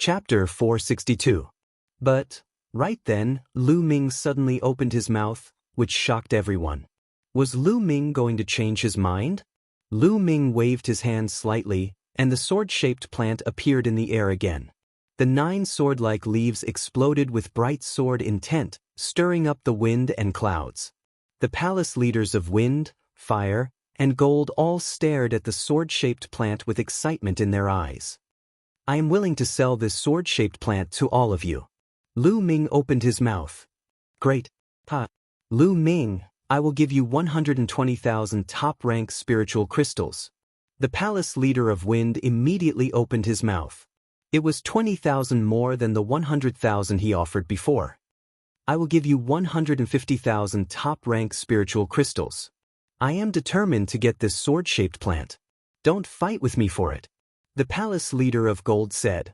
Chapter 462. But, right then, Lu Ming suddenly opened his mouth, which shocked everyone. Was Lu Ming going to change his mind? Lu Ming waved his hand slightly, and the sword-shaped plant appeared in the air again. The 9 sword-like leaves exploded with bright sword intent, stirring up the wind and clouds. The palace leaders of wind, fire, and gold all stared at the sword-shaped plant with excitement in their eyes. I am willing to sell this sword-shaped plant to all of you. Lu Ming opened his mouth. Great. Lu Ming, I will give you 120,000 top-rank spiritual crystals. The palace leader of wind immediately opened his mouth. It was 20,000 more than the 100,000 he offered before. I will give you 150,000 top-rank spiritual crystals. I am determined to get this sword-shaped plant. Don't fight with me for it. The palace leader of gold said.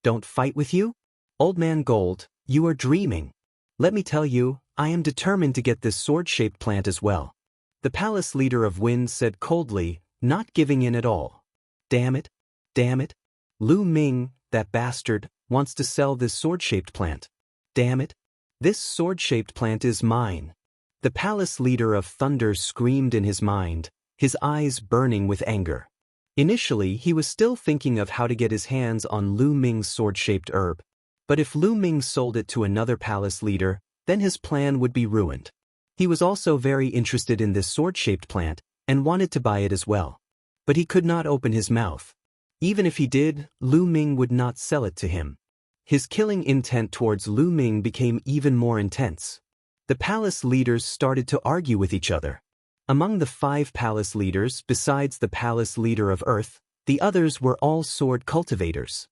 Don't fight with you? Old man Gold, you are dreaming. Let me tell you, I am determined to get this sword-shaped plant as well. The palace leader of wind said coldly, not giving in at all. Damn it. Damn it. Lu Ming, that bastard, wants to sell this sword-shaped plant. Damn it. This sword-shaped plant is mine. The palace leader of thunder screamed in his mind, his eyes burning with anger. Initially, he was still thinking of how to get his hands on Lu Ming's sword-shaped herb. But if Lu Ming sold it to another palace leader, then his plan would be ruined. He was also very interested in this sword-shaped plant, and wanted to buy it as well. But he could not open his mouth. Even if he did, Lu Ming would not sell it to him. His killing intent towards Lu Ming became even more intense. The palace leaders started to argue with each other. Among the 5 palace leaders, besides the palace leader of Earth, the others were all sword cultivators.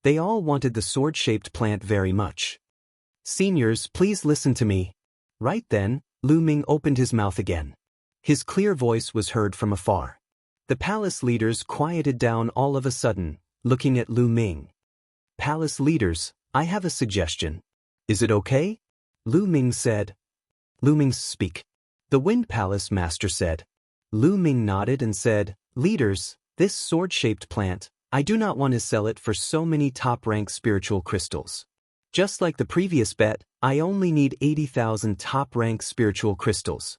They all wanted the sword-shaped plant very much. Seniors, please listen to me. Right then, Lu Ming opened his mouth again. His clear voice was heard from afar. The palace leaders quieted down all of a sudden, looking at Lu Ming. Palace leaders, I have a suggestion. Is it okay? Lu Ming said. Lu Ming, speak. The Wind Palace Master said. Lu Ming nodded and said, Leaders, this sword-shaped plant, I do not want to sell it for so many top-rank spiritual crystals. Just like the previous bet, I only need 80,000 top-rank spiritual crystals.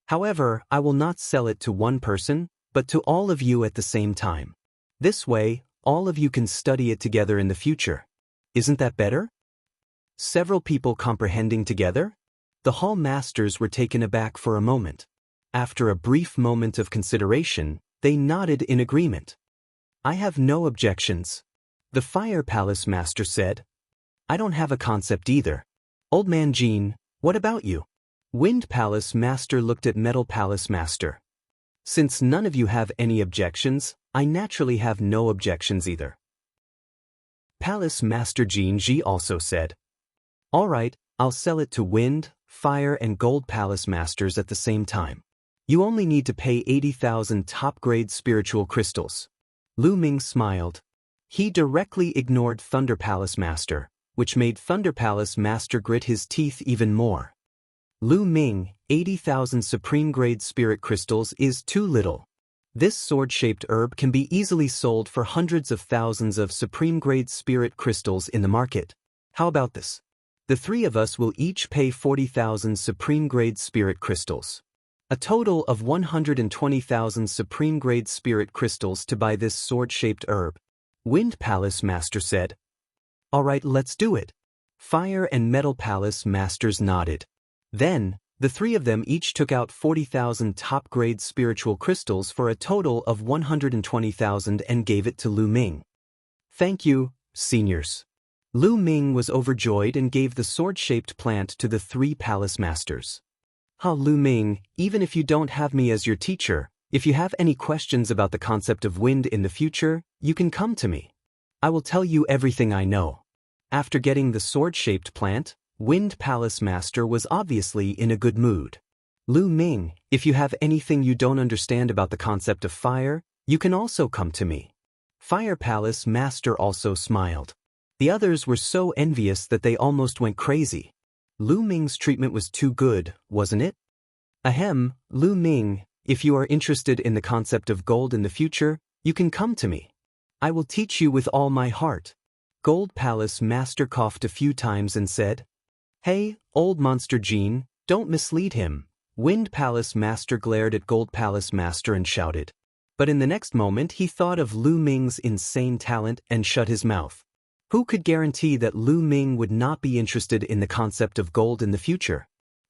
However, I will not sell it to one person, but to all of you at the same time. This way, all of you can study it together in the future. Isn't that better? Several people comprehending together? The hall masters were taken aback for a moment. After a brief moment of consideration, they nodded in agreement. I have no objections. The Fire Palace Master said. I don't have a concept either. Old Man Jean, what about you? Wind Palace Master looked at Metal Palace Master. Since none of you have any objections, I naturally have no objections either. Palace Master Jean Ji also said. All right, I'll sell it to Wind, Fire and Gold Palace Masters at the same time. You only need to pay 80,000 top-grade spiritual crystals. Lu Ming smiled. He directly ignored Thunder Palace Master, which made Thunder Palace Master grit his teeth even more. Lu Ming, 80,000 supreme-grade spirit crystals is too little. This sword-shaped herb can be easily sold for hundreds of thousands of supreme-grade spirit crystals in the market. How about this? The 3 of us will each pay 40,000 supreme-grade spirit crystals. A total of 120,000 supreme-grade spirit crystals to buy this sword-shaped herb. Wind Palace Master said. All right, let's do it. Fire and Metal Palace Masters nodded. Then, the 3 of them each took out 40,000 top-grade spiritual crystals for a total of 120,000 and gave it to Lu Ming. Thank you, seniors. Lu Ming was overjoyed and gave the sword-shaped plant to the 3 palace masters. Lu Ming, even if you don't have me as your teacher, if you have any questions about the concept of wind in the future, you can come to me. I will tell you everything I know. After getting the sword-shaped plant, Wind Palace Master was obviously in a good mood. Lu Ming, if you have anything you don't understand about the concept of fire, you can also come to me. Fire Palace Master also smiled. The others were so envious that they almost went crazy. Lu Ming's treatment was too good, wasn't it? Ahem, Lu Ming, if you are interested in the concept of gold in the future, you can come to me. I will teach you with all my heart. Gold Palace Master coughed a few times and said, "Hey, old monster Jean, don't mislead him." Wind Palace Master glared at Gold Palace Master and shouted. But in the next moment he thought of Lu Ming's insane talent and shut his mouth. Who could guarantee that Lu Ming would not be interested in the concept of gold in the future?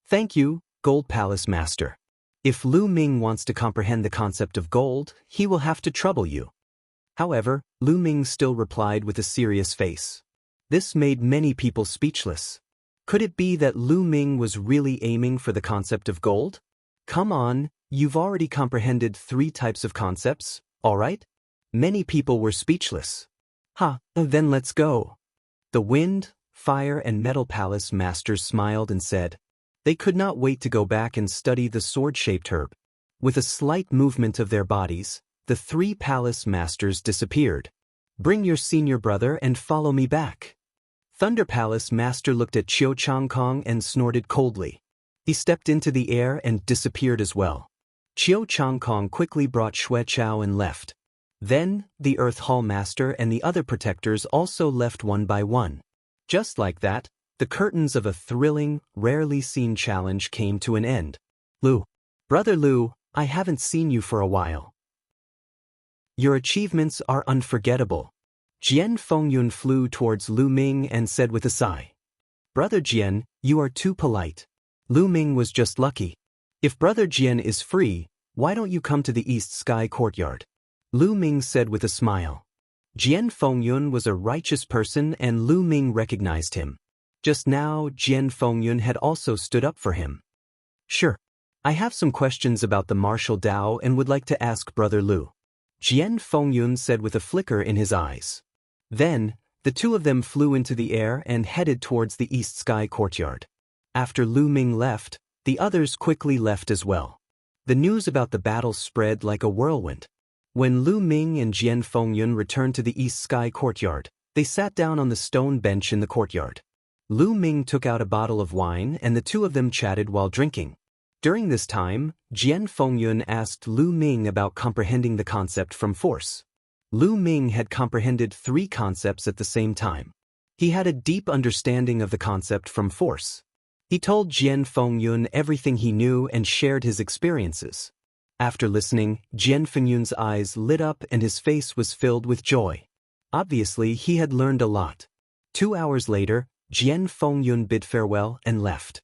Thank you, Gold Palace Master. If Lu Ming wants to comprehend the concept of gold, he will have to trouble you. However, Lu Ming still replied with a serious face. This made many people speechless. Could it be that Lu Ming was really aiming for the concept of gold? Come on, you've already comprehended 3 types of concepts, alright? Many people were speechless. Then let's go. The Wind, Fire and Metal Palace Masters smiled and said, they could not wait to go back and study the sword-shaped herb. With a slight movement of their bodies, the 3 palace masters disappeared. Bring your senior brother and follow me back. Thunder Palace Master looked at Chiao Chang Kong and snorted coldly. He stepped into the air and disappeared as well. Chiao Chang Kong quickly brought Xue Chao and left. Then, the Earth Hall Master and the other protectors also left one by one. Just like that, the curtains of a thrilling, rarely seen challenge came to an end. Lu. Brother Lu, I haven't seen you for a while. Your achievements are unforgettable. Jian Fengyun flew towards Lu Ming and said with a sigh. Brother Jian, you are too polite. Lu Ming was just lucky. If Brother Jian is free, why don't you come to the East Sky Courtyard? Lu Ming said with a smile. Jian Fengyun was a righteous person and Lu Ming recognized him. Just now, Jian Fengyun had also stood up for him. Sure. I have some questions about the martial Dao and would like to ask Brother Lu. Jian Fengyun said with a flicker in his eyes. Then, the 2 of them flew into the air and headed towards the East Sky Courtyard. After Lu Ming left, the others quickly left as well. The news about the battle spread like a whirlwind. When Lu Ming and Jian Fengyun returned to the East Sky Courtyard, they sat down on the stone bench in the courtyard. Lu Ming took out a bottle of wine and the 2 of them chatted while drinking. During this time, Jian Fengyun asked Lu Ming about comprehending the concept from force. Lu Ming had comprehended 3 concepts at the same time. He had a deep understanding of the concept from force. He told Jian Fengyun everything he knew and shared his experiences. After listening, Jian Fengyun's eyes lit up and his face was filled with joy. Obviously, he had learned a lot. 2 hours later, Jian Fengyun bid farewell and left.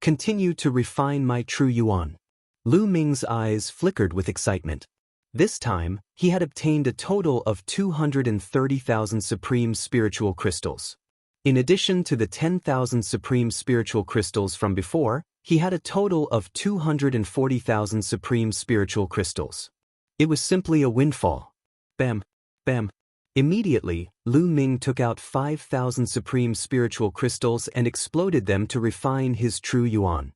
Continue to refine my true yuan. Lu Ming's eyes flickered with excitement. This time, he had obtained a total of 230,000 supreme spiritual crystals. In addition to the 10,000 supreme spiritual crystals from before, he had a total of 240,000 supreme spiritual crystals. It was simply a windfall. Bam, bam. Immediately, Lu Ming took out 5,000 supreme spiritual crystals and exploded them to refine his true yuan.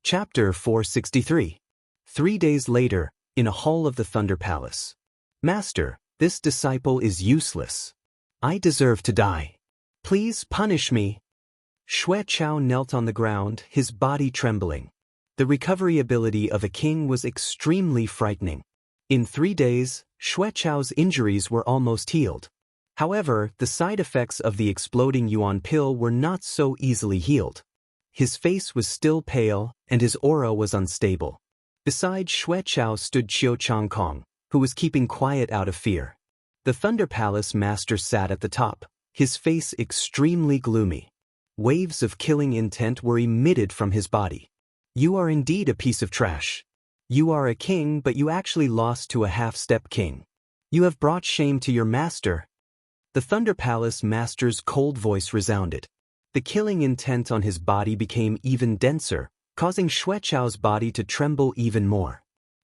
Chapter 463. 3 days later, in a hall of the Thunder Palace. Master, this disciple is useless. I deserve to die. Please punish me. Xue Chao knelt on the ground, his body trembling. The recovery ability of a king was extremely frightening. In 3 days, Xue Chao's injuries were almost healed. However, the side effects of the exploding yuan pill were not so easily healed. His face was still pale, and his aura was unstable. Beside Xue Chao stood Chiao Chang Kong, who was keeping quiet out of fear. The Thunder Palace Master sat at the top, his face extremely gloomy. Waves of killing intent were emitted from his body. You are indeed a piece of trash. You are a king, but you actually lost to a half-step king. You have brought shame to your master. The Thunder Palace Master's cold voice resounded. The killing intent on his body became even denser, causing Xue Chao's body to tremble even more.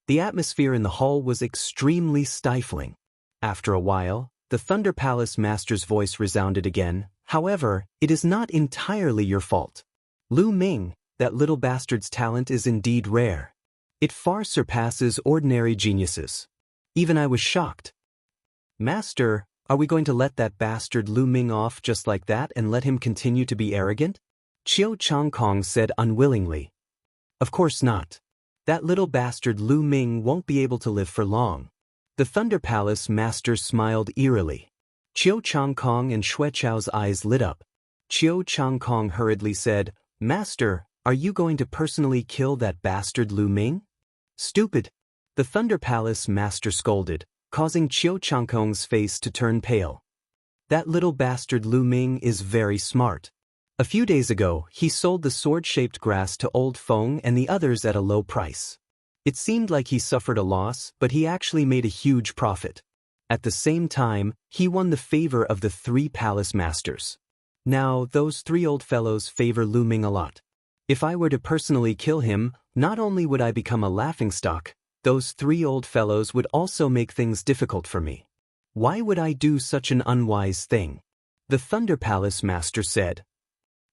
The atmosphere in the hall was extremely stifling. After a while, the Thunder Palace Master's voice resounded again. However, it is not entirely your fault. Lu Ming, that little bastard's talent is indeed rare. It far surpasses ordinary geniuses. Even I was shocked. Master, are we going to let that bastard Lu Ming off just like that and let him continue to be arrogant? Chiao Chang Kong said unwillingly. Of course not. That little bastard Lu Ming won't be able to live for long. The Thunder Palace master smiled eerily. Qiu Changkong and Xue Chao's eyes lit up. Qiu Changkong hurriedly said, "Master, are you going to personally kill that bastard Lu Ming?" "Stupid!" The Thunder Palace master scolded, causing Qiu Changkong's face to turn pale. "That little bastard Lu Ming is very smart. A few days ago, he sold the sword-shaped grass to Old Feng and the others at a low price. It seemed like he suffered a loss, but he actually made a huge profit. At the same time, he won the favor of the 3 palace masters. Now, those 3 old fellows favor Lu Ming a lot. If I were to personally kill him, not only would I become a laughingstock, those 3 old fellows would also make things difficult for me. Why would I do such an unwise thing?" The Thunder Palace master said.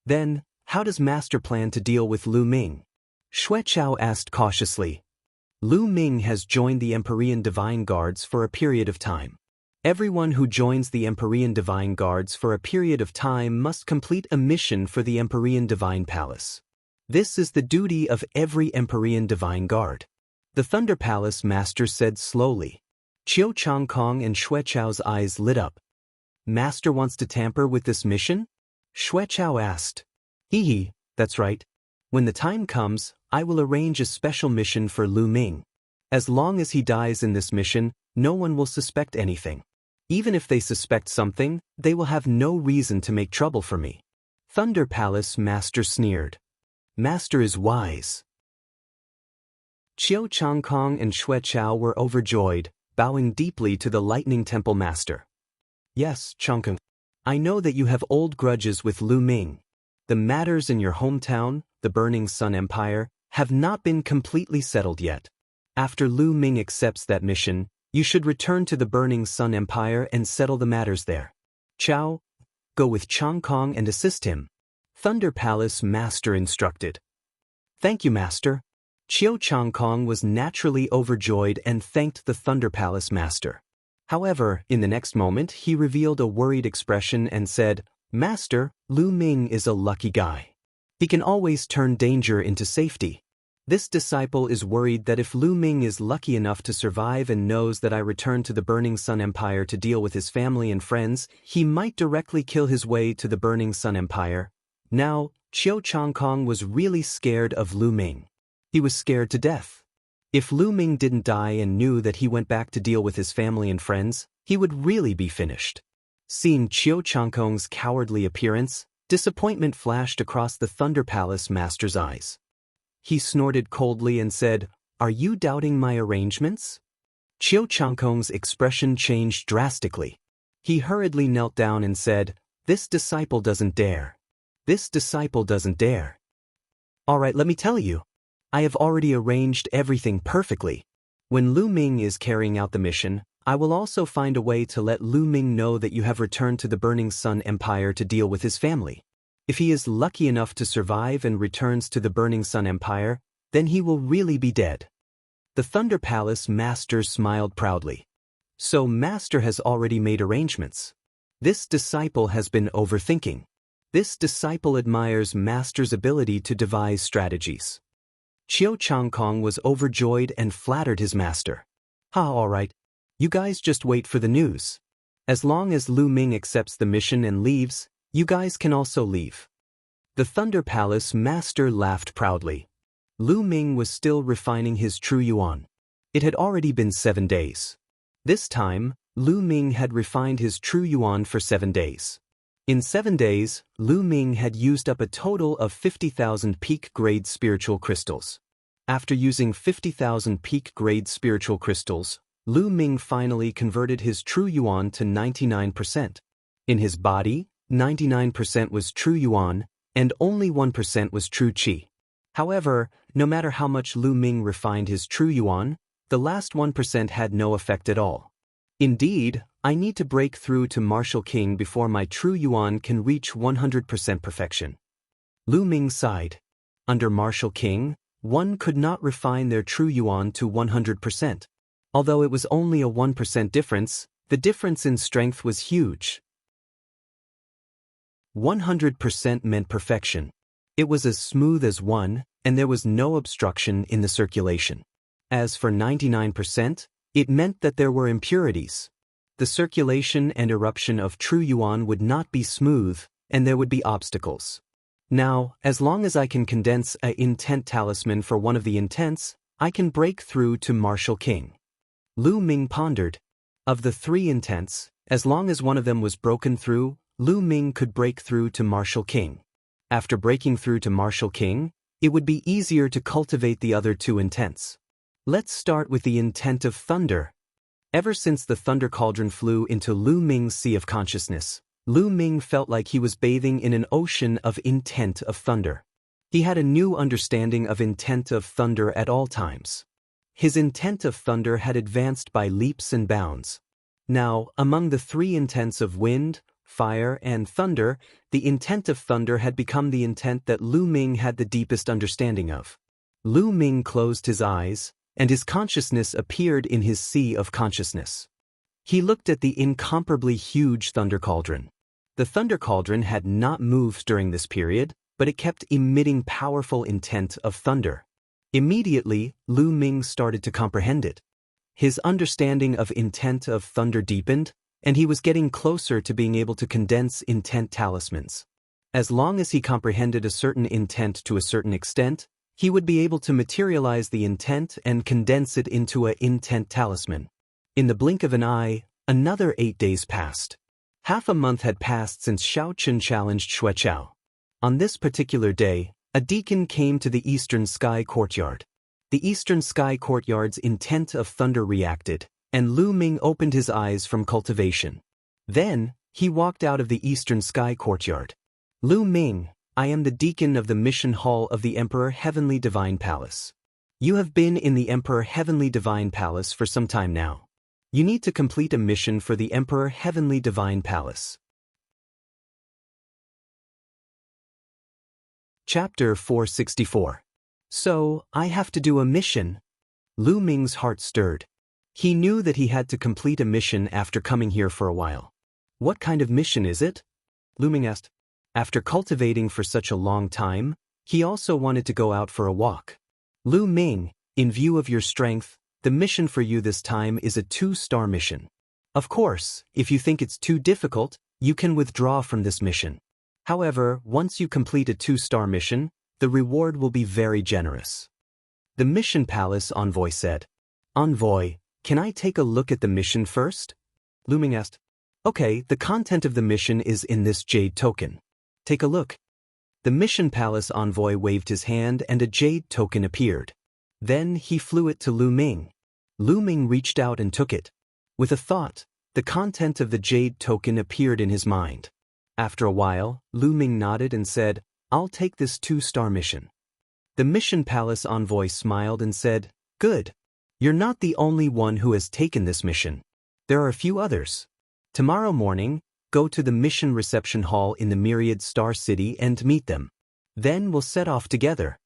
"Then, how does Master plan to deal with Lu Ming?" Xue Chao asked cautiously. "Lu Ming has joined the Empyrean Divine Guards for a period of time. Everyone who joins the Empyrean Divine Guards for a period of time must complete a mission for the Empyrean Divine Palace. This is the duty of every Empyrean Divine Guard." The Thunder Palace master said slowly. Qiu Changkong and Xue Chao's eyes lit up. "Master wants to tamper with this mission?" Xue Chao asked. "Hee, that's right. When the time comes, I will arrange a special mission for Lu Ming. As long as he dies in this mission, no one will suspect anything. Even if they suspect something, they will have no reason to make trouble for me." Thunder Palace master sneered. "Master is wise." Qiu Changkong and Xue Chao were overjoyed, bowing deeply to the Lightning Temple master. "Yes, Changkong. I know that you have old grudges with Lu Ming. The matters in your hometown, the Burning Sun Empire, have not been completely settled yet. After Lu Ming accepts that mission, you should return to the Burning Sun Empire and settle the matters there. Chao, go with Changkong and assist him," Thunder Palace master instructed. "Thank you, master." Qiu Changkong was naturally overjoyed and thanked the Thunder Palace master. However, in the next moment he revealed a worried expression and said, "Master, Lu Ming is a lucky guy. He can always turn danger into safety. This disciple is worried that if Lu Ming is lucky enough to survive and knows that I return to the Burning Sun Empire to deal with his family and friends, he might directly kill his way to the Burning Sun Empire." Now, Qiu Changkong was really scared of Lu Ming. He was scared to death. If Lu Ming didn't die and knew that he went back to deal with his family and friends, he would really be finished. Seeing Qiu Changkong's cowardly appearance, disappointment flashed across the Thunder Palace master's eyes. He snorted coldly and said, "Are you doubting my arrangements?" Qiu Changkong's expression changed drastically. He hurriedly knelt down and said, "This disciple doesn't dare. This disciple doesn't dare. All right, let me tell you. I have already arranged everything perfectly. When Lu Ming is carrying out the mission, I will also find a way to let Lu Ming know that you have returned to the Burning Sun Empire to deal with his family. If he is lucky enough to survive and returns to the Burning Sun Empire, then he will really be dead." The Thunder Palace master smiled proudly. "So master has already made arrangements. This disciple has been overthinking. This disciple admires master's ability to devise strategies." Qiu Changkong was overjoyed and flattered his master. All right. You guys just wait for the news. As long as Lu Ming accepts the mission and leaves, you guys can also leave." The Thunder Palace master laughed proudly. Lu Ming was still refining his true yuan. It had already been 7 days. This time, Lu Ming had refined his true yuan for 7 days. In 7 days, Lu Ming had used up a total of 50,000 peak-grade spiritual crystals. After using 50,000 peak-grade spiritual crystals, Lu Ming finally converted his true yuan to 99%. In his body, 99% was true yuan, and only 1% was true qi. However, no matter how much Lu Ming refined his true yuan, the last 1% had no effect at all. Indeed, I need to break through to Martial King before my true yuan can reach 100% perfection. Lu Ming sighed. Under Martial King, one could not refine their true yuan to 100%. Although it was only a 1% difference, the difference in strength was huge. 100% meant perfection. It was as smooth as 1, and there was no obstruction in the circulation. As for 99%, It meant that there were impurities. The circulation and eruption of true yuan would not be smooth, and there would be obstacles. Now, as long as I can condense a intent talisman for one of the intents, I can break through to Martial King. Lu Ming pondered. Of the 3 intents, as long as one of them was broken through, Lu Ming could break through to Martial King. After breaking through to Martial King, it would be easier to cultivate the other 2 intents. Let's start with the intent of thunder. Ever since the thunder cauldron flew into Lu Ming's sea of consciousness, Lu Ming felt like he was bathing in an ocean of intent of thunder. He had a new understanding of intent of thunder at all times. His intent of thunder had advanced by leaps and bounds. Now, among the 3 intents of wind, fire, and thunder, the intent of thunder had become the intent that Lu Ming had the deepest understanding of. Lu Ming closed his eyes, and his consciousness appeared in his sea of consciousness. He looked at the incomparably huge thunder cauldron. The thunder cauldron had not moved during this period, but it kept emitting powerful intent of thunder. Immediately, Lu Ming started to comprehend it. His understanding of intent of thunder deepened, and he was getting closer to being able to condense intent talismans. As long as he comprehended a certain intent to a certain extent, he would be able to materialize the intent and condense it into an intent talisman. In the blink of an eye, another 8 days passed. Half a month had passed since Xiao Chun challenged Xue Chao. On this particular day, a deacon came to the Eastern Sky Courtyard. The Eastern Sky Courtyard's intent of thunder reacted, and Lu Ming opened his eyes from cultivation. Then, he walked out of the Eastern Sky Courtyard. Lu Ming, I am the deacon of the Mission Hall of the Emperor Heavenly Divine Palace. You have been in the Emperor Heavenly Divine Palace for some time now. You need to complete a mission for the Emperor Heavenly Divine Palace. Chapter 464. So, I have to do a mission? Lu Ming's heart stirred. He knew that he had to complete a mission after coming here for a while. What kind of mission is it? Lu Ming asked. After cultivating for such a long time, he also wanted to go out for a walk. Lu Ming, in view of your strength, the mission for you this time is a 2-star mission. Of course, if you think it's too difficult, you can withdraw from this mission. However, once you complete a 2-star mission, the reward will be very generous. The Mission Palace envoy said. Envoy, can I take a look at the mission first? Lu Ming asked. Okay, the content of the mission is in this jade token. Take a look. The Mission Palace envoy waved his hand and a jade token appeared. Then he flew it to Lu Ming. Lu Ming reached out and took it. With a thought, the content of the jade token appeared in his mind. After a while, Lu Ming nodded and said, I'll take this 2-star mission. The Mission Palace envoy smiled and said, Good. You're not the only one who has taken this mission. There are a few others. Tomorrow morning, go to the mission reception hall in the Myriad Star City and meet them. Then we'll set off together.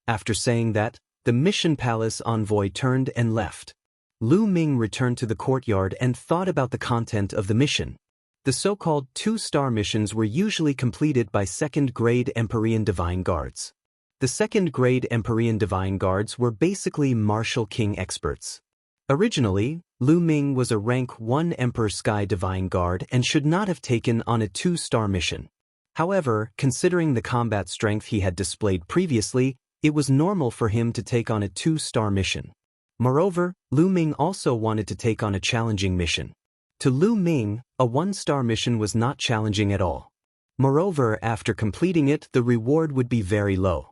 After saying that, the Mission Palace envoy turned and left. Lu Ming returned to the courtyard and thought about the content of the mission. The so-called 2-star missions were usually completed by 2nd-grade Empyrean Divine Guards. The 2nd-grade Empyrean Divine Guards were basically Martial King experts. Originally, Lu Ming was a rank 1 Emperor Sky Divine Guard and should not have taken on a 2-star mission. However, considering the combat strength he had displayed previously, it was normal for him to take on a 2-star mission. Moreover, Lu Ming also wanted to take on a challenging mission. To Lu Ming, a 1-star mission was not challenging at all. Moreover, after completing it, the reward would be very low.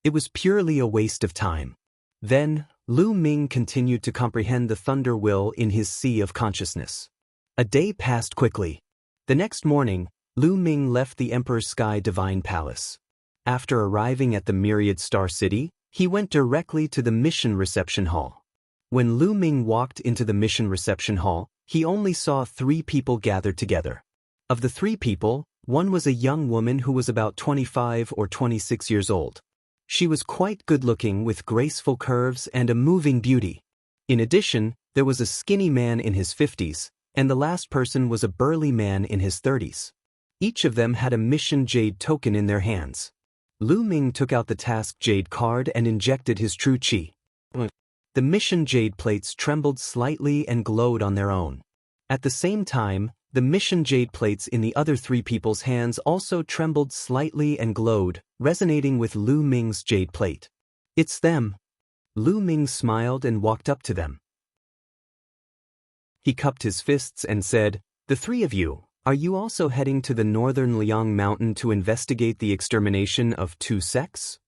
It was purely a waste of time. Then, Lu Ming continued to comprehend the thunder will in his sea of consciousness. A day passed quickly. The next morning, Lu Ming left the Emperor's Sky Divine Palace. After arriving at the Myriad Star City, he went directly to the Mission Reception Hall. When Lu Ming walked into the Mission Reception Hall, he only saw 3 people gathered together. Of the 3 people, one was a young woman who was about 25 or 26 years old. She was quite good-looking with graceful curves and a moving beauty. In addition, there was a skinny man in his 50s, and the last person was a burly man in his 30s. Each of them had a mission jade token in their hands. Lu Ming took out the task jade card and injected his true qi. The mission jade plates trembled slightly and glowed on their own. At the same time, the mission jade plates in the other three people's hands also trembled slightly and glowed, resonating with Lu Ming's jade plate. It's them. Lu Ming smiled and walked up to them. He cupped his fists and said, "The three of you, are you also heading to the northern Liang Mountain to investigate the extermination of two sects?"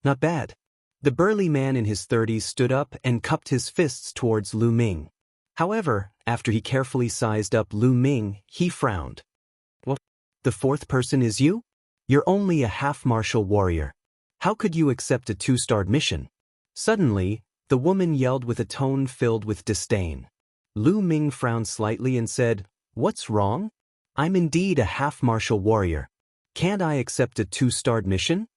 "Not bad." The burly man in his 30s stood up and cupped his fists towards Lu Ming. However, after he carefully sized up Lu Ming, he frowned. "What? The fourth person is you? You're only a half-martial warrior. How could you accept a 2-starred mission?" Suddenly, the woman yelled with a tone filled with disdain. Lu Ming frowned slightly and said, "What's wrong? I'm indeed a half-martial warrior. Can't I accept a 2-starred mission?"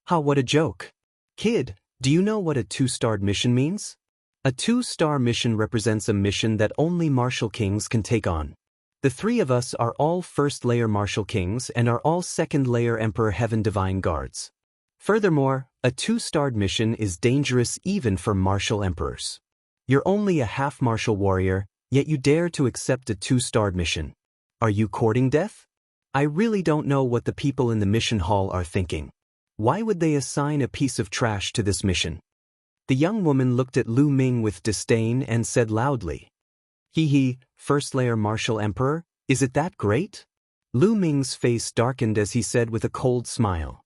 "Ha, what a joke. Kid, do you know what a 2-starred mission means?" A 2-star mission represents a mission that only martial kings can take on. The three of us are all first-layer martial kings and are all second-layer Emperor Heaven Divine Guards. Furthermore, a 2-starred mission is dangerous even for martial emperors. You're only a half-martial warrior, yet you dare to accept a 2-starred mission. Are you courting death? I really don't know what the people in the mission hall are thinking. Why would they assign a piece of trash to this mission? The young woman looked at Lu Ming with disdain and said loudly, "Hee, first-layer martial emperor, is it that great?" Lu Ming's face darkened as he said with a cold smile,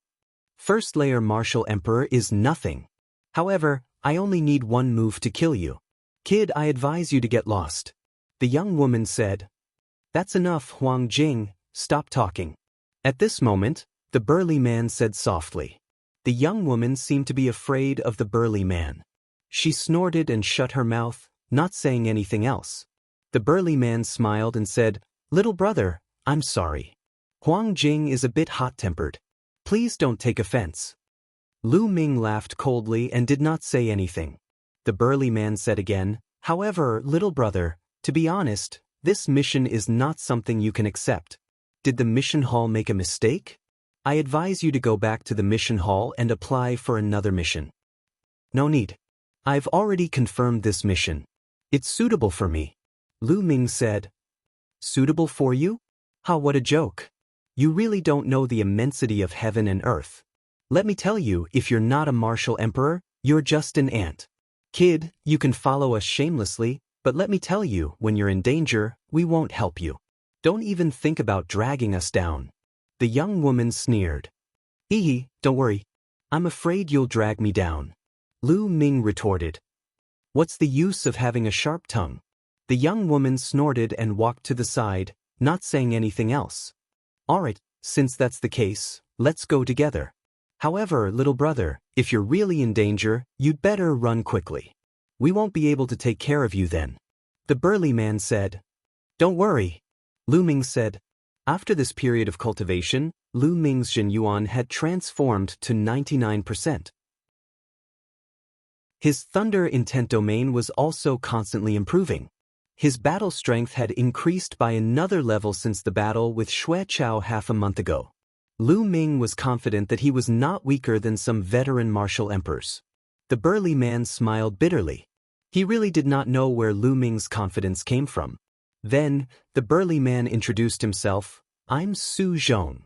"First-layer martial emperor is nothing. However, I only need one move to kill you. Kid, I advise you to get lost." The young woman said, "That's enough, Huang Jing, stop talking." At this moment, the burly man said softly. The young woman seemed to be afraid of the burly man. She snorted and shut her mouth, not saying anything else. The burly man smiled and said, "Little brother, I'm sorry. Huang Jing is a bit hot-tempered. Please don't take offense." Lu Ming laughed coldly and did not say anything. The burly man said again, "However, little brother, to be honest, this mission is not something you can accept. Did the mission hall make a mistake? I advise you to go back to the mission hall and apply for another mission." "No need. I've already confirmed this mission. It's suitable for me." Lu Ming said. "Suitable for you? Ha, what a joke. You really don't know the immensity of heaven and earth. Let me tell you, if you're not a martial emperor, you're just an ant. Kid, you can follow us shamelessly, but let me tell you, when you're in danger, we won't help you. Don't even think about dragging us down." The young woman sneered. "Hee, don't worry. I'm afraid you'll drag me down." Lu Ming retorted. "What's the use of having a sharp tongue?" The young woman snorted and walked to the side, not saying anything else. "Alright, since that's the case, let's go together. However, little brother, if you're really in danger, you'd better run quickly. We won't be able to take care of you then." The burly man said. "Don't worry." Lu Ming said. After this period of cultivation, Lu Ming's Zhenyuan had transformed to 99%. His thunder intent domain was also constantly improving. His battle strength had increased by another level since the battle with Xue Chao half a month ago. Lu Ming was confident that he was not weaker than some veteran martial emperors. The burly man smiled bitterly. He really did not know where Lu Ming's confidence came from. Then, the burly man introduced himself. "I'm Su Zhong."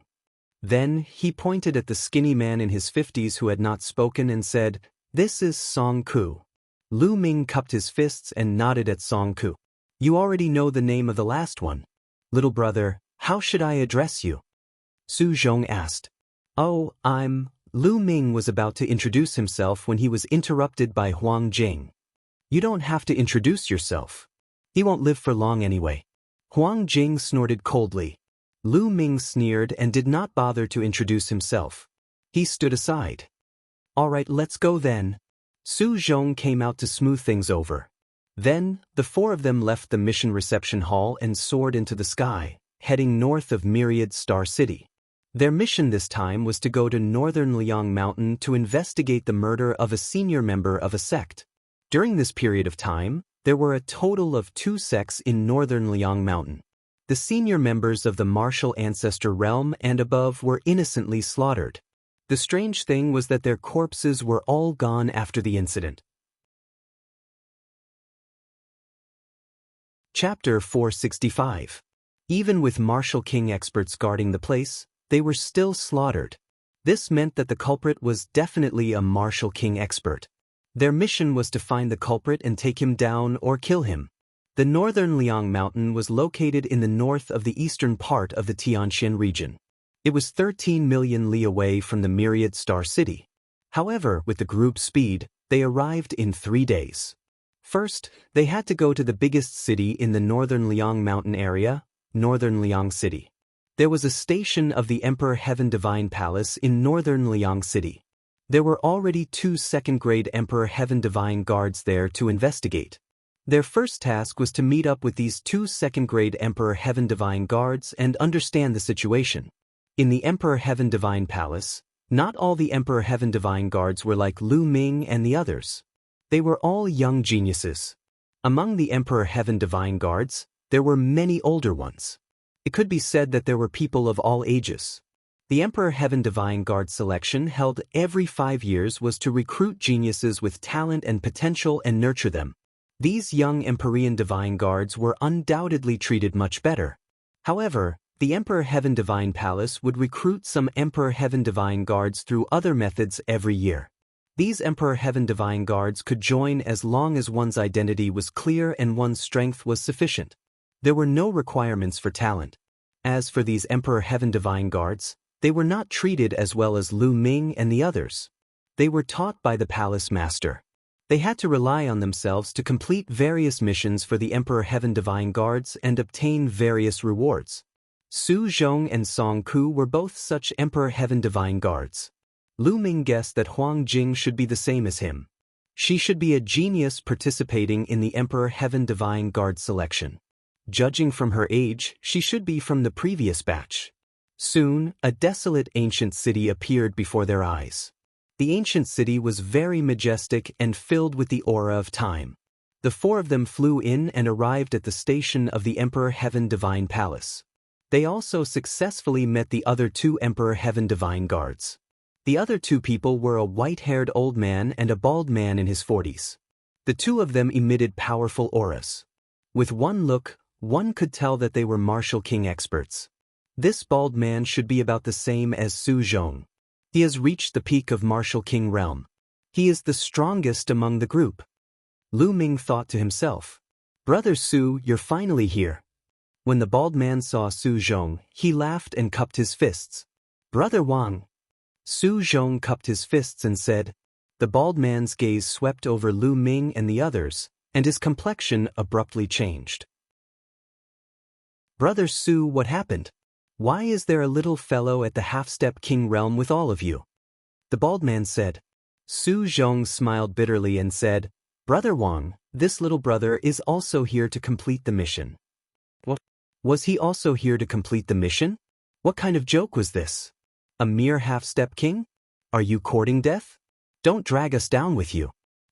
Then, he pointed at the skinny man in his 50s who had not spoken and said, "This is Song Ku." Lu Ming cupped his fists and nodded at Song Ku. "You already know the name of the last one. Little brother, how should I address you?" Su Zhong asked. "Oh, Lu Ming was about to introduce himself when he was interrupted by Huang Jing. "You don't have to introduce yourself. He won't live for long anyway." Huang Jing snorted coldly. Lu Ming sneered and did not bother to introduce himself. He stood aside. "Alright, let's go then." Su Zhong came out to smooth things over. Then, the four of them left the mission reception hall and soared into the sky, heading north of Myriad Star City. Their mission this time was to go to northern Liang Mountain to investigate the murder of a senior member of a sect. During this period of time, there were a total of 2 sects in northern Liang Mountain. The senior members of the martial ancestor realm and above were innocently slaughtered. The strange thing was that their corpses were all gone after the incident. Chapter 465. Even with martial king experts guarding the place, they were still slaughtered. This meant that the culprit was definitely a martial king expert. Their mission was to find the culprit and take him down or kill him. The northern Liang Mountain was located in the north of the eastern part of the Tianxian region. It was 13 million li away from the myriad star city. However, with the group's speed, they arrived in 3 days. First, they had to go to the biggest city in the northern Liang Mountain area, Northern Liang City. There was a station of the Emperor Heaven Divine Palace in northern Liang City. There were already 2 second-grade Emperor Heaven Divine Guards there to investigate. Their first task was to meet up with these 2 second-grade Emperor Heaven Divine Guards and understand the situation. In the Emperor Heaven Divine Palace, not all the Emperor Heaven Divine Guards were like Lu Ming and the others. They were all young geniuses. Among the Emperor Heaven Divine Guards, there were many older ones. It could be said that there were people of all ages. The Emperor Heaven Divine Guard selection held every 5 years was to recruit geniuses with talent and potential and nurture them. These young Empyrean Divine Guards were undoubtedly treated much better. However, the Emperor Heaven Divine Palace would recruit some Emperor Heaven Divine Guards through other methods every year. These Emperor Heaven Divine Guards could join as long as one's identity was clear and one's strength was sufficient. There were no requirements for talent. As for these Emperor Heaven Divine Guards, they were not treated as well as Lu Ming and the others. They were taught by the palace master. They had to rely on themselves to complete various missions for the Emperor Heaven Divine Guards and obtain various rewards. Su Zhong and Song Ku were both such Emperor Heaven Divine Guards. Lu Ming guessed that Huang Jing should be the same as him. She should be a genius participating in the Emperor Heaven Divine Guard selection. Judging from her age, she should be from the previous batch. Soon, a desolate ancient city appeared before their eyes. The ancient city was very majestic and filled with the aura of time. The 4 of them flew in and arrived at the station of the Emperor Heaven Divine Palace. They also successfully met the other 2 Emperor Heaven Divine Guards. The other 2 people were a white-haired old man and a bald man in his 40s. The 2 of them emitted powerful auras. With one look, one could tell that they were martial king experts. This bald man should be about the same as Su Zhong. He has reached the peak of martial king realm. He is the strongest among the group. Lu Ming thought to himself, "Brother Su, you're finally here." When the bald man saw Su Zhong, he laughed and cupped his fists. "Brother Wang." Su Zhong cupped his fists and said. The bald man's gaze swept over Lu Ming and the others, and his complexion abruptly changed. "Brother Su, what happened? Why is there a little fellow at the half-step king realm with all of you?" The bald man said. Su Zhong smiled bitterly and said, "Brother Wang, this little brother is also here to complete the mission." "What? Was he also here to complete the mission? What kind of joke was this? A mere half-step king? Are you courting death? Don't drag us down with you."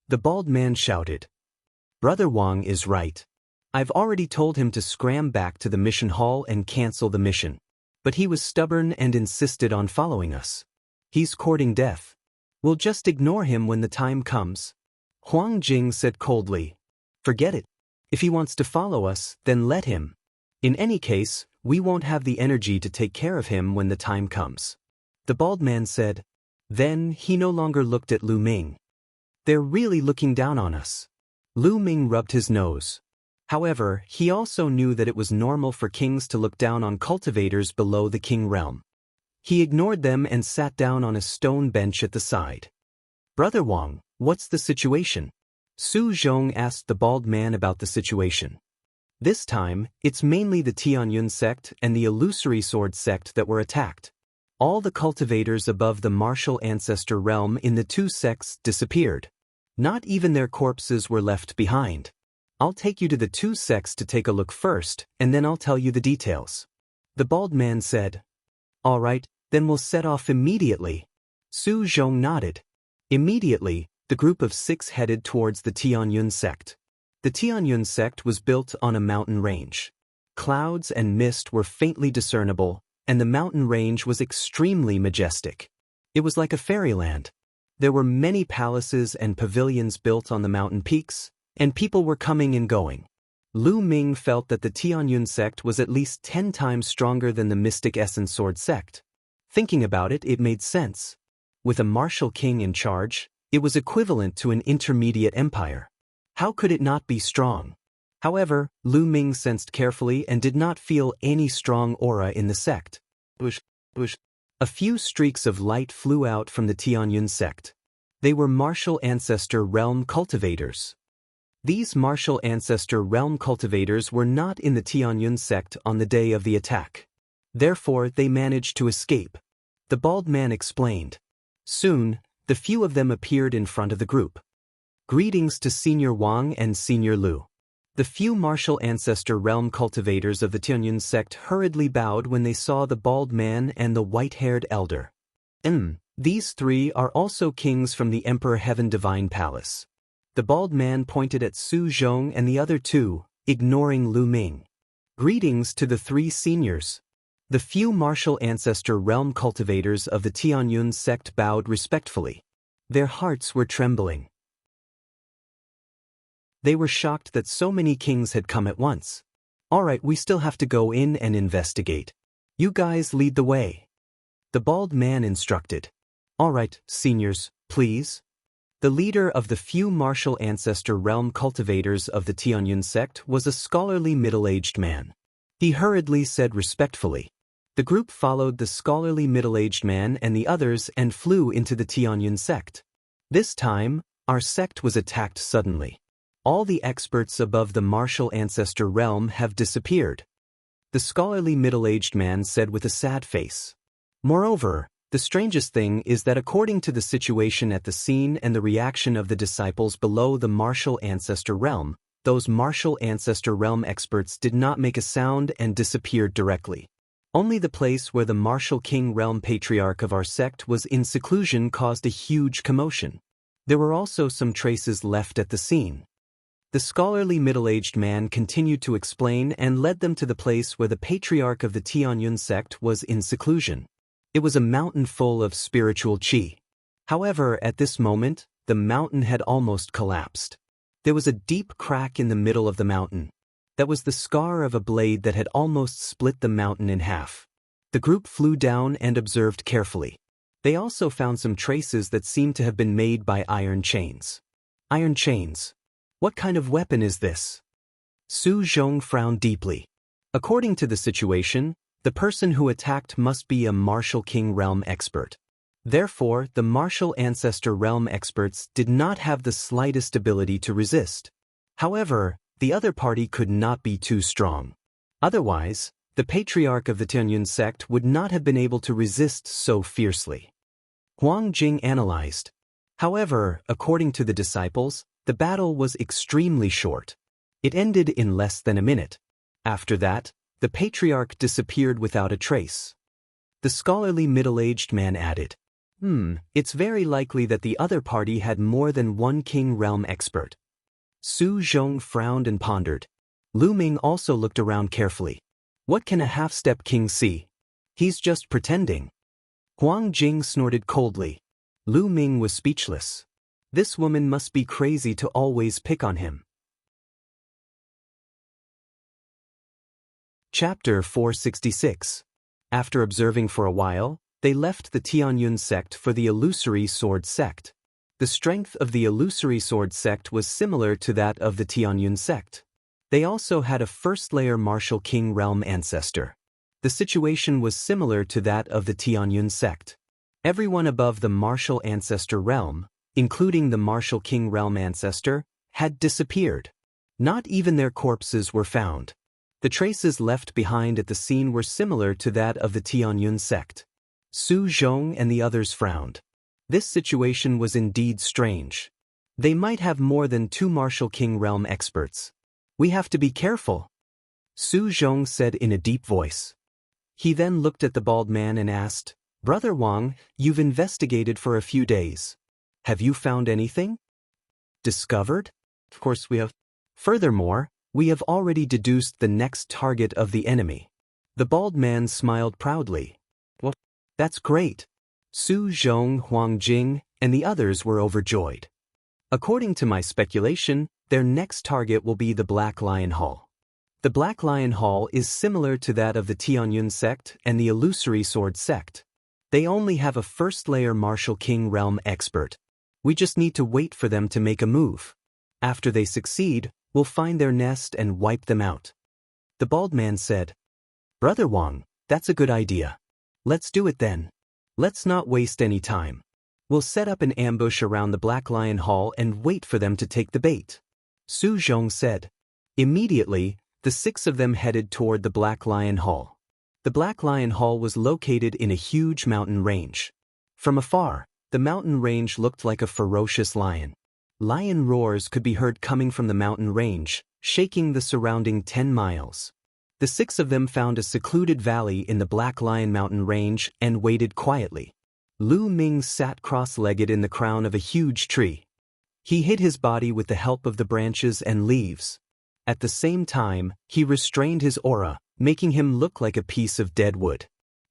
The bald man shouted. "Brother Wang is right. I've already told him to scram back to the mission hall and cancel the mission. But he was stubborn and insisted on following us. He's courting death. We'll just ignore him when the time comes." Huang Jing said coldly. "Forget it. If he wants to follow us, then let him. In any case, we won't have the energy to take care of him when the time comes." The bald man said. Then he no longer looked at Lu Ming. "They're really looking down on us." Lu Ming rubbed his nose. However, he also knew that it was normal for kings to look down on cultivators below the king realm. He ignored them and sat down on a stone bench at the side. "Brother Wang, what's the situation?" Su Zhong asked the bald man about the situation. This time, it's mainly the Tianyun sect and the illusory sword sect that were attacked. All the cultivators above the martial ancestor realm in the 2 sects disappeared. Not even their corpses were left behind. I'll take you to the 2 sects to take a look first, and then I'll tell you the details." The bald man said. "All right, then we'll set off immediately." Su Zhong nodded. Immediately, the group of 6 headed towards the Tianyun sect. The Tianyun sect was built on a mountain range. Clouds and mist were faintly discernible, and the mountain range was extremely majestic. It was like a fairyland. There were many palaces and pavilions built on the mountain peaks, and people were coming and going. Lu Ming felt that the Tianyun sect was at least 10 times stronger than the Mystic Essence Sword sect. Thinking about it, it made sense. With a martial king in charge, it was equivalent to an intermediate empire. How could it not be strong? However, Lu Ming sensed carefully and did not feel any strong aura in the sect. A few streaks of light flew out from the Tianyun sect. They were martial ancestor realm cultivators. These martial ancestor realm cultivators were not in the Tianyun sect on the day of the attack. Therefore, they managed to escape. The bald man explained. Soon, the few of them appeared in front of the group. Greetings to Senior Wang and Senior Lu. The few martial ancestor realm cultivators of the Tianyun sect hurriedly bowed when they saw the bald man and the white-haired elder. These three are also kings from the Emperor Heaven Divine Palace. The bald man pointed at Su Zhong and the other two, ignoring Lu Ming. Greetings to the three seniors. The few martial ancestor realm cultivators of the Tianyun sect bowed respectfully. Their hearts were trembling. They were shocked that so many kings had come at once. Alright, we still have to go in and investigate. You guys lead the way. The bald man instructed. Alright, seniors, please. The leader of the few martial ancestor realm cultivators of the Tianyun sect was a scholarly middle-aged man. He hurriedly said respectfully. The group followed the scholarly middle-aged man and the others and flew into the Tianyun sect. This time, our sect was attacked suddenly. All the experts above the martial ancestor realm have disappeared. The scholarly middle-aged man said with a sad face. Moreover, the strangest thing is that according to the situation at the scene and the reaction of the disciples below the martial ancestor realm, those martial ancestor realm experts did not make a sound and disappeared directly. Only the place where the martial king realm patriarch of our sect was in seclusion caused a huge commotion. There were also some traces left at the scene. The scholarly middle-aged man continued to explain and led them to the place where the patriarch of the Tianyun sect was in seclusion. It was a mountain full of spiritual qi. However, at this moment, the mountain had almost collapsed. There was a deep crack in the middle of the mountain. That was the scar of a blade that had almost split the mountain in half. The group flew down and observed carefully. They also found some traces that seemed to have been made by iron chains. Iron chains. What kind of weapon is this? Su Zhong frowned deeply. According to the situation, the person who attacked must be a martial king realm expert. Therefore, the martial ancestor realm experts did not have the slightest ability to resist. However, the other party could not be too strong. Otherwise, the patriarch of the Tianyun sect would not have been able to resist so fiercely. Huang Jing analyzed. However, according to the disciples, the battle was extremely short. It ended in less than a minute. After that, the patriarch disappeared without a trace. The scholarly middle-aged man added, it's very likely that the other party had more than one king realm expert. Su Zhong frowned and pondered. Lu Ming also looked around carefully. What can a half-step king see? He's just pretending. Huang Jing snorted coldly. Lu Ming was speechless. This woman must be crazy to always pick on him. Chapter 466. After observing for a while, they left the Tianyun sect for the illusory sword sect. The strength of the illusory sword sect was similar to that of the Tianyun sect. They also had a first-layer martial king realm ancestor. The situation was similar to that of the Tianyun sect. Everyone above the martial ancestor realm, including the martial king realm ancestor, had disappeared. Not even their corpses were found. The traces left behind at the scene were similar to that of the Tianyun sect. Su Zhong and the others frowned. This situation was indeed strange. They might have more than two martial king realm experts. We have to be careful, Su Zhong said in a deep voice. He then looked at the bald man and asked, Brother Wang, you've investigated for a few days. Have you found anything? Discovered? Of course we have. Furthermore, we have already deduced the next target of the enemy. The bald man smiled proudly. Well, that's great. Su Zhong, Huang Jing, and the others were overjoyed. According to my speculation, their next target will be the Black Lion Hall. The Black Lion Hall is similar to that of the Tianyun sect and the Illusory Sword sect. They only have a first-layer Martial King Realm expert. We just need to wait for them to make a move. After they succeed, we'll find their nest and wipe them out. The bald man said, Brother Wang, that's a good idea. Let's do it then. Let's not waste any time. We'll set up an ambush around the Black Lion Hall and wait for them to take the bait. Su Zhong said. Immediately, the 6 of them headed toward the Black Lion Hall. The Black Lion Hall was located in a huge mountain range. From afar, the mountain range looked like a ferocious lion. Lion roars could be heard coming from the mountain range, shaking the surrounding 10 miles. The 6 of them found a secluded valley in the Black Lion mountain range and waited quietly. Lu Ming sat cross-legged in the crown of a huge tree. He hid his body with the help of the branches and leaves. At the same time, he restrained his aura, making him look like a piece of dead wood.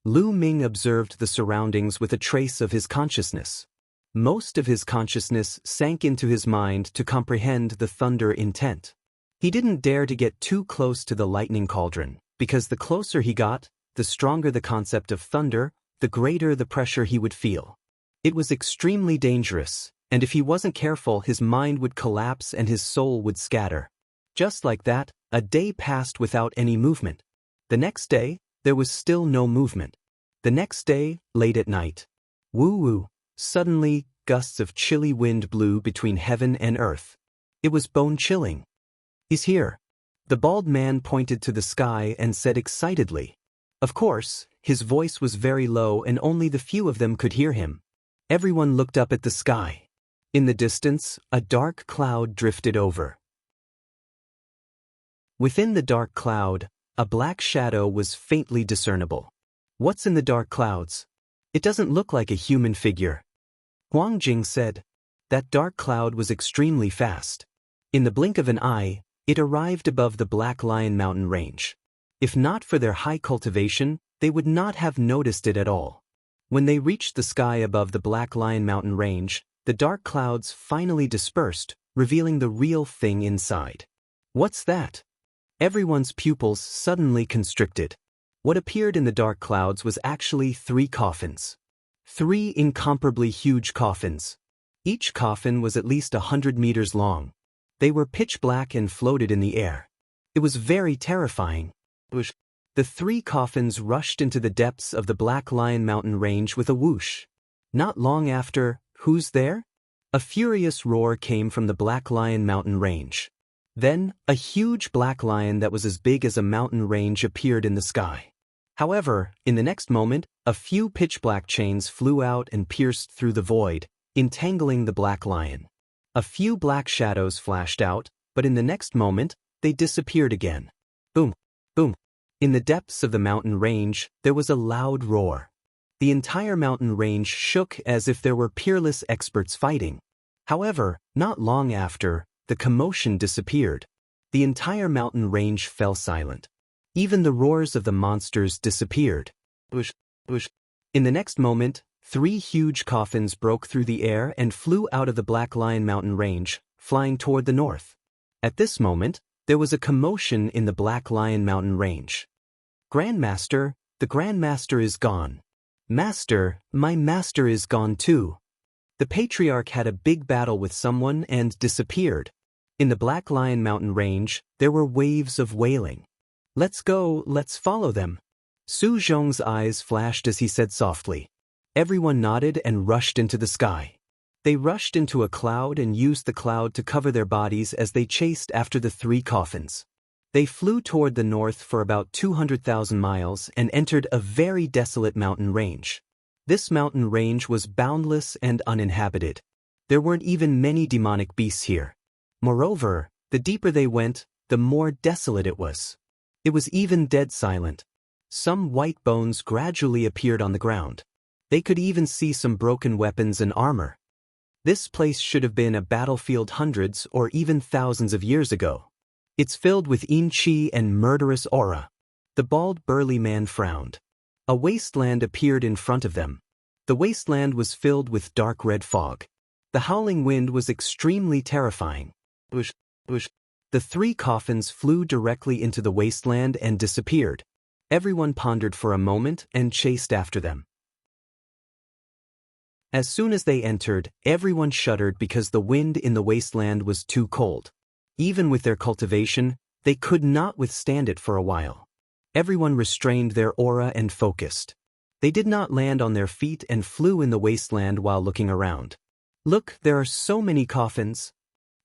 Lu Ming observed the surroundings with a trace of his consciousness. Most of his consciousness sank into his mind to comprehend the thunder intent. He didn't dare to get too close to the lightning cauldron, because the closer he got, the stronger the concept of thunder, the greater the pressure he would feel. It was extremely dangerous, and if he wasn't careful, his mind would collapse and his soul would scatter. Just like that, a day passed without any movement. The next day, there was still no movement. The next day, late at night. Woo-woo. Suddenly, gusts of chilly wind blew between heaven and earth. It was bone-chilling. He's here. The bald man pointed to the sky and said excitedly. Of course, his voice was very low and only the few of them could hear him. Everyone looked up at the sky. In the distance, a dark cloud drifted over. Within the dark cloud, a black shadow was faintly discernible. What's in the dark clouds? It doesn't look like a human figure. Huang Jing said. That dark cloud was extremely fast. In the blink of an eye, it arrived above the Black Lion mountain range. If not for their high cultivation, they would not have noticed it at all. When they reached the sky above the Black Lion mountain range, the dark clouds finally dispersed, revealing the real thing inside. What's that? Everyone's pupils suddenly constricted. What appeared in the dark clouds was actually 3 coffins. 3 incomparably huge coffins. Each coffin was at least 100 meters long. They were pitch black and floated in the air. It was very terrifying. The 3 coffins rushed into the depths of the Black Lion mountain range with a whoosh. Not long after, who's there? A furious roar came from the Black Lion mountain range. Then, a huge black lion that was as big as a mountain range appeared in the sky. However, in the next moment, a few pitch-black chains flew out and pierced through the void, entangling the black lion. A few black shadows flashed out, but in the next moment, they disappeared again. Boom, boom. In the depths of the mountain range, there was a loud roar. The entire mountain range shook as if there were peerless experts fighting. However, not long after, the commotion disappeared. The entire mountain range fell silent. Even the roars of the monsters disappeared. In the next moment, 3 huge coffins broke through the air and flew out of the Black Lion mountain range, flying toward the north. At this moment, there was a commotion in the Black Lion mountain range. Grandmaster, the Grandmaster is gone. Master, my master is gone too. The patriarch had a big battle with someone and disappeared. In the Black Lion mountain range, there were waves of wailing. Let's go, let's follow them. Su Zhong's eyes flashed as he said softly. Everyone nodded and rushed into the sky. They rushed into a cloud and used the cloud to cover their bodies as they chased after the 3 coffins. They flew toward the north for about 200,000 miles and entered a very desolate mountain range. This mountain range was boundless and uninhabited. There weren't even many demonic beasts here. Moreover, the deeper they went, the more desolate it was. It was even dead silent. Some white bones gradually appeared on the ground. They could even see some broken weapons and armor. This place should have been a battlefield hundreds or even thousands of years ago. It's filled with yin qi and murderous aura. The bald burly man frowned. A wasteland appeared in front of them. The wasteland was filled with dark red fog. The howling wind was extremely terrifying. The 3 coffins flew directly into the wasteland and disappeared. Everyone pondered for a moment and chased after them. As soon as they entered, everyone shuddered because the wind in the wasteland was too cold. Even with their cultivation, they could not withstand it for a while. Everyone restrained their aura and focused. They did not land on their feet and flew in the wasteland while looking around. "Look, there are so many coffins,"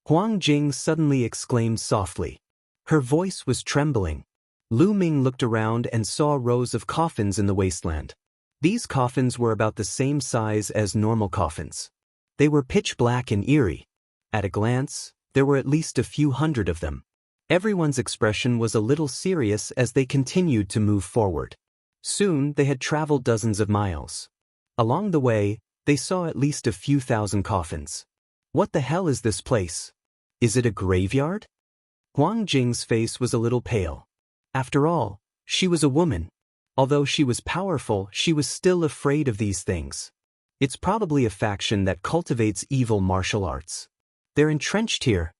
Huang Jing suddenly exclaimed softly. Her voice was trembling. Lu Ming looked around and saw rows of coffins in the wasteland. These coffins were about the same size as normal coffins. They were pitch black and eerie. At a glance, there were at least a few hundred of them. Everyone's expression was a little serious as they continued to move forward. Soon they had traveled dozens of miles. Along the way, they saw at least a few thousand coffins. "What the hell is this place? Is it a graveyard?" Huang Jing's face was a little pale. After all, she was a woman. Although she was powerful, she was still afraid of these things. "It's probably a faction that cultivates evil martial arts. They're entrenched here,"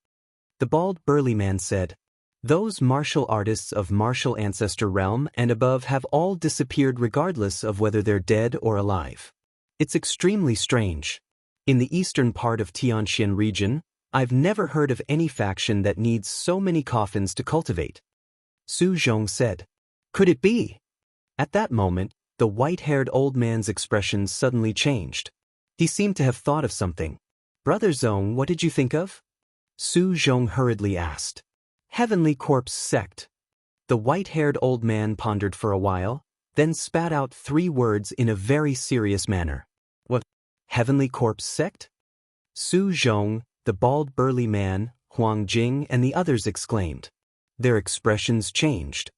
the bald burly man said. "Those martial artists of martial ancestor realm and above have all disappeared regardless of whether they're dead or alive. It's extremely strange. In the eastern part of Tianxian region, I've never heard of any faction that needs so many coffins to cultivate," Su Zhong said. "Could it be?" At that moment, the white-haired old man's expression suddenly changed. He seemed to have thought of something. "Brother Zhong, what did you think of?" Su Zhong hurriedly asked. "Heavenly Corpse Sect." The white-haired old man pondered for a while, then spat out 3 words in a very serious manner. "What? Heavenly Corpse Sect?" Su Zhong, the bald burly man, Huang Jing and the others exclaimed. Their expressions changed.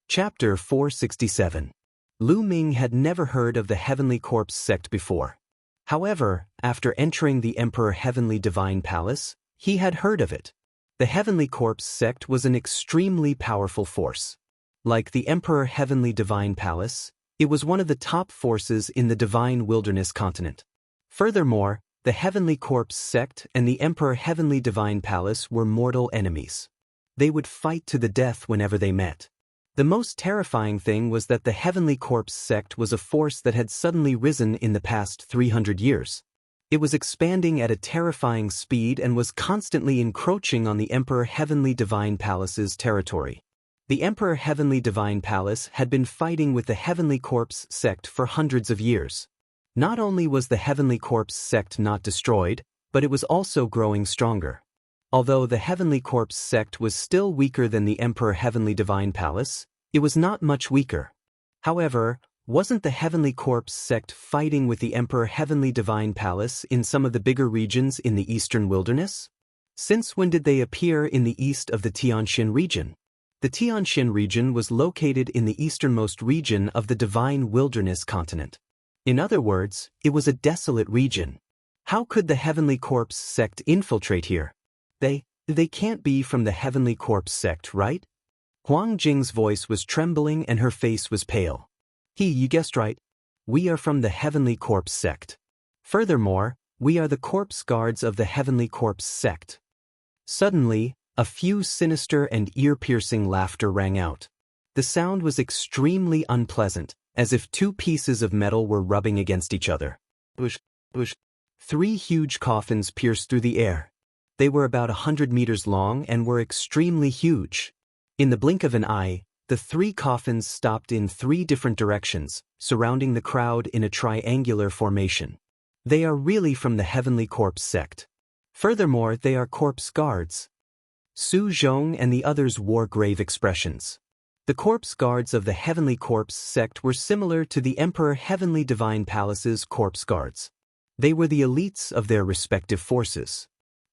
Chapter 467. Lu Ming had never heard of the Heavenly Corpse Sect before. However, after entering the Emperor Heavenly Divine Palace, he had heard of it. The Heavenly Corpse Sect was an extremely powerful force. Like the Emperor Heavenly Divine Palace, it was one of the top forces in the Divine Wilderness continent. Furthermore, the Heavenly Corpse Sect and the Emperor Heavenly Divine Palace were mortal enemies. They would fight to the death whenever they met. The most terrifying thing was that the Heavenly Corpse Sect was a force that had suddenly risen in the past 300 years. It was expanding at a terrifying speed and was constantly encroaching on the Emperor Heavenly Divine Palace's territory. The Emperor Heavenly Divine Palace had been fighting with the Heavenly Corpse Sect for hundreds of years. Not only was the Heavenly Corpse Sect not destroyed, but it was also growing stronger. Although the Heavenly Corpse Sect was still weaker than the Emperor Heavenly Divine Palace, it was not much weaker. However, wasn't the Heavenly Corpse Sect fighting with the Emperor Heavenly Divine Palace in some of the bigger regions in the Eastern Wilderness? Since when did they appear in the east of the Tianxian region? The Tianxian region was located in the easternmost region of the Divine Wilderness continent. In other words, it was a desolate region. How could the Heavenly Corpse Sect infiltrate here? They can't be from the Heavenly Corpse Sect, right? Huang Jing's voice was trembling and her face was pale. You guessed right. We are from the Heavenly Corpse Sect. Furthermore, we are the corpse guards of the Heavenly Corpse Sect. Suddenly, a few sinister and ear-piercing laughter rang out. The sound was extremely unpleasant, as if 2 pieces of metal were rubbing against each other. Bush. 3 huge coffins pierced through the air. They were about 100 meters long and were extremely huge. In the blink of an eye, the 3 coffins stopped in 3 different directions, surrounding the crowd in a triangular formation. They are really from the Heavenly Corpse Sect. Furthermore, they are corpse guards. Su Zhong and the others wore grave expressions. The corpse guards of the Heavenly Corpse Sect were similar to the Emperor Heavenly Divine Palace's corpse guards. They were the elites of their respective forces.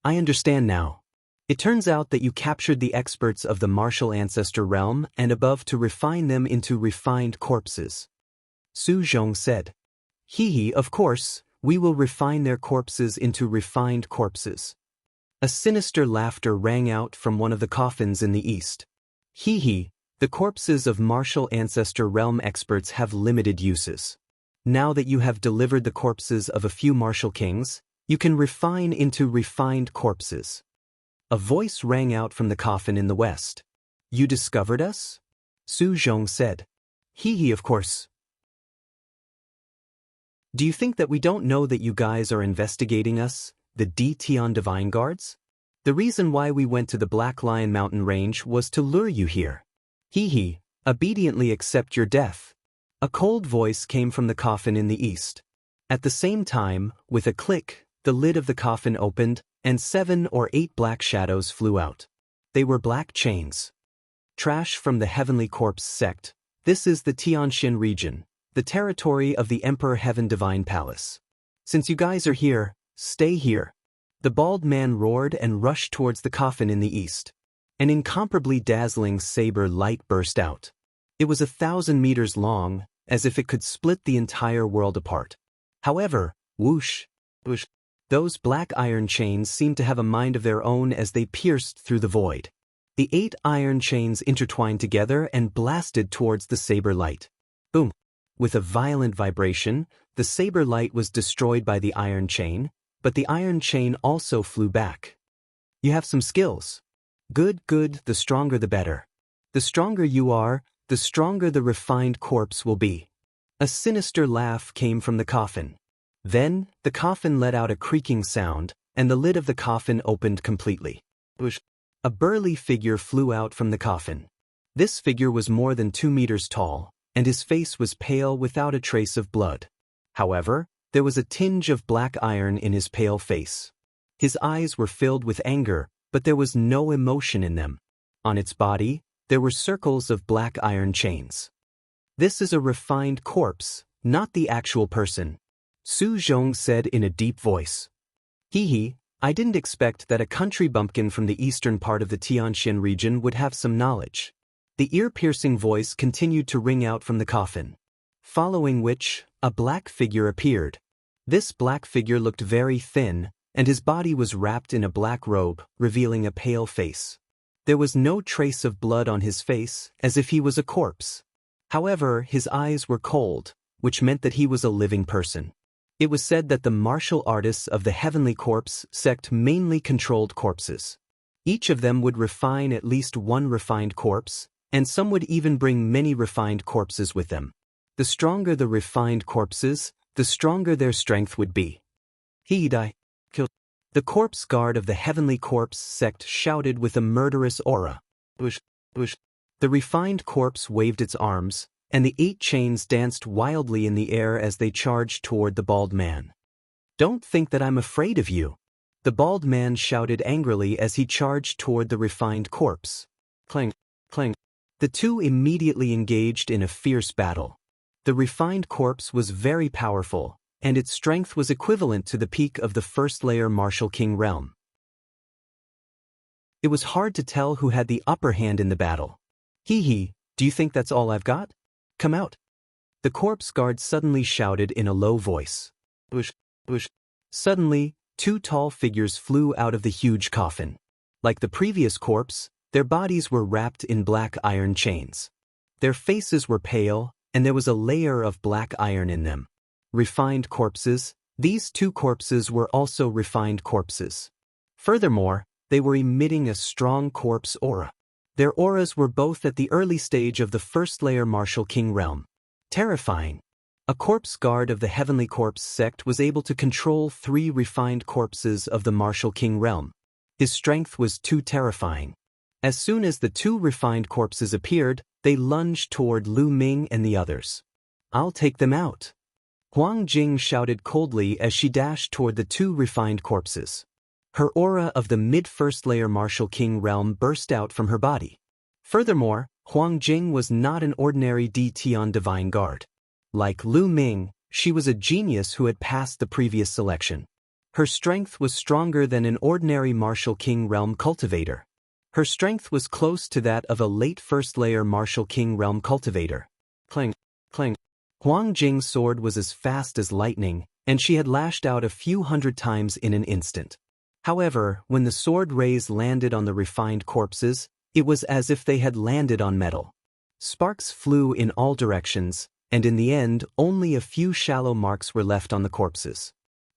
I understand now. It turns out that you captured the experts of the martial ancestor realm and above to refine them into refined corpses. Su Zhong said. Of course, we will refine their corpses into refined corpses. A sinister laughter rang out from one of the coffins in the east. The corpses of martial ancestor realm experts have limited uses. Now that you have delivered the corpses of a few martial kings, You can refine into refined corpses. A voice rang out from the coffin in the west. You discovered us? Su Zhong said. Hee, of course. Do you think that we don't know that you guys are investigating us, the Tian Divine Guards? The reason why we went to the Black Lion Mountain Range was to lure you here. Hee, obediently accept your death. A cold voice came from the coffin in the east. At the same time, with a click, the lid of the coffin opened, and 7 or 8 black shadows flew out. They were black chains. Trash from the Heavenly Corpse sect. This is the Tianxin region, the territory of the Emperor Heaven Divine Palace. Since you guys are here, stay here. The bald man roared and rushed towards the coffin in the east. An incomparably dazzling saber light burst out. It was 1,000 meters long, as if it could split the entire world apart. However, whoosh, whoosh, those black iron chains seemed to have a mind of their own as they pierced through the void. The 8 iron chains intertwined together and blasted towards the saber light. Boom! With a violent vibration, the saber light was destroyed by the iron chain, but the iron chain also flew back. You have some skills. Good, the stronger the better. The stronger you are, the stronger the refined corpse will be. A sinister laugh came from the coffin. Then, the coffin let out a creaking sound, and the lid of the coffin opened completely. A burly figure flew out from the coffin. This figure was more than 2 meters tall, and his face was pale without a trace of blood. However, there was a tinge of black iron in his pale face. His eyes were filled with anger, but there was no emotion in them. On its body, there were circles of black iron chains. This is a refined corpse, not the actual person, Su Zhong said in a deep voice. Hee, I didn't expect that a country bumpkin from the eastern part of the Tianxin region would have some knowledge. The ear-piercing voice continued to ring out from the coffin. Following which, a black figure appeared. This black figure looked very thin, and his body was wrapped in a black robe, revealing a pale face. There was no trace of blood on his face, as if he was a corpse. However, his eyes were cold, which meant that he was a living person. It was said that the martial artists of the Heavenly Corpse sect mainly controlled corpses. Each of them would refine at least 1 refined corpse, and some would even bring many refined corpses with them. The stronger the refined corpses, the stronger their strength would be. He killed. The corpse guard of the Heavenly Corpse sect shouted with a murderous aura. Bush. The refined corpse waved its arms, and the 8 chains danced wildly in the air as they charged toward the bald man. Don't think that I'm afraid of you. The bald man shouted angrily as he charged toward the refined corpse. Clang, clang. The two immediately engaged in a fierce battle. The refined corpse was very powerful, and its strength was equivalent to the peak of the first-layer Martial King realm. It was hard to tell who had the upper hand in the battle. Hee, do you think that's all I've got? Come out. The corpse guard suddenly shouted in a low voice. Bush. Suddenly, 2 tall figures flew out of the huge coffin. Like the previous corpse, their bodies were wrapped in black iron chains. Their faces were pale, and there was a layer of black iron in them. Refined corpses, these 2 corpses were also refined corpses. Furthermore, they were emitting a strong corpse aura. Their auras were both at the early stage of the first-layer Martial King realm. Terrifying. A corpse guard of the Heavenly Corpse sect was able to control 3 refined corpses of the Martial King realm. His strength was too terrifying. As soon as the 2 refined corpses appeared, they lunged toward Lu Ming and the others. I'll take them out. Huang Jing shouted coldly as she dashed toward the 2 refined corpses. Her aura of the mid-first-layer Martial King realm burst out from her body. Furthermore, Huang Jing was not an ordinary Tian Divine Guard. Like Lu Ming, she was a genius who had passed the previous selection. Her strength was stronger than an ordinary Martial King realm cultivator. Her strength was close to that of a late first-layer Martial King realm cultivator. Clang, clang. Huang Jing's sword was as fast as lightning, and she had lashed out a few hundred times in an instant. However, when the sword rays landed on the refined corpses, it was as if they had landed on metal. Sparks flew in all directions, and in the end, only a few shallow marks were left on the corpses.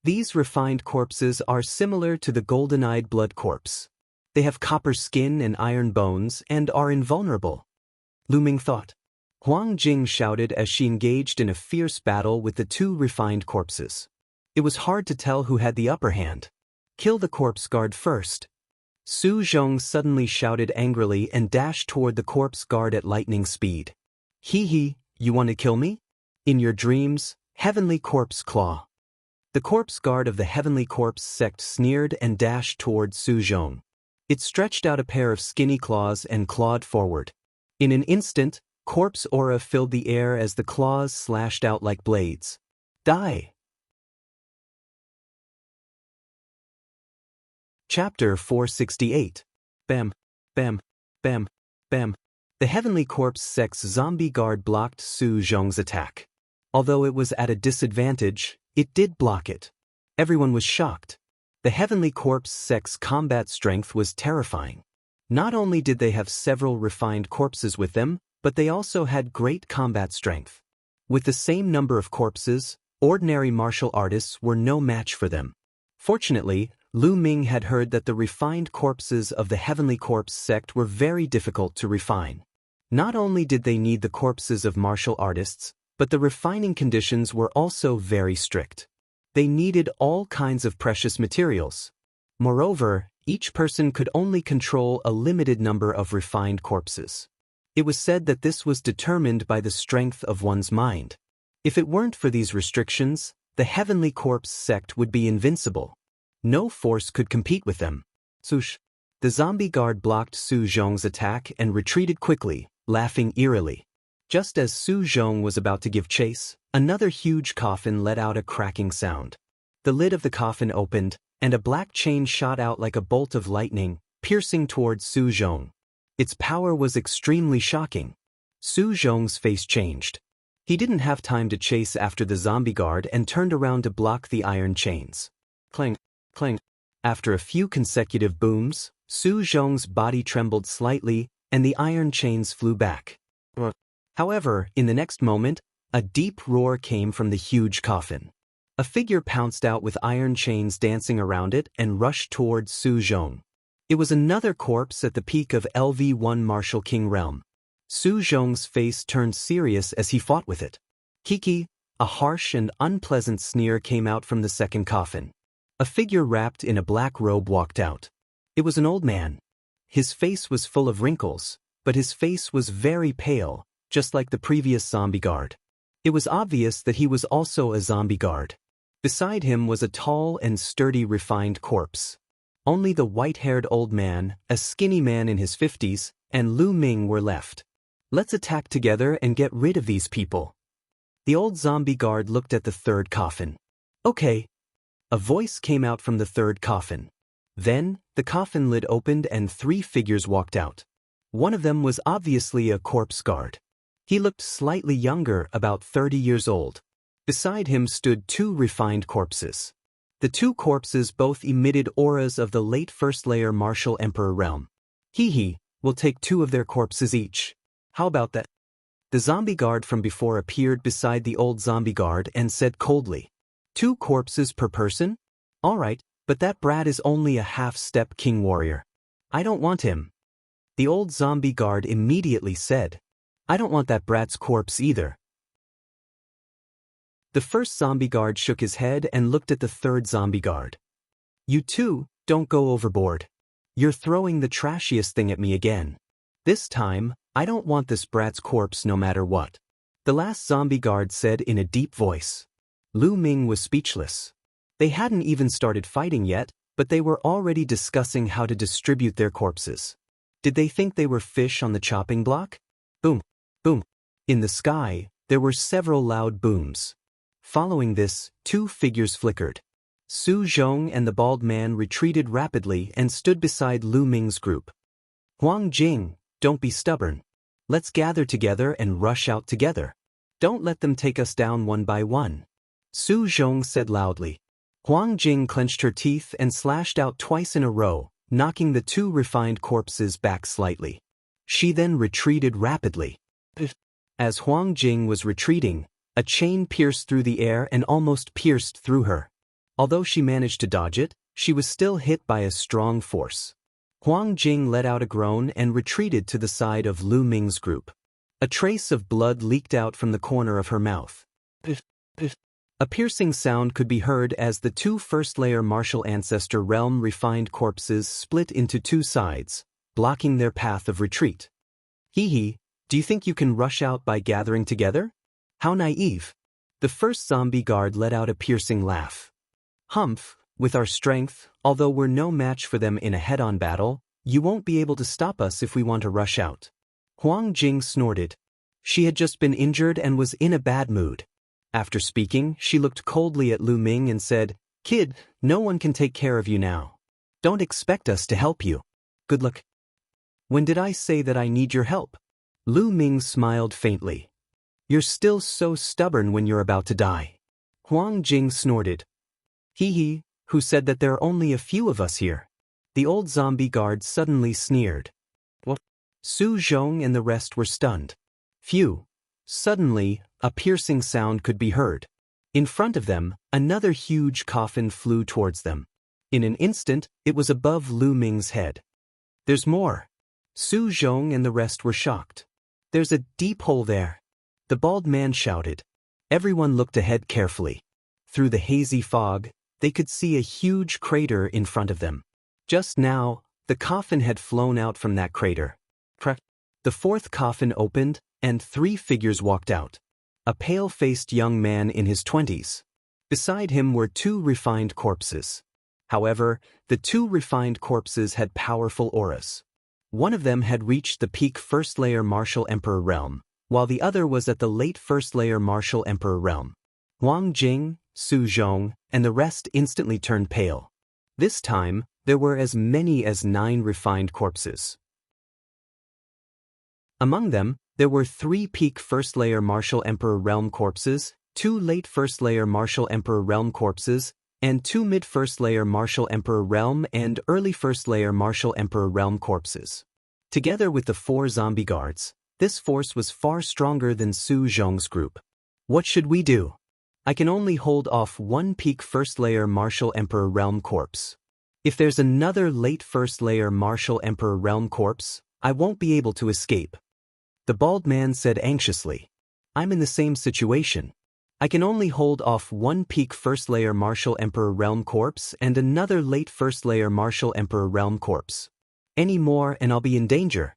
These refined corpses are similar to the golden-eyed blood corpse. They have copper skin and iron bones and are invulnerable. Lu Ming thought. Huang Jing shouted as she engaged in a fierce battle with the two refined corpses. It was hard to tell who had the upper hand. Kill the corpse guard first. Su Zhong suddenly shouted angrily and dashed toward the corpse guard at lightning speed. Hee, you want to kill me? In your dreams, Heavenly Corpse Claw. The corpse guard of the Heavenly Corpse sect sneered and dashed toward Su Zhong. It stretched out a pair of skinny claws and clawed forward. In an instant, corpse aura filled the air as the claws slashed out like blades. Die! Chapter 468. Bam, bam, bam, bam. The Heavenly Corpse sect's zombie guard blocked Su Zhong's attack. Although it was at a disadvantage, it did block it. Everyone was shocked. The Heavenly Corpse sect's combat strength was terrifying. Not only did they have several refined corpses with them, but they also had great combat strength. With the same number of corpses, ordinary martial artists were no match for them. Fortunately, Lu Ming had heard that the refined corpses of the Heavenly Corpse sect were very difficult to refine. Not only did they need the corpses of martial artists, but the refining conditions were also very strict. They needed all kinds of precious materials. Moreover, each person could only control a limited number of refined corpses. It was said that this was determined by the strength of one's mind. If it weren't for these restrictions, the Heavenly Corpse sect would be invincible. No force could compete with them. Swoosh! The zombie guard blocked Su Zhong's attack and retreated quickly, laughing eerily. Just as Su Zhong was about to give chase, another huge coffin let out a cracking sound. The lid of the coffin opened, and a black chain shot out like a bolt of lightning, piercing towards Su Zhong. Its power was extremely shocking. Su Zhong's face changed. He didn't have time to chase after the zombie guard and turned around to block the iron chains. Clang, clang. After a few consecutive booms, Su Zhong's body trembled slightly, and the iron chains flew back. However, in the next moment, a deep roar came from the huge coffin. A figure pounced out with iron chains dancing around it and rushed towards Su Zhong. It was another corpse at the peak of LV1 Martial King realm. Su Zhong's face turned serious as he fought with it. Kiki, a harsh and unpleasant sneer came out from the second coffin. A figure wrapped in a black robe walked out. It was an old man. His face was full of wrinkles, but his face was very pale, just like the previous zombie guard. It was obvious that he was also a zombie guard. Beside him was a tall and sturdy refined corpse. Only the white-haired old man, a skinny man in his 50s, and Lu Ming were left. Let's attack together and get rid of these people. The old zombie guard looked at the third coffin. Okay. A voice came out from the third coffin. Then, the coffin lid opened and 3 figures walked out. One of them was obviously a corpse guard. He looked slightly younger, about 30 years old. Beside him stood 2 refined corpses. The 2 corpses both emitted auras of the late First Layer Martial Emperor realm. We'll take 2 of their corpses each. How about that? The zombie guard from before appeared beside the old zombie guard and said coldly. 2 corpses per person? All right, but that brat is only a half-step king warrior. I don't want him. The old zombie guard immediately said. I don't want that brat's corpse either. The first zombie guard shook his head and looked at the third zombie guard. You two, don't go overboard. You're throwing the trashiest thing at me again. This time, I don't want this brat's corpse no matter what. The last zombie guard said in a deep voice. Lu Ming was speechless. They hadn't even started fighting yet, but they were already discussing how to distribute their corpses. Did they think they were fish on the chopping block? Boom, boom. In the sky, there were several loud booms. Following this, 2 figures flickered. Su Zhong and the bald man retreated rapidly and stood beside Lu Ming's group. Huang Jing, don't be stubborn. Let's gather together and rush out together. Don't let them take us down one by one. Su Zhong said loudly. Huang Jing clenched her teeth and slashed out twice in a row, knocking the 2 refined corpses back slightly. She then retreated rapidly. As Huang Jing was retreating, a chain pierced through the air and almost pierced through her. Although she managed to dodge it, she was still hit by a strong force. Huang Jing let out a groan and retreated to the side of Lu Ming's group. A trace of blood leaked out from the corner of her mouth. A piercing sound could be heard as the two first-layer martial ancestor realm refined corpses split into two sides, blocking their path of retreat. Hee, do you think you can rush out by gathering together? How naive. The first zombie guard let out a piercing laugh. Humph, with our strength, although we're no match for them in a head-on battle, you won't be able to stop us if we want to rush out. Huang Jing snorted. She had just been injured and was in a bad mood. After speaking, she looked coldly at Lu Ming and said, "Kid, no one can take care of you now. Don't expect us to help you. Good luck." "When did I say that I need your help?" Lu Ming smiled faintly. "You're still so stubborn when you're about to die." Huang Jing snorted. Hee, who said that there are only a few of us here? The old zombie guard suddenly sneered. What? Su Zhong and the rest were stunned. Phew. Suddenly, a piercing sound could be heard. In front of them, another huge coffin flew towards them. In an instant, it was above Lu Ming's head. "There's more." Su Zhong and the rest were shocked. "There's a deep hole there." The bald man shouted. Everyone looked ahead carefully. Through the hazy fog, they could see a huge crater in front of them. Just now, the coffin had flown out from that crater. Crack. The fourth coffin opened, and 3 figures walked out. A pale-faced young man in his 20s. Beside him were 2 refined corpses. However, the 2 refined corpses had powerful auras. One of them had reached the peak first-layer martial emperor realm, while the other was at the late first-layer martial emperor realm. Huang Jing, Su Zhong, and the rest instantly turned pale. This time, there were as many as 9 refined corpses. Among them, there were 3 peak first-layer martial emperor realm corpses, 2 late first-layer martial emperor realm corpses, and 2 mid-first-layer martial emperor realm and early first-layer martial emperor realm corpses. Together with the 4 zombie guards, this force was far stronger than Su Zhong's group. What should we do? I can only hold off 1 peak first-layer martial emperor realm corpse. If there's another late first-layer martial emperor realm corpse, I won't be able to escape. The bald man said anxiously. I'm in the same situation. I can only hold off 1 peak first-layer martial emperor realm corpse and another late first-layer martial emperor realm corpse. Any more and I'll be in danger.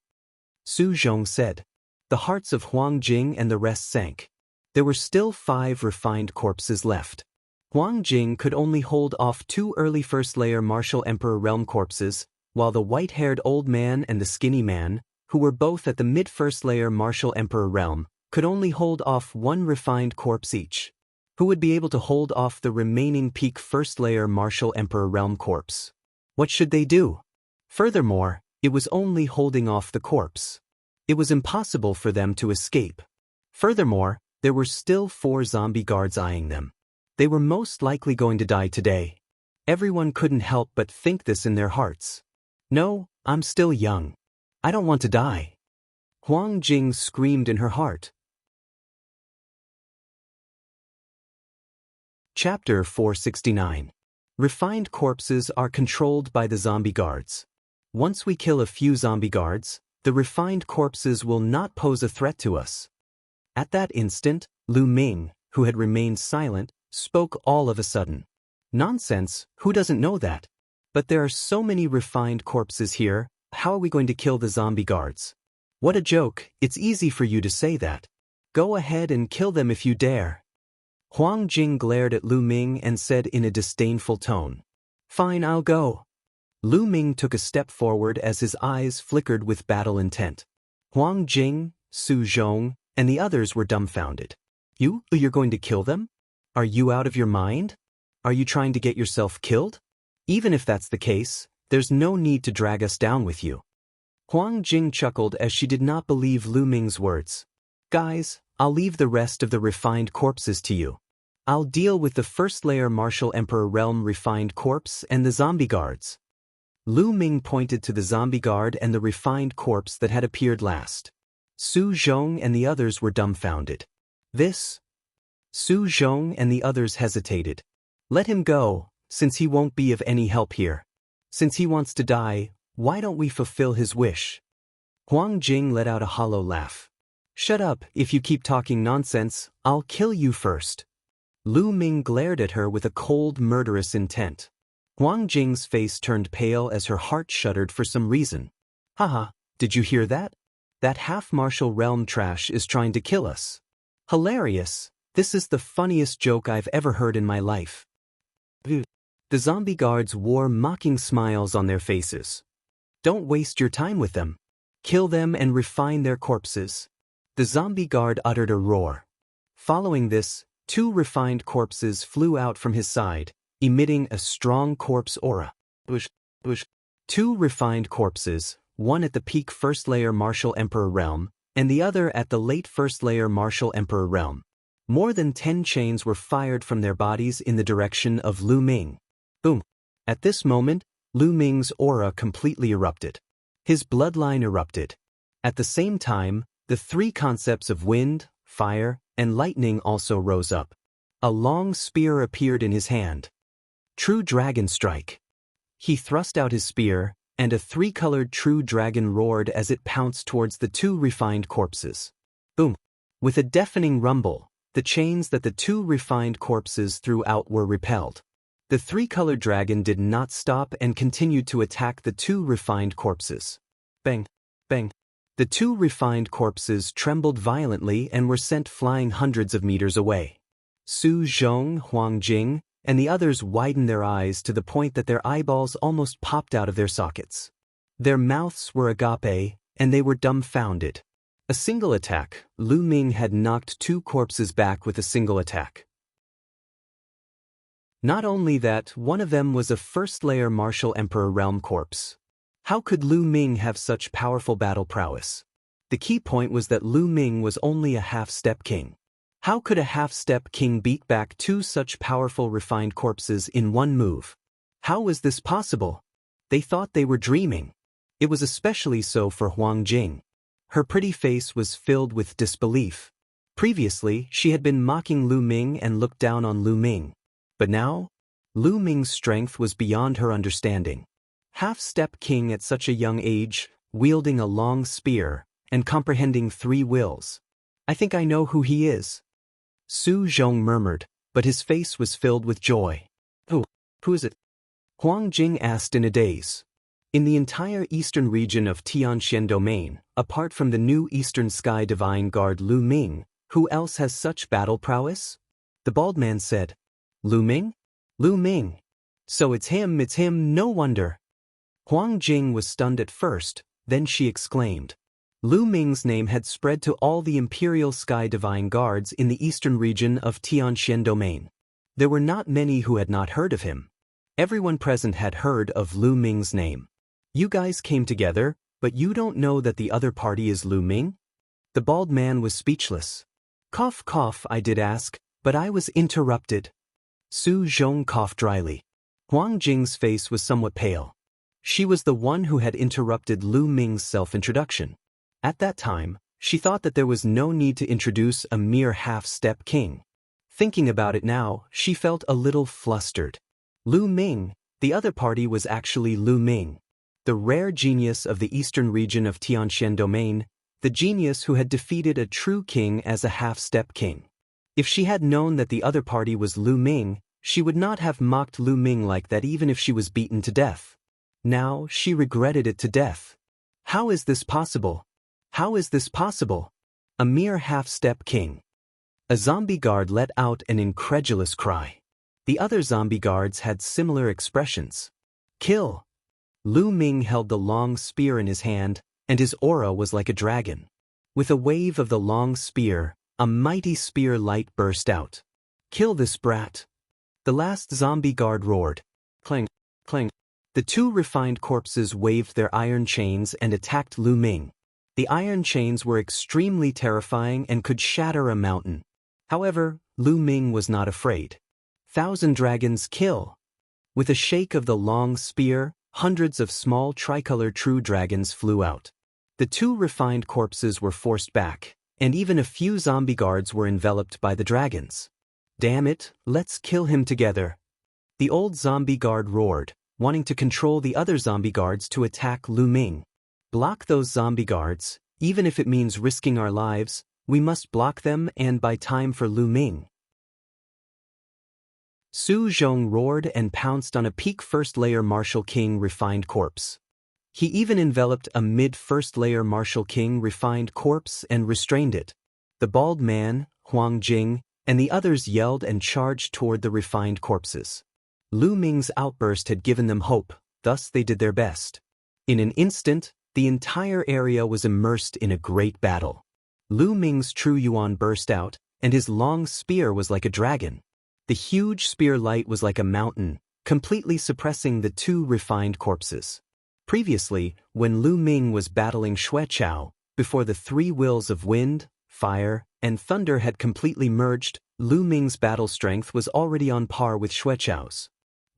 Su Zhong said. The hearts of Huang Jing and the rest sank. There were still 5 refined corpses left. Huang Jing could only hold off 2 early first-layer martial emperor realm corpses, while the white-haired old man and the skinny man, who were both at the mid-first-layer martial emperor realm, could only hold off 1 refined corpse each. Who would be able to hold off the remaining peak first-layer martial emperor realm corpse? What should they do? Furthermore, it was only holding off the corpse. It was impossible for them to escape. Furthermore, there were still 4 zombie guards eyeing them. They were most likely going to die today. Everyone couldn't help but think this in their hearts. No, I'm still young. I don't want to die. Huang Jing screamed in her heart. Chapter 469. Refined corpses are controlled by the zombie guards. Once we kill a few zombie guards, the refined corpses will not pose a threat to us. At that instant, Lu Ming, who had remained silent, spoke all of a sudden. Nonsense, who doesn't know that? But there are so many refined corpses here, how are we going to kill the zombie guards? What a joke, it's easy for you to say that. Go ahead and kill them if you dare. Huang Jing glared at Lu Ming and said in a disdainful tone. Fine, I'll go. Lu Ming took a step forward as his eyes flickered with battle intent. Huang Jing, Su Zhong, and the others were dumbfounded. You're going to kill them? Are you out of your mind? Are you trying to get yourself killed? Even if that's the case, there's no need to drag us down with you. Huang Jing chuckled as she did not believe Lu Ming's words. Guys, I'll leave the rest of the refined corpses to you. I'll deal with the first-layer martial emperor realm refined corpse and the zombie guards. Lu Ming pointed to the zombie guard and the refined corpse that had appeared last. Su Zhong and the others were dumbfounded. This? Su Zhong and the others hesitated. Let him go, since he won't be of any help here. Since he wants to die, why don't we fulfill his wish? Huang Jing let out a hollow laugh. Shut up, if you keep talking nonsense, I'll kill you first. Lu Ming glared at her with a cold, murderous intent. Huang Jing's face turned pale as her heart shuddered for some reason. Haha, did you hear that? That half-martial realm trash is trying to kill us. Hilarious, this is the funniest joke I've ever heard in my life. The zombie guards wore mocking smiles on their faces. Don't waste your time with them. Kill them and refine their corpses. The zombie guard uttered a roar. Following this, 2 refined corpses flew out from his side, emitting a strong corpse aura. 2 refined corpses, one at the peak first layer martial emperor realm, and the other at the late first layer martial emperor realm. More than 10 chains were fired from their bodies in the direction of Lu Ming. Boom! At this moment, Lu Ming's aura completely erupted. His bloodline erupted. At the same time, the 3 concepts of wind, fire, and lightning also rose up. A long spear appeared in his hand. True Dragon Strike. He thrust out his spear, and a 3-colored true dragon roared as it pounced towards the 2 refined corpses. Boom! With a deafening rumble, the chains that the 2 refined corpses threw out were repelled. The 3-colored dragon did not stop and continued to attack the 2 refined corpses. Bang! Bang! The 2 refined corpses trembled violently and were sent flying hundreds of meters away. Su Zhong, Huang Jing, and the others widened their eyes to the point that their eyeballs almost popped out of their sockets. Their mouths were agape, and they were dumbfounded. A single attack, Lu Ming had knocked 2 corpses back with a single attack. Not only that, one of them was a first-layer martial emperor realm corpse. How could Lu Ming have such powerful battle prowess? The key point was that Lu Ming was only a half-step king. How could a half-step king beat back 2 such powerful refined corpses in one move? How was this possible? They thought they were dreaming. It was especially so for Huang Jing. Her pretty face was filled with disbelief. Previously, she had been mocking Lu Ming and looked down on Lu Ming. But now, Lu Ming's strength was beyond her understanding. Half-step king at such a young age, wielding a long spear, and comprehending 3 wills. I think I know who he is. Su Zhong murmured, but his face was filled with joy. Who is it? Huang Jing asked in a daze. In the entire eastern region of Tianxian domain, apart from the new Eastern Sky Divine Guard Lu Ming, who else has such battle prowess? The bald man said. Lu Ming? Lu Ming. So it's him, no wonder. Huang Jing was stunned at first, then she exclaimed. Lu Ming's name had spread to all the Imperial Sky Divine Guards in the eastern region of Tianxian domain. There were not many who had not heard of him. Everyone present had heard of Lu Ming's name. You guys came together, but you don't know that the other party is Lu Ming? The bald man was speechless. Cough cough, I did ask, but I was interrupted. Su Zhong coughed dryly. Huang Jing's face was somewhat pale. She was the one who had interrupted Lu Ming's self-introduction. At that time, she thought that there was no need to introduce a mere half-step king. Thinking about it now, she felt a little flustered. Lu Ming, the other party was actually Lu Ming, the rare genius of the eastern region of Tianxian domain, the genius who had defeated a true king as a half-step king. If she had known that the other party was Lu Ming, she would not have mocked Lu Ming like that even if she was beaten to death. Now, she regretted it to death. How is this possible? How is this possible? A mere half-step king. A zombie guard let out an incredulous cry. The other zombie guards had similar expressions. Kill! Lu Ming held the long spear in his hand, and his aura was like a dragon. With a wave of the long spear, a mighty spear light burst out. Kill this brat! The last zombie guard roared. Clang, clang. The 2 refined corpses waved their iron chains and attacked Lu Ming. The iron chains were extremely terrifying and could shatter a mountain. However, Lu Ming was not afraid. 1,000 dragons kill! With a shake of the long spear, hundreds of small tricolor true dragons flew out. The 2 refined corpses were forced back, and even a few zombie guards were enveloped by the dragons. Damn it, let's kill him together. The old zombie guard roared, wanting to control the other zombie guards to attack Lu Ming. Block those zombie guards, even if it means risking our lives, we must block them and buy time for Lu Ming. Su Zhong roared and pounced on a peak first-layer Martial King refined corpse. He even enveloped a mid-first-layer Martial King refined corpse and restrained it. The bald man, Huang Jing, and the others yelled and charged toward the refined corpses. Lu Ming's outburst had given them hope, thus they did their best. In an instant, the entire area was immersed in a great battle. Lu Ming's true yuan burst out, and his long spear was like a dragon. The huge spear light was like a mountain, completely suppressing the two refined corpses. Previously, when Lu Ming was battling Xue Chao, before the three wills of wind, fire, and thunder had completely merged, Lu Ming's battle strength was already on par with Xue Chao's.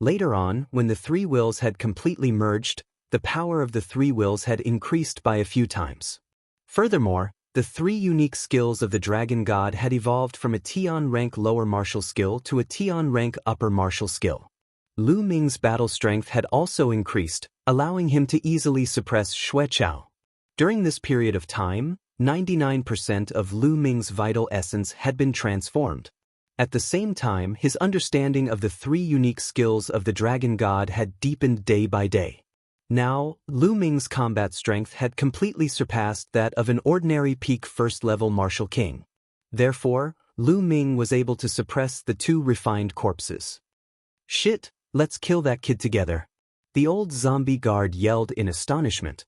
Later on, when the three wills had completely merged, the power of the three wills had increased by a few times. Furthermore, the three unique skills of the Dragon God had evolved from a Tian rank lower martial skill to a Tian rank upper martial skill. Lu Ming's battle strength had also increased, allowing him to easily suppress Xue Chao. During this period of time, 99% of Lu Ming's vital essence had been transformed. At the same time, his understanding of the three unique skills of the Dragon God had deepened day by day. Now, Lu Ming's combat strength had completely surpassed that of an ordinary peak first-level Martial King. Therefore, Lu Ming was able to suppress the two refined corpses. "Shit, let's kill that kid together," the old zombie guard yelled in astonishment.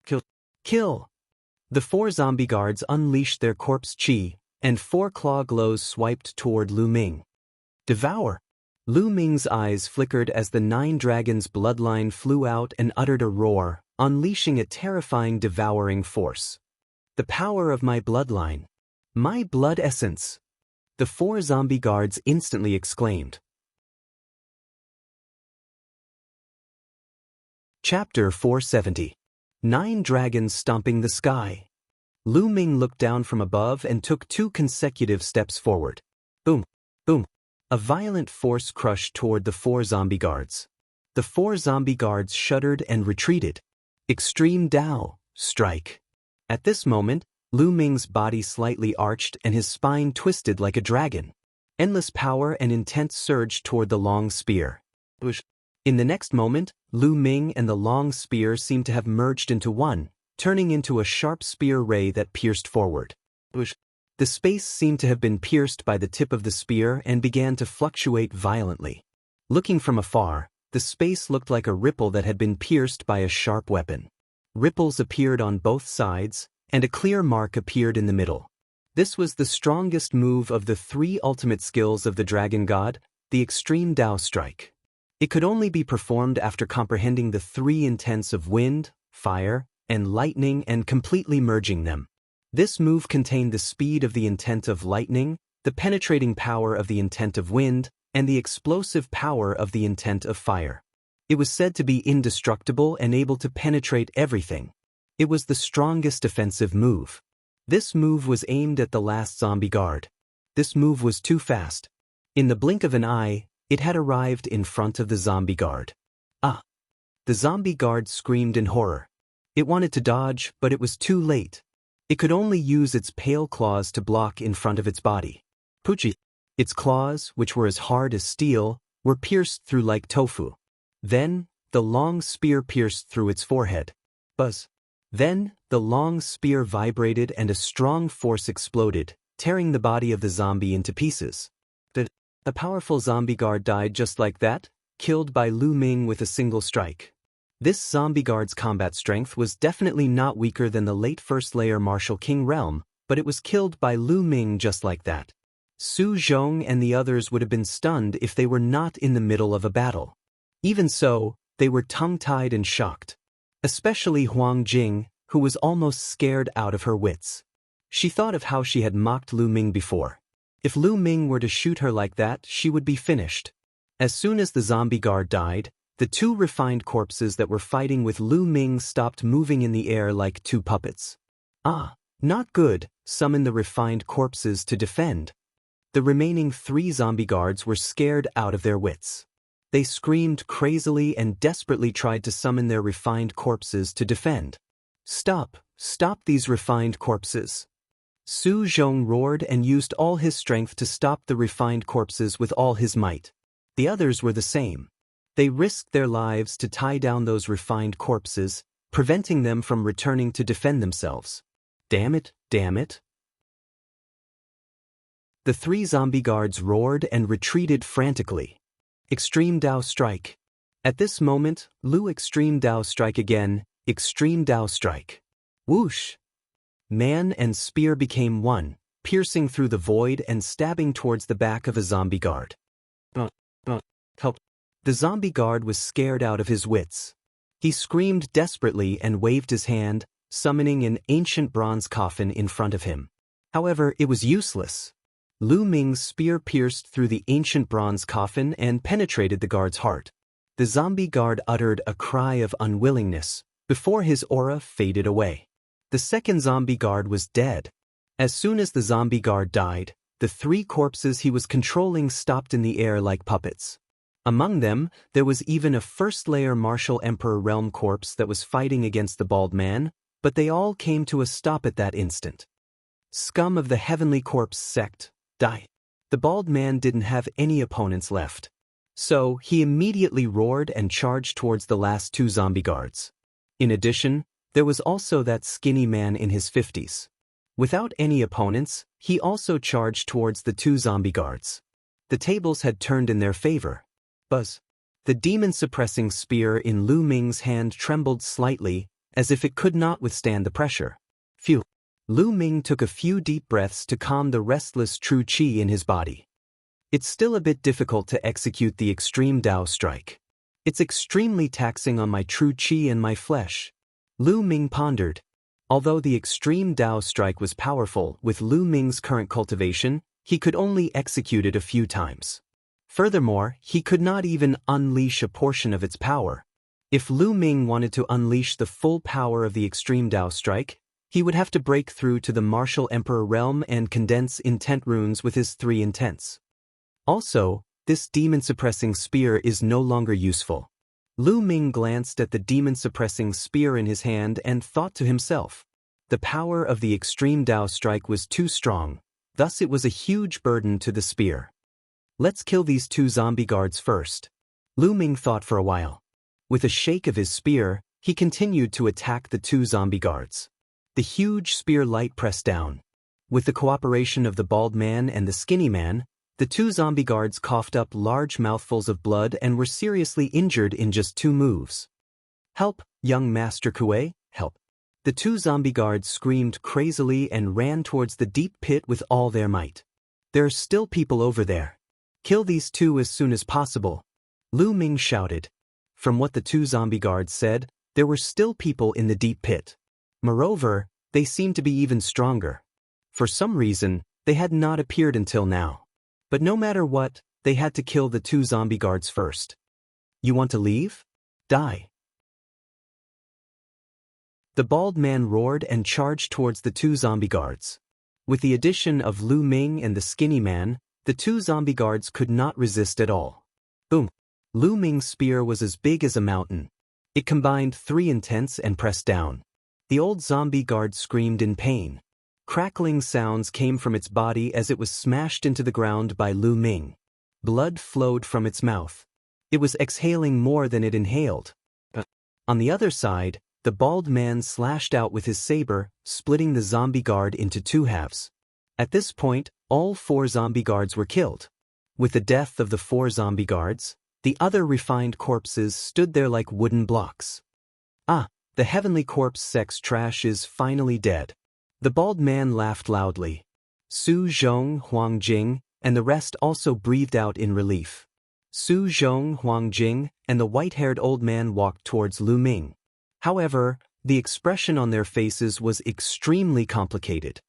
"Kill! Kill!" The four zombie guards unleashed their corpse chi, and four claw glows swiped toward Lu Ming. "Devour!" Lu Ming's eyes flickered as the nine dragons' bloodline flew out and uttered a roar, unleashing a terrifying devouring force. "The power of my bloodline! My blood essence!" The four zombie guards instantly exclaimed. Chapter 470. 9 Dragons Stomping the Sky. Lu Ming looked down from above and took 2 consecutive steps forward. Boom! Boom! A violent force crushed toward the 4 zombie guards. The 4 zombie guards shuddered and retreated. Extreme Dao, strike. At this moment, Lu Ming's body slightly arched and his spine twisted like a dragon. Endless power and intent surged toward the long spear. In the next moment, Lu Ming and the long spear seemed to have merged into one, turning into a sharp spear ray that pierced forward. The space seemed to have been pierced by the tip of the spear and began to fluctuate violently. Looking from afar, the space looked like a ripple that had been pierced by a sharp weapon. Ripples appeared on both sides, and a clear mark appeared in the middle. This was the strongest move of the 3 ultimate skills of the Dragon God, the Extreme Dao Strike. It could only be performed after comprehending the 3 intents of wind, fire, and lightning and completely merging them. This move contained the speed of the intent of lightning, the penetrating power of the intent of wind, and the explosive power of the intent of fire. It was said to be indestructible and able to penetrate everything. It was the strongest offensive move. This move was aimed at the last zombie guard. This move was too fast. In the blink of an eye, it had arrived in front of the zombie guard. Ah! The zombie guard screamed in horror. It wanted to dodge, but it was too late. It could only use its pale claws to block in front of its body. Puchi! Its claws, which were as hard as steel, were pierced through like tofu. Then, the long spear pierced through its forehead. Buzz! Then, the long spear vibrated and a strong force exploded, tearing the body of the zombie into pieces. A powerful zombie guard died just like that, killed by Lu Ming with a single strike. This zombie guard's combat strength was definitely not weaker than the late first-layer Martial King realm, but it was killed by Lu Ming just like that. Su Zhong and the others would have been stunned if they were not in the middle of a battle. Even so, they were tongue-tied and shocked. Especially Huang Jing, who was almost scared out of her wits. She thought of how she had mocked Lu Ming before. If Lu Ming were to shoot her like that, she would be finished. As soon as the zombie guard died, the 2 refined corpses that were fighting with Lu Ming stopped moving in the air like 2 puppets. Ah, not good, summon the refined corpses to defend. The remaining 3 zombie guards were scared out of their wits. They screamed crazily and desperately tried to summon their refined corpses to defend. Stop! Stop these refined corpses! Su Zhong roared and used all his strength to stop the refined corpses with all his might. The others were the same. They risked their lives to tie down those refined corpses, preventing them from returning to defend themselves. Damn it, damn it. The three zombie guards roared and retreated frantically. Extreme Dao Strike. At this moment, Lu Extreme Dao Strike again, Extreme Dao Strike. Whoosh! Man and spear became one, piercing through the void and stabbing towards the back of a zombie guard. Help! The zombie guard was scared out of his wits. He screamed desperately and waved his hand, summoning an ancient bronze coffin in front of him. However, it was useless. Lu Ming's spear pierced through the ancient bronze coffin and penetrated the guard's heart. The zombie guard uttered a cry of unwillingness before his aura faded away. The second zombie guard was dead. As soon as the zombie guard died, the three corpses he was controlling stopped in the air like puppets. Among them, there was even a first-layer Martial Emperor Realm corpse that was fighting against the bald man, but they all came to a stop at that instant. Scum of the Heavenly Corpse sect, die. The bald man didn't have any opponents left. So, he immediately roared and charged towards the last two zombie guards. In addition, there was also that skinny man in his 50s. Without any opponents, he also charged towards the two zombie guards. The tables had turned in their favor. Buzz. The demon-suppressing spear in Lu Ming's hand trembled slightly, as if it could not withstand the pressure. Phew. Lu Ming took a few deep breaths to calm the restless true qi in his body. It's still a bit difficult to execute the extreme Dao strike. It's extremely taxing on my true qi and my flesh. Lu Ming pondered. Although the extreme Dao strike was powerful, with Lu Ming's current cultivation, he could only execute it a few times. Furthermore, he could not even unleash a portion of its power. If Lu Ming wanted to unleash the full power of the extreme Dao strike, he would have to break through to the Martial Emperor realm and condense intent runes with his 3 intents. Also, this demon-suppressing spear is no longer useful. Lu Ming glanced at the demon-suppressing spear in his hand and thought to himself. The power of the extreme Dao strike was too strong, thus it was a huge burden to the spear. Let's kill these two zombie guards first. Lu Ming thought for a while. With a shake of his spear, he continued to attack the two zombie guards. The huge spear light pressed down. With the cooperation of the bald man and the skinny man, the two zombie guards coughed up large mouthfuls of blood and were seriously injured in just 2 moves. Help, young Master Kuei, help. The two zombie guards screamed crazily and ran towards the deep pit with all their might. There are still people over there. Kill these two as soon as possible. Lu Ming shouted. From what the two zombie guards said, there were still people in the deep pit. Moreover, they seemed to be even stronger. For some reason, they had not appeared until now. But no matter what, they had to kill the two zombie guards first. You want to leave? Die. The bald man roared and charged towards the two zombie guards. With the addition of Lu Ming and the skinny man, the two zombie guards could not resist at all. Boom. Lu Ming's spear was as big as a mountain. It combined 3 intents and pressed down. The old zombie guard screamed in pain. Crackling sounds came from its body as it was smashed into the ground by Lu Ming. Blood flowed from its mouth. It was exhaling more than it inhaled. On the other side, the bald man slashed out with his saber, splitting the zombie guard into 2 halves. At this point, all 4 zombie guards were killed. With the death of the 4 zombie guards, the other refined corpses stood there like wooden blocks. Ah, the Heavenly Corpse sex trash is finally dead. The bald man laughed loudly. Su Zhong, Huang Jing, and the rest also breathed out in relief. Su Zhong, Huang Jing, and the white-haired old man walked towards Lu Ming. However, the expression on their faces was extremely complicated.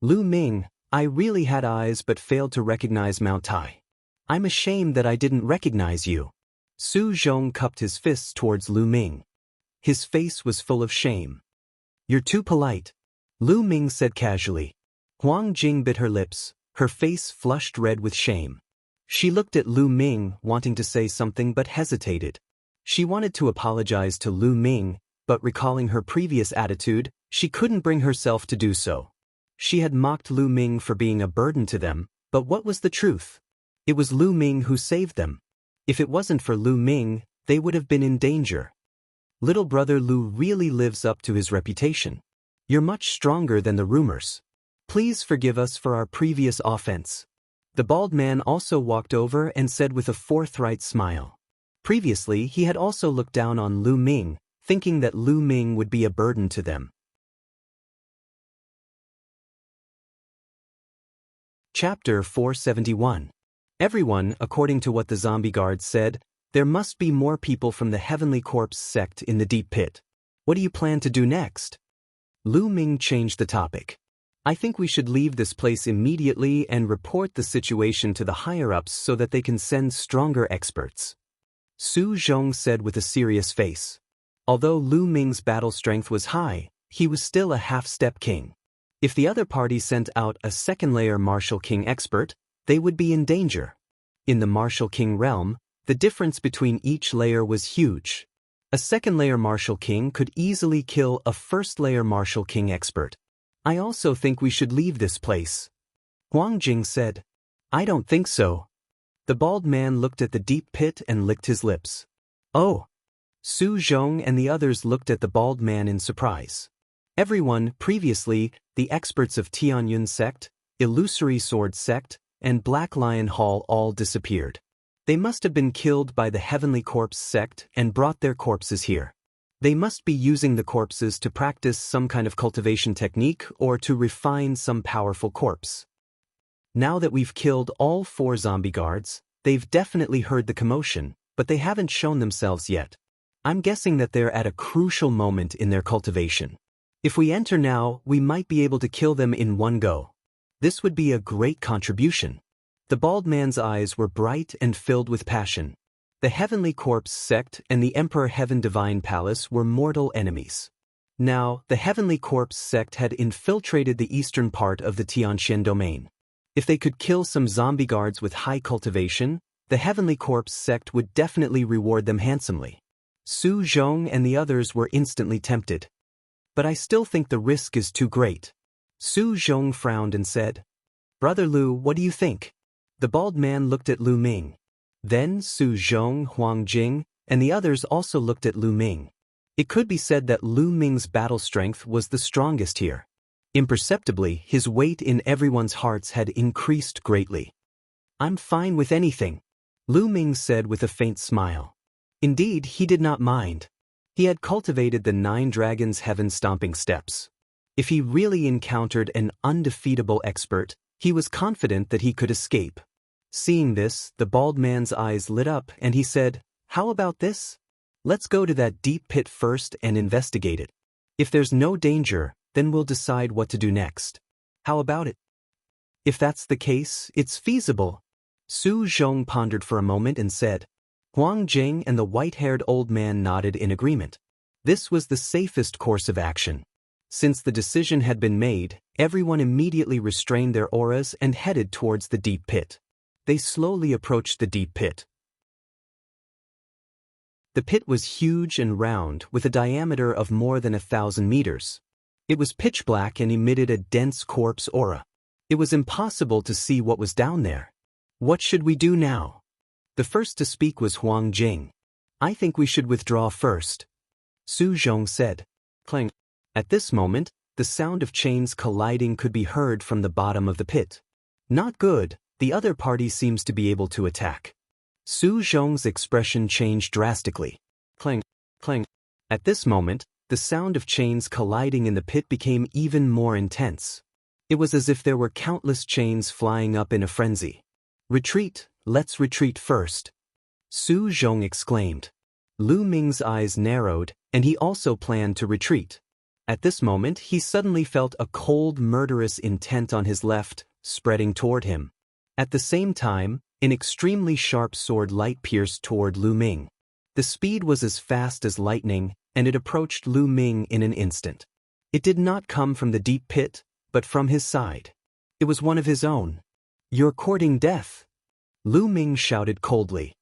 Lu Ming, I really had eyes but failed to recognize Mount Tai. I'm ashamed that I didn't recognize you. Su Zhong cupped his fists towards Lu Ming. His face was full of shame. You're too polite, Lu Ming said casually. Huang Jing bit her lips, her face flushed red with shame. She looked at Lu Ming, wanting to say something but hesitated. She wanted to apologize to Lu Ming, but recalling her previous attitude, she couldn't bring herself to do so. She had mocked Lu Ming for being a burden to them, but what was the truth? It was Lu Ming who saved them. If it wasn't for Lu Ming, they would have been in danger. Little brother Lu really lives up to his reputation. You're much stronger than the rumors. Please forgive us for our previous offense. The bald man also walked over and said with a forthright smile. Previously, he had also looked down on Lu Ming, thinking that Lu Ming would be a burden to them. Chapter 471. Everyone, according to what the zombie guards said, there must be more people from the Heavenly Corpse sect in the deep pit. What do you plan to do next? Lu Ming changed the topic. I think we should leave this place immediately and report the situation to the higher-ups so that they can send stronger experts. Su Zhong said with a serious face. Although Lu Ming's battle strength was high, he was still a half-step king. If the other party sent out a second-layer Martial King expert, they would be in danger. In the Martial King realm, the difference between each layer was huge. A second-layer Martial King could easily kill a first-layer Martial King expert. I also think we should leave this place. Huang Jing said. I don't think so. The bald man looked at the deep pit and licked his lips. Oh. Su Zhong and the others looked at the bald man in surprise. Everyone, previously, the experts of Tianyun sect, Illusory Sword sect, and Black Lion Hall all disappeared. They must have been killed by the Heavenly Corpse sect and brought their corpses here. They must be using the corpses to practice some kind of cultivation technique or to refine some powerful corpse. Now that we've killed all 4 zombie guards, they've definitely heard the commotion, but they haven't shown themselves yet. I'm guessing that they're at a crucial moment in their cultivation. If we enter now, we might be able to kill them in one go. This would be a great contribution. The bald man's eyes were bright and filled with passion. The Heavenly Corpse sect and the Emperor Heaven Divine Palace were mortal enemies. Now, the Heavenly Corpse sect had infiltrated the eastern part of the Tianxian domain. If they could kill some zombie guards with high cultivation, the Heavenly Corpse sect would definitely reward them handsomely. Su Zhong and the others were instantly tempted. But I still think the risk is too great. Su Zhong frowned and said, Brother Lu, what do you think? The bald man looked at Lu Ming. Then Su Zhong, Huang Jing, and the others also looked at Lu Ming. It could be said that Lu Ming's battle strength was the strongest here. Imperceptibly, his weight in everyone's hearts had increased greatly. I'm fine with anything, Lu Ming said with a faint smile. Indeed, he did not mind. He had cultivated the 9 dragons' heaven-stomping steps. If he really encountered an undefeatable expert, he was confident that he could escape. Seeing this, the bald man's eyes lit up and he said, How about this? Let's go to that deep pit first and investigate it. If there's no danger, then we'll decide what to do next. How about it? If that's the case, it's feasible. Su Zhong pondered for a moment and said. Huang Jing and the white-haired old man nodded in agreement. This was the safest course of action. Since the decision had been made, everyone immediately restrained their auras and headed towards the deep pit. They slowly approached the deep pit. The pit was huge and round, with a diameter of more than 1,000 meters. It was pitch black and emitted a dense corpse aura. It was impossible to see what was down there. What should we do now? The first to speak was Huang Jing. I think we should withdraw first. Su Zhong said. Clang. At this moment, the sound of chains colliding could be heard from the bottom of the pit. Not good, the other party seems to be able to attack. Su Zhong's expression changed drastically. Clang, clang. At this moment, the sound of chains colliding in the pit became even more intense. It was as if there were countless chains flying up in a frenzy. Retreat, let's retreat first. Su Zhong exclaimed. Lu Ming's eyes narrowed, and he also planned to retreat. At this moment, he suddenly felt a cold, murderous intent on his left, spreading toward him. At the same time, an extremely sharp sword light pierced toward Lu Ming. The speed was as fast as lightning, and it approached Lu Ming in an instant. It did not come from the deep pit, but from his side. It was one of his own. You're courting death. Lu Ming shouted coldly.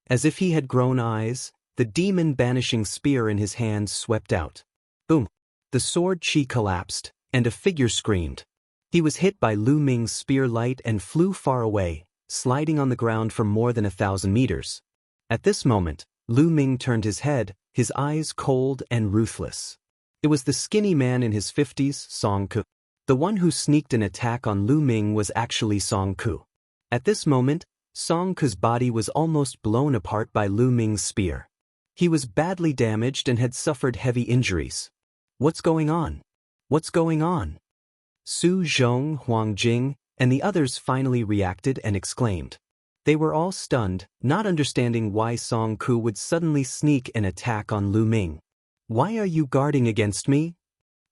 As if he had grown eyes, the demon-banishing spear in his hand swept out. Boom! The sword chi collapsed, and a figure screamed. He was hit by Lu Ming's spear light and flew far away, sliding on the ground for more than 1,000 meters. At this moment, Lu Ming turned his head, his eyes cold and ruthless. It was the skinny man in his 50s, Song Ku. The one who sneaked an attack on Lu Ming was actually Song Ku. At this moment, Song Ku's body was almost blown apart by Lu Ming's spear. He was badly damaged and had suffered heavy injuries. What's going on? What's going on? Su Zhong, Huang Jing, and the others finally reacted and exclaimed. They were all stunned, not understanding why Song Ku would suddenly sneak an attack on Lu Ming. Why are you guarding against me?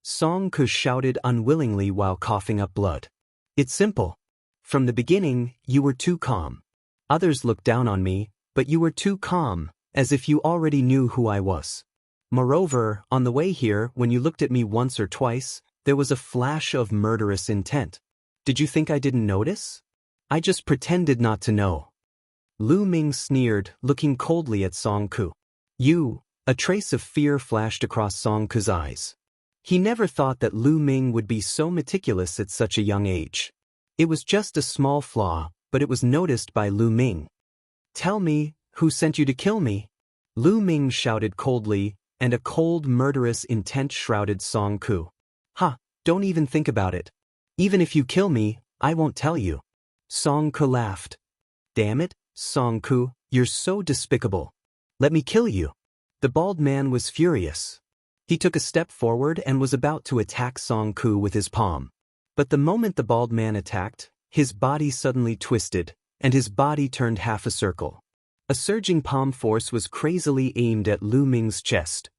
Song Ku shouted unwillingly while coughing up blood. It's simple. From the beginning, you were too calm. Others looked down on me, but you were too calm, as if you already knew who I was. Moreover, on the way here, when you looked at me once or twice, there was a flash of murderous intent. Did you think I didn't notice? I just pretended not to know. Lu Ming sneered, looking coldly at Song Ku. You, a trace of fear flashed across Song Ku's eyes. He never thought that Lu Ming would be so meticulous at such a young age. It was just a small flaw, but it was noticed by Lu Ming. Tell me, who sent you to kill me? Lu Ming shouted coldly, and a cold murderous intent shrouded Song Ku. Ha, don't even think about it. Even if you kill me, I won't tell you. Song Ku laughed. Damn it, Song Ku, you're so despicable. Let me kill you. The bald man was furious. He took a step forward and was about to attack Song Ku with his palm. But the moment the bald man attacked, his body suddenly twisted, and his body turned half a circle. A surging palm force was crazily aimed at Lu Ming's chest.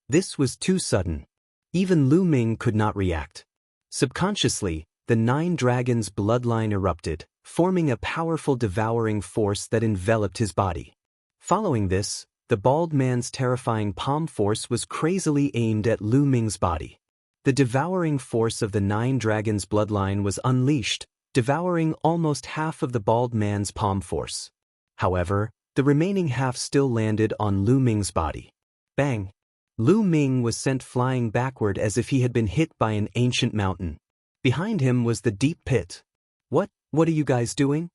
This was too sudden. Even Lu Ming could not react. Subconsciously, the Nine Dragons' bloodline erupted, forming a powerful devouring force that enveloped his body. Following this, the bald man's terrifying palm force was crazily aimed at Lu Ming's body. The devouring force of the Nine Dragons' bloodline was unleashed, devouring almost half of the bald man's palm force. However, the remaining half still landed on Lu Ming's body. Bang! Lu Ming was sent flying backward as if he had been hit by an ancient mountain. Behind him was the deep pit. What are you guys doing?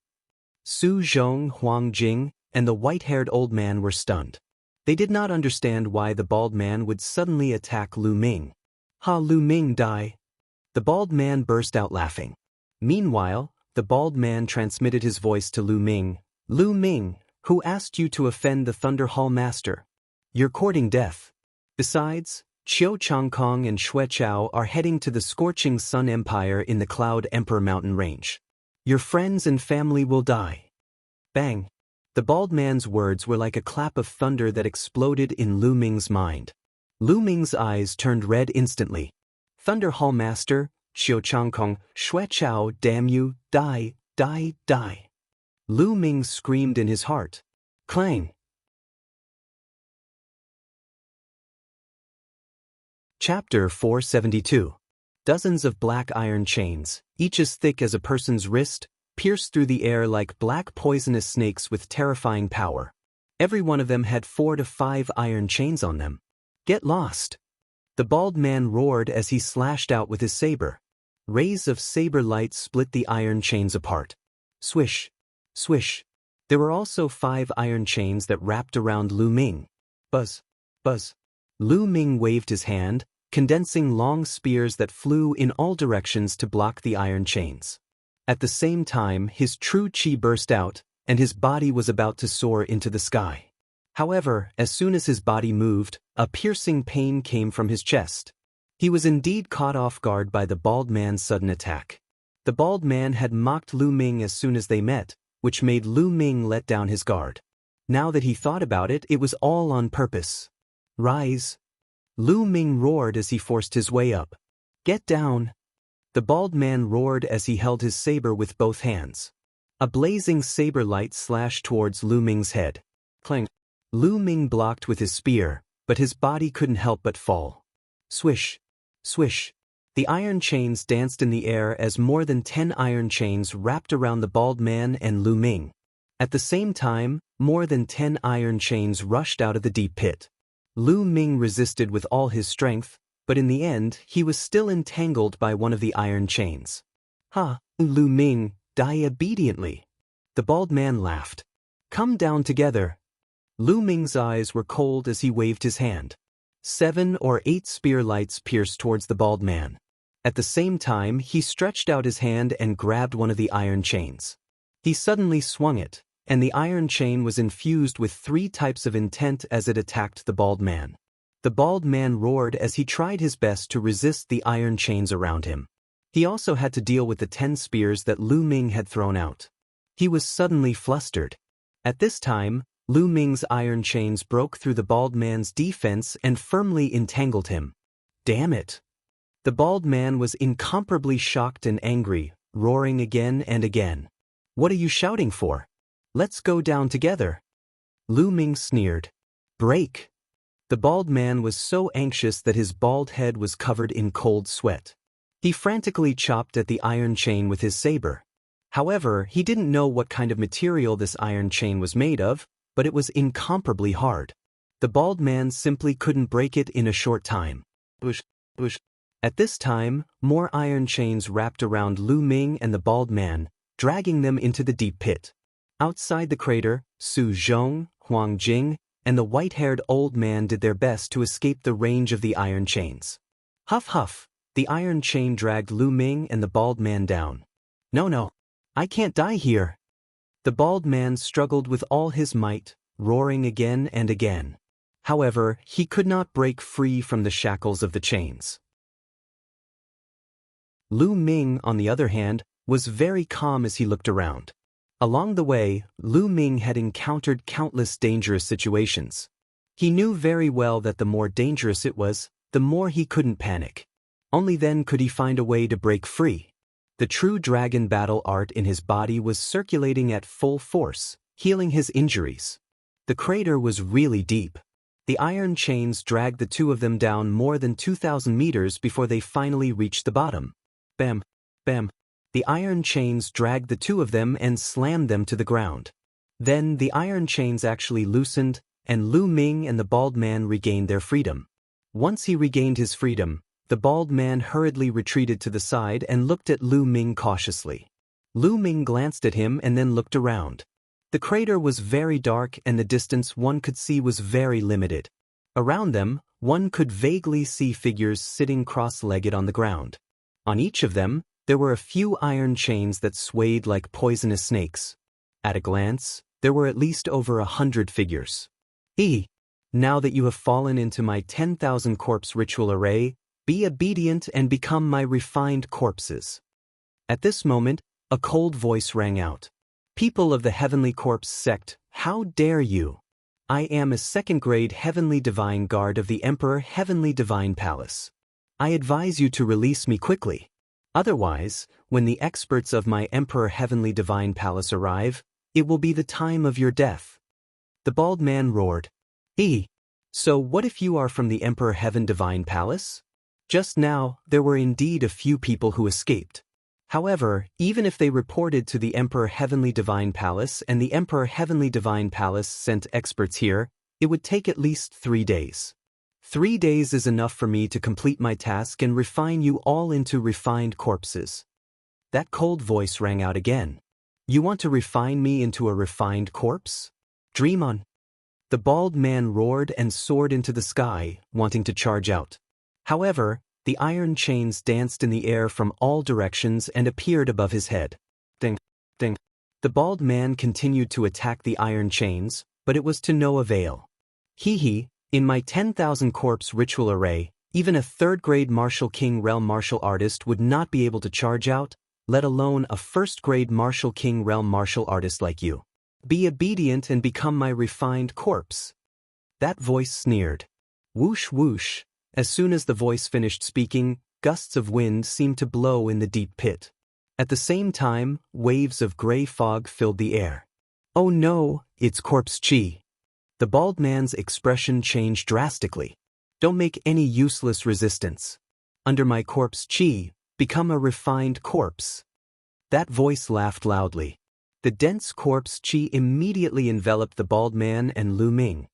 Su Zhong, Huang Jing, and the white-haired old man were stunned. They did not understand why the bald man would suddenly attack Lu Ming. Ha, Lu Ming die. The bald man burst out laughing. Meanwhile, the bald man transmitted his voice to Lu Ming. Lu Ming, who asked you to offend the Thunder Hall Master? You're courting death. Besides, Qiu Changkong and Xue Chao are heading to the Scorching Sun Empire in the Cloud Emperor Mountain Range. Your friends and family will die. Bang! The bald man's words were like a clap of thunder that exploded in Lu Ming's mind. Lu Ming's eyes turned red instantly. Thunder Hall Master, Qiu Changkong, Xue Chao, damn you, die, die, die. Lu Ming screamed in his heart. Clang! Chapter 472. Dozens of black iron chains, each as thick as a person's wrist, pierced through the air like black poisonous snakes with terrifying power. Every one of them had 4 to 5 iron chains on them. Get lost! The bald man roared as he slashed out with his saber. Rays of saber light split the iron chains apart. Swish! Swish! There were also 5 iron chains that wrapped around Lu Ming. Buzz! Buzz! Lu Ming waved his hand, condensing long spears that flew in all directions to block the iron chains. At the same time, his true chi burst out, and his body was about to soar into the sky. However, as soon as his body moved, a piercing pain came from his chest. He was indeed caught off guard by the bald man's sudden attack. The bald man had mocked Lu Ming as soon as they met, which made Lu Ming let down his guard. Now that he thought about it, it was all on purpose. Rise! Lu Ming roared as he forced his way up. Get down! The bald man roared as he held his saber with both hands. A blazing saber light slashed towards Lu Ming's head. Clang! Lu Ming blocked with his spear, but his body couldn't help but fall. Swish! Swish! The iron chains danced in the air as more than 10 iron chains wrapped around the bald man and Lu Ming. At the same time, more than 10 iron chains rushed out of the deep pit. Lu Ming resisted with all his strength, but in the end, he was still entangled by one of the iron chains. "Ha, Lu Ming, die obediently." The bald man laughed. "Come down together." Lu Ming's eyes were cold as he waved his hand. 7 or 8 spear lights pierced towards the bald man. At the same time, he stretched out his hand and grabbed one of the iron chains. He suddenly swung it, and the iron chain was infused with 3 types of intent as it attacked the bald man. The bald man roared as he tried his best to resist the iron chains around him. He also had to deal with the 10 spears that Lu Ming had thrown out. He was suddenly flustered. At this time, Lu Ming's iron chains broke through the bald man's defense and firmly entangled him. "Damn it!" The bald man was incomparably shocked and angry, roaring again and again. "What are you shouting for? Let's go down together." Lu Ming sneered. "Break." The bald man was so anxious that his bald head was covered in cold sweat. He frantically chopped at the iron chain with his saber. However, he didn't know what kind of material this iron chain was made of, but it was incomparably hard. The bald man simply couldn't break it in a short time. Bush. At this time, more iron chains wrapped around Lu Ming and the bald man, dragging them into the deep pit. Outside the crater, Su Zhong, Huang Jing, and the white-haired old man did their best to escape the range of the iron chains. Huff huff, the iron chain dragged Lu Ming and the bald man down. No, I can't die here." The bald man struggled with all his might, roaring again and again. However, he could not break free from the shackles of the chains. Lu Ming, on the other hand, was very calm as he looked around. Along the way, Lu Ming had encountered countless dangerous situations. He knew very well that the more dangerous it was, the more he couldn't panic. Only then could he find a way to break free. The true dragon battle art in his body was circulating at full force, healing his injuries. The crater was really deep. The iron chains dragged the two of them down more than 2,000 meters before they finally reached the bottom. Bam, bam. The iron chains dragged the two of them and slammed them to the ground. Then the iron chains actually loosened, and Lu Ming and the bald man regained their freedom. Once he regained his freedom, the bald man hurriedly retreated to the side and looked at Lu Ming cautiously. Lu Ming glanced at him and then looked around. The crater was very dark and the distance one could see was very limited. Around them, one could vaguely see figures sitting cross-legged on the ground. On each of them, there were a few iron chains that swayed like poisonous snakes. At a glance, there were at least over 100 figures. Now that you have fallen into my 10,000 corpse ritual array, be obedient and become my refined corpses. At this moment, a cold voice rang out. "People of the Heavenly Corpse sect, how dare you? I am a second-grade Heavenly Divine Guard of the Emperor Heavenly Divine Palace. I advise you to release me quickly. Otherwise, when the experts of my Emperor Heavenly Divine Palace arrive, it will be the time of your death." The bald man roared. So what if you are from the Emperor Heaven Divine Palace? Just now, there were indeed a few people who escaped. However, even if they reported to the Emperor Heavenly Divine Palace and the Emperor Heavenly Divine Palace sent experts here, it would take at least 3 days. 3 days is enough for me to complete my task and refine you all into refined corpses. That cold voice rang out again. You want to refine me into a refined corpse? Dream on. The bald man roared and soared into the sky, wanting to charge out. However, the iron chains danced in the air from all directions and appeared above his head. Ding, ding. The bald man continued to attack the iron chains, but it was to no avail. In my 10,000 corpse ritual array, even a third-grade martial king realm martial artist would not be able to charge out, let alone a first-grade martial king realm martial artist like you. Be obedient and become my refined corpse. That voice sneered. Whoosh whoosh. As soon as the voice finished speaking, gusts of wind seemed to blow in the deep pit. At the same time, waves of gray fog filled the air. Oh no, it's corpse chi. The bald man's expression changed drastically. Don't make any useless resistance. under my corpse chi, become a refined corpse. That voice laughed loudly. The dense corpse chi immediately enveloped the bald man and Lu Ming.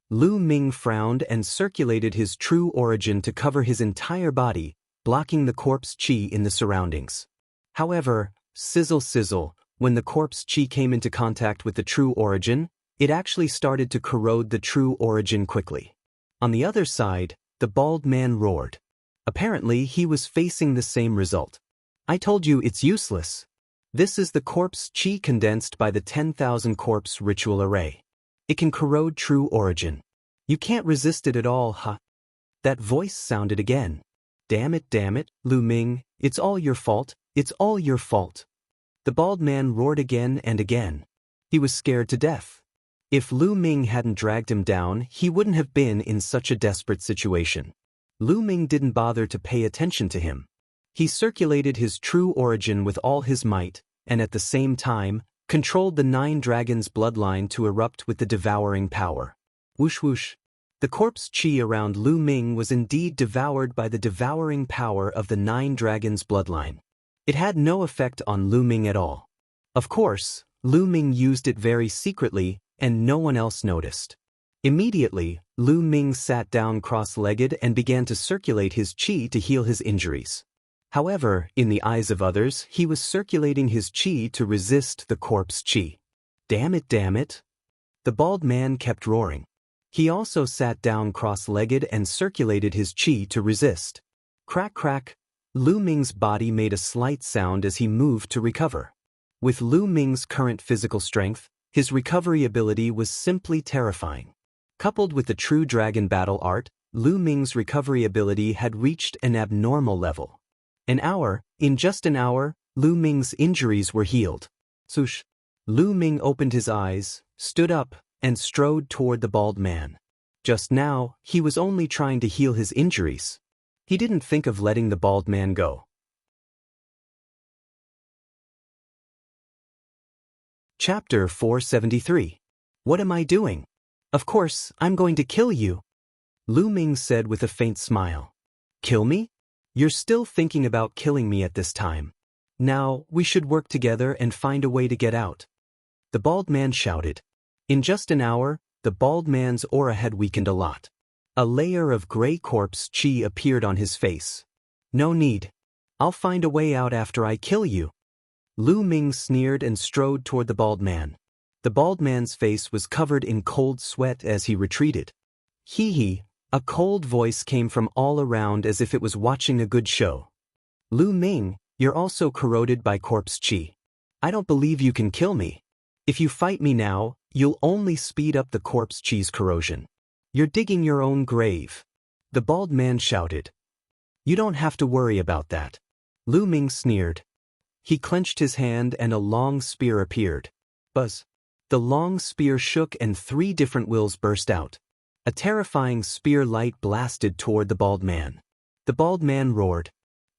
Lu Ming frowned and circulated his true origin to cover his entire body, blocking the corpse chi in the surroundings. However, sizzle sizzle, when the corpse chi came into contact with the true origin, it actually started to corrode the true origin quickly. On the other side, the bald man roared. Apparently, he was facing the same result. I told you it's useless. This is the corpse chi condensed by the 10,000 corpse ritual array. It can corrode true origin. You can't resist it at all, huh? That voice sounded again. Damn it, Lu Ming, it's all your fault, it's all your fault. The bald man roared again and again. He was scared to death. If Lu Ming hadn't dragged him down, he wouldn't have been in such a desperate situation. Lu Ming didn't bother to pay attention to him. He circulated his true origin with all his might, and at the same time, controlled the 9 dragons' bloodline to erupt with the devouring power. Whoosh whoosh. The corpse chi around Lu Ming was indeed devoured by the devouring power of the 9 dragons' bloodline. It had no effect on Lu Ming at all. Of course, Lu Ming used it very secretly, and no one else noticed. Immediately, Lu Ming sat down cross-legged and began to circulate his chi to heal his injuries. However, in the eyes of others, he was circulating his chi to resist the corpse chi. Damn it. The bald man kept roaring. He also sat down cross-legged and circulated his chi to resist. Crack crack, Lu Ming's body made a slight sound as he moved to recover. With Lu Ming's current physical strength, his recovery ability was simply terrifying. Coupled with the true dragon battle art, Lu Ming's recovery ability had reached an abnormal level. In just an hour, Lu Ming's injuries were healed. Swoosh. Lu Ming opened his eyes, stood up, and strode toward the bald man. Just now, he was only trying to heal his injuries. He didn't think of letting the bald man go. Chapter 473. What am I doing? Of course, I'm going to kill you. Lu Ming said with a faint smile. Kill me? You're still thinking about killing me at this time. Now, we should work together and find a way to get out. The bald man shouted. In just an hour, the bald man's aura had weakened a lot. A layer of gray corpse chi appeared on his face. No need. I'll find a way out after I kill you. Lu Ming sneered and strode toward the bald man. The bald man's face was covered in cold sweat as he retreated. Hee, a cold voice came from all around as if it was watching a good show. Lu Ming, you're also corroded by corpse chi. I don't believe you can kill me. If you fight me now, you'll only speed up the corpse chi's corrosion. You're digging your own grave. The bald man shouted. You don't have to worry about that. Lu Ming sneered. He clenched his hand and a long spear appeared. Buzz. The long spear shook and 3 different wills burst out. A terrifying spear light blasted toward the bald man. The bald man roared.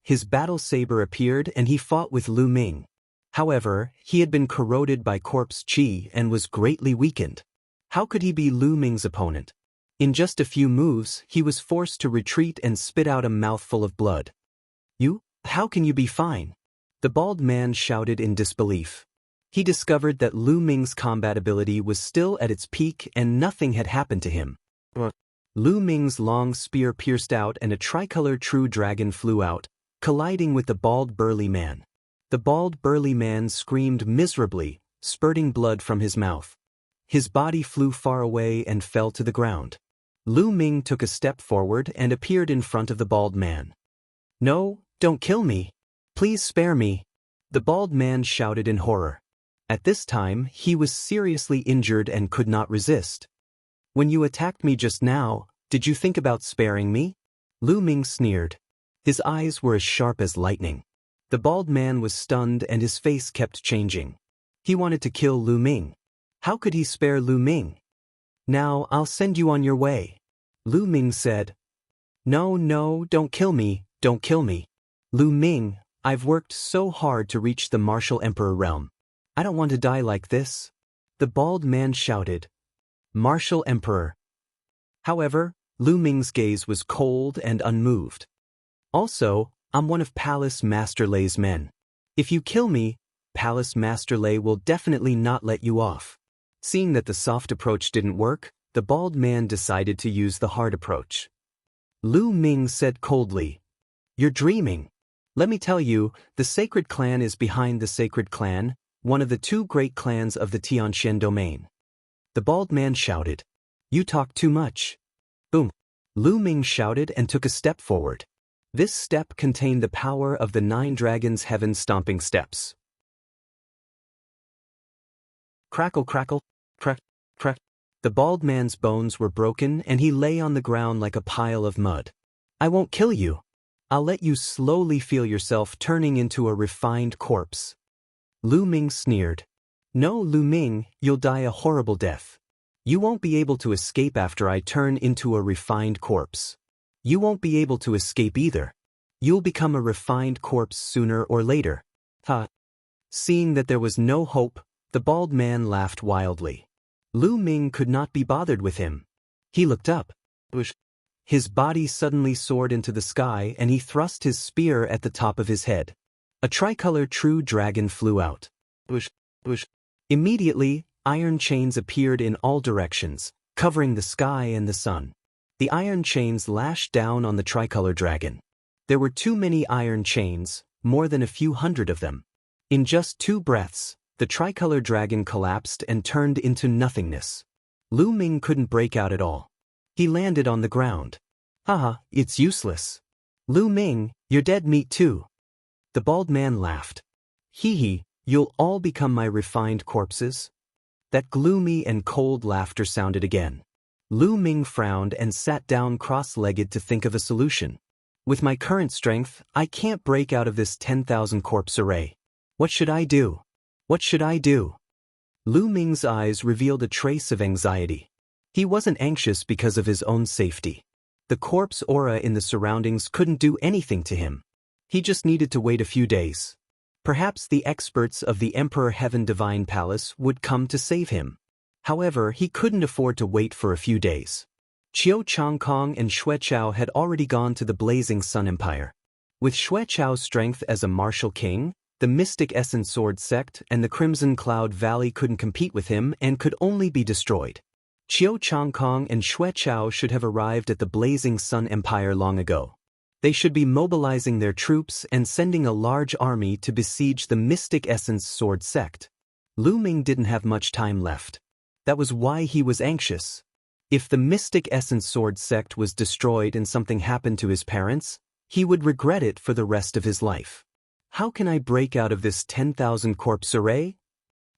His battle saber appeared and he fought with Lu Ming. However, he had been corroded by corpse chi and was greatly weakened. How could he be Lu Ming's opponent? In just a few moves, he was forced to retreat and spit out a mouthful of blood. How can you be fine? The bald man shouted in disbelief. He discovered that Lu Ming's combat ability was still at its peak and nothing had happened to him. Lu Ming's long spear pierced out and a tricolor true dragon flew out, colliding with the bald burly man. The bald burly man screamed miserably, spurting blood from his mouth. His body flew far away and fell to the ground. Lu Ming took a step forward and appeared in front of the bald man. No, don't kill me. Please spare me. The bald man shouted in horror. At this time, he was seriously injured and could not resist. When you attacked me just now, did you think about sparing me? Lu Ming sneered. His eyes were as sharp as lightning. The bald man was stunned and his face kept changing. He wanted to kill Lu Ming. How could he spare Lu Ming? Now, I'll send you on your way. Lu Ming said. No, don't kill me, don't kill me. Lu Ming, I've worked so hard to reach the martial emperor realm. I don't want to die like this. The bald man shouted. Martial emperor. However, Lu Ming's gaze was cold and unmoved. Also, I'm one of Palace Master Lei's men. If you kill me, Palace Master Lei will definitely not let you off. Seeing that the soft approach didn't work, the bald man decided to use the hard approach. Lu Ming said coldly, "You're dreaming. Let me tell you, the Sacred Clan is behind the Sacred Clan, one of the two great clans of the Tianxian domain." The bald man shouted, "You talk too much." Boom. Lu Ming shouted and took a step forward. This step contained the power of the 9 dragons' heaven-stomping steps. Crackle, crackle, crack, crack. The bald man's bones were broken and he lay on the ground like a pile of mud. "I won't kill you. I'll let you slowly feel yourself turning into a refined corpse." Lu Ming sneered. "No, Lu Ming, you'll die a horrible death. You won't be able to escape after I turn into a refined corpse. You won't be able to escape either. You'll become a refined corpse sooner or later." Ha! Seeing that there was no hope, the bald man laughed wildly. Lu Ming could not be bothered with him. He looked up. His body suddenly soared into the sky and he thrust his spear at the top of his head. A tricolor true dragon flew out. Immediately, iron chains appeared in all directions, covering the sky and the sun. The iron chains lashed down on the tricolor dragon. There were too many iron chains, more than a few hundred of them. In just 2 breaths, the tricolor dragon collapsed and turned into nothingness. Lu Ming couldn't break out at all. He landed on the ground. "Haha, it's useless. Lu Ming, you're dead meat too." The bald man laughed. "Hee hee, you'll all become my refined corpses?" That gloomy and cold laughter sounded again. Lu Ming frowned and sat down cross-legged to think of a solution. "With my current strength, I can't break out of this 10,000 corpse array. What should I do? What should I do?" Lu Ming's eyes revealed a trace of anxiety. He wasn't anxious because of his own safety. The corpse aura in the surroundings couldn't do anything to him. He just needed to wait a few days. Perhaps the experts of the Emperor Heaven Divine Palace would come to save him. However, he couldn't afford to wait for a few days. Qiu Changkong and Xue Chao had already gone to the Blazing Sun Empire. With Xue Chao's strength as a martial king, the Mystic Essence Sword sect and the Crimson Cloud Valley couldn't compete with him and could only be destroyed. Qiu Changkong and Xue Chao should have arrived at the Blazing Sun Empire long ago. They should be mobilizing their troops and sending a large army to besiege the Mystic Essence Sword sect. Lu Ming didn't have much time left. That was why he was anxious. If the Mystic Essence Sword sect was destroyed and something happened to his parents, he would regret it for the rest of his life. How can I break out of this 10,000 corpse array?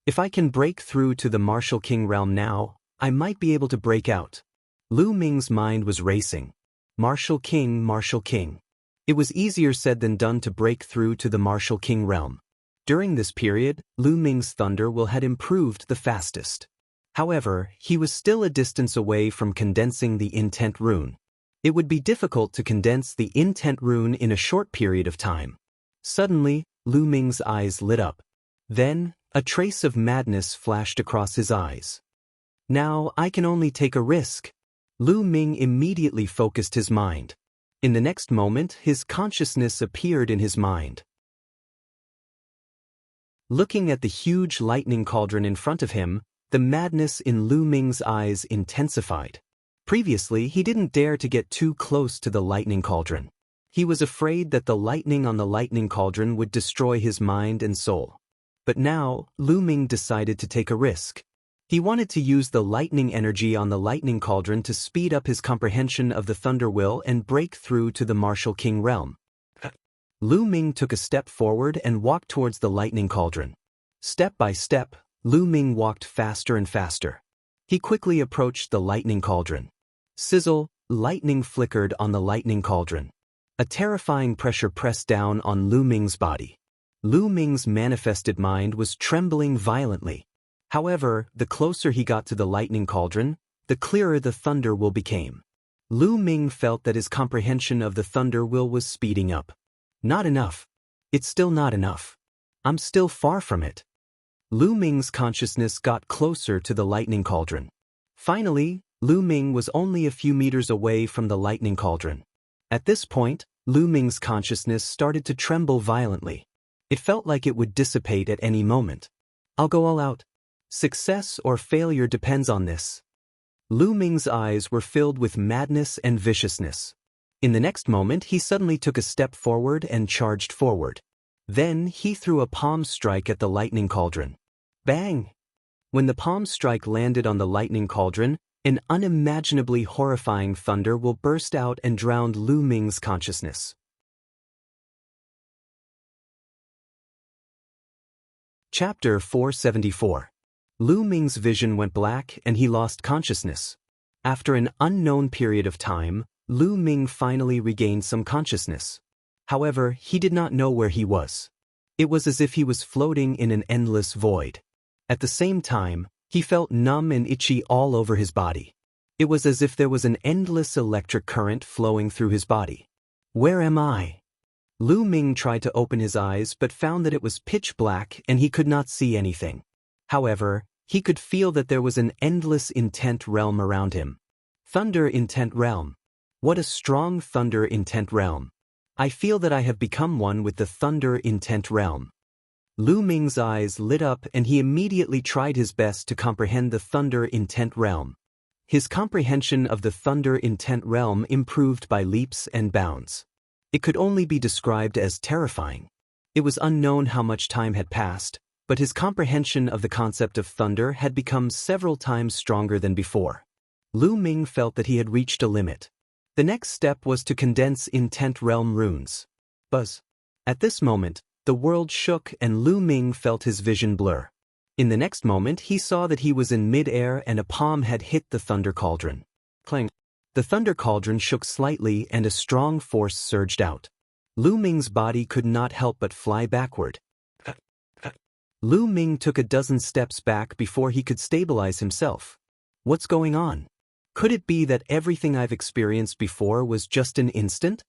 If I can break through to the Martial King realm now, I might be able to break out. Lu Ming's mind was racing. Martial King, Martial King. It was easier said than done to break through to the Martial King realm. During this period, Lu Ming's thunder will had improved the fastest. However, he was still a distance away from condensing the intent rune. It would be difficult to condense the intent rune in a short period of time. Suddenly, Lu Ming's eyes lit up. Then, a trace of madness flashed across his eyes. Now I can only take a risk. Lu Ming immediately focused his mind. In the next moment, his consciousness appeared in his mind. Looking at the huge lightning cauldron in front of him, the madness in Lu Ming's eyes intensified. Previously, he didn't dare to get too close to the lightning cauldron. He was afraid that the lightning on the lightning cauldron would destroy his mind and soul. But now, Lu Ming decided to take a risk. He wanted to use the lightning energy on the lightning cauldron to speed up his comprehension of the Thunder Will and break through to the Martial King realm. Lu Ming took a step forward and walked towards the lightning cauldron. Step by step, Lu Ming walked faster and faster. He quickly approached the lightning cauldron. Sizzle, lightning flickered on the lightning cauldron. A terrifying pressure pressed down on Lu Ming's body. Lu Ming's manifested mind was trembling violently. However, the closer he got to the lightning cauldron, the clearer the thunder will became. Lu Ming felt that his comprehension of the thunder will was speeding up. Not enough. It's still not enough. I'm still far from it. Lu Ming's consciousness got closer to the lightning cauldron. Finally, Lu Ming was only a few meters away from the lightning cauldron. At this point, Lu Ming's consciousness started to tremble violently. It felt like it would dissipate at any moment. I'll go all out. Success or failure depends on this. Lu Ming's eyes were filled with madness and viciousness. In the next moment, he suddenly took a step forward and charged forward. Then he threw a palm strike at the lightning cauldron. Bang! When the palm strike landed on the lightning cauldron, an unimaginably horrifying thunder will burst out and drowned Lu Ming's consciousness. Chapter 474. Lu Ming's vision went black and he lost consciousness. After an unknown period of time, Lu Ming finally regained some consciousness. However, he did not know where he was. It was as if he was floating in an endless void. At the same time, he felt numb and itchy all over his body. It was as if there was an endless electric current flowing through his body. Where am I? Lu Ming tried to open his eyes but found that it was pitch black and he could not see anything. However, he could feel that there was an endless intent realm around him. Thunder intent realm. What a strong thunder intent realm. I feel that I have become one with the thunder intent realm. Lu Ming's eyes lit up and he immediately tried his best to comprehend the thunder intent realm. His comprehension of the thunder intent realm improved by leaps and bounds. It could only be described as terrifying. It was unknown how much time had passed, but his comprehension of the concept of thunder had become several times stronger than before. Lu Ming felt that he had reached a limit. The next step was to condense intent realm runes. Buzz. At this moment, the world shook and Lu Ming felt his vision blur. In the next moment, he saw that he was in mid-air and a palm had hit the thunder cauldron. Clang. The thunder cauldron shook slightly and a strong force surged out. Lu Ming's body could not help but fly backward. Lu Ming took a dozen steps back before he could stabilize himself. What's going on? Could it be that everything I've experienced before was just an instant?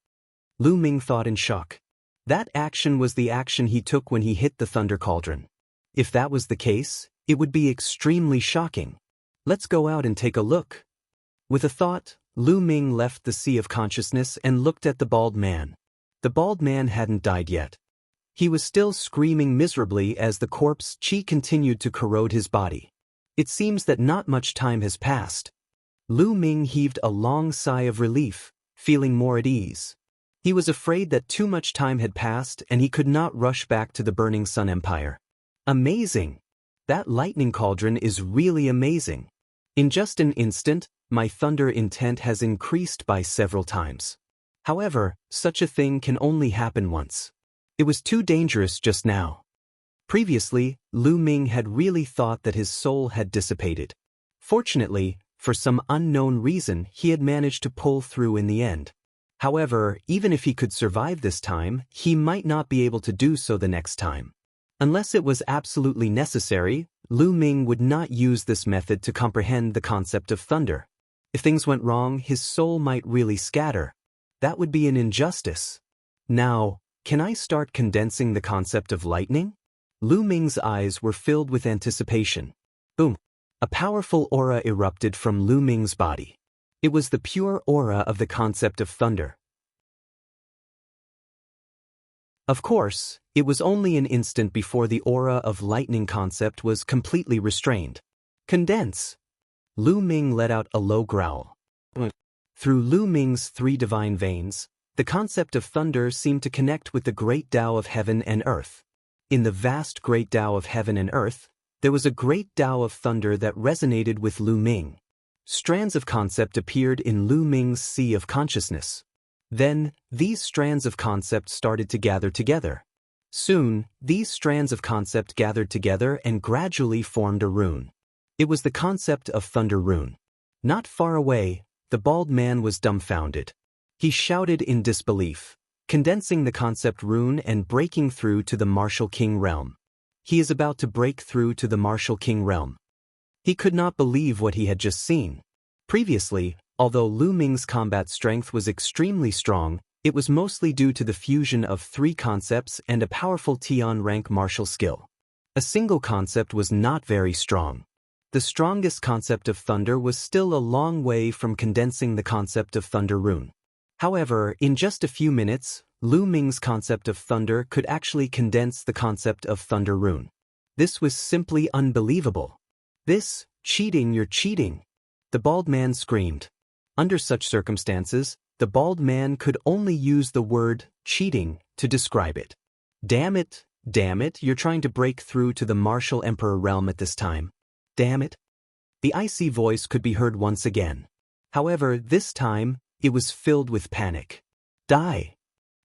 Lu Ming thought in shock. That action was the action he took when he hit the thunder cauldron. If that was the case, it would be extremely shocking. Let's go out and take a look. With a thought, Lu Ming left the sea of consciousness and looked at the bald man. The bald man hadn't died yet. He was still screaming miserably as the corpse chi continued to corrode his body. It seems that not much time has passed. Lu Ming heaved a long sigh of relief, feeling more at ease. He was afraid that too much time had passed and he could not rush back to the Burning Sun Empire. Amazing! That lightning cauldron is really amazing. In just an instant, my thunder intent has increased by several times. However, such a thing can only happen once. It was too dangerous just now. Previously, Lu Ming had really thought that his soul had dissipated. Fortunately, for some unknown reason, he had managed to pull through in the end. However, even if he could survive this time, he might not be able to do so the next time. Unless it was absolutely necessary, Lu Ming would not use this method to comprehend the concept of thunder. If things went wrong, his soul might really scatter. That would be an injustice. Now, can I start condensing the concept of lightning? Lu Ming's eyes were filled with anticipation. Boom! A powerful aura erupted from Lu Ming's body. It was the pure aura of the concept of thunder. Of course, it was only an instant before the aura of lightning concept was completely restrained. Condense! Lu Ming let out a low growl. Through Lu Ming's 3 divine veins, the concept of thunder seemed to connect with the great Tao of heaven and earth. In the vast great Tao of heaven and earth, there was a great Tao of thunder that resonated with Lu Ming. Strands of concept appeared in Lu Ming's sea of consciousness. Then, these strands of concept started to gather together. Soon, these strands of concept gathered together and gradually formed a rune. It was the concept of thunder rune. Not far away, the bald man was dumbfounded. He shouted in disbelief, condensing the concept rune and breaking through to the Martial King realm. He is about to break through to the Martial King realm. He could not believe what he had just seen. Previously, although Lu Ming's combat strength was extremely strong, it was mostly due to the fusion of 3 concepts and a powerful Tian rank martial skill. A single concept was not very strong. The strongest concept of thunder was still a long way from condensing the concept of thunder rune. However, in just a few minutes, Lu Ming's concept of thunder could actually condense the concept of thunder rune. This was simply unbelievable. You're cheating. The bald man screamed. Under such circumstances, the bald man could only use the word cheating to describe it. Damn it, you're trying to break through to the martial emperor realm at this time. Damn it. The icy voice could be heard once again. However, this time, it was filled with panic. Die!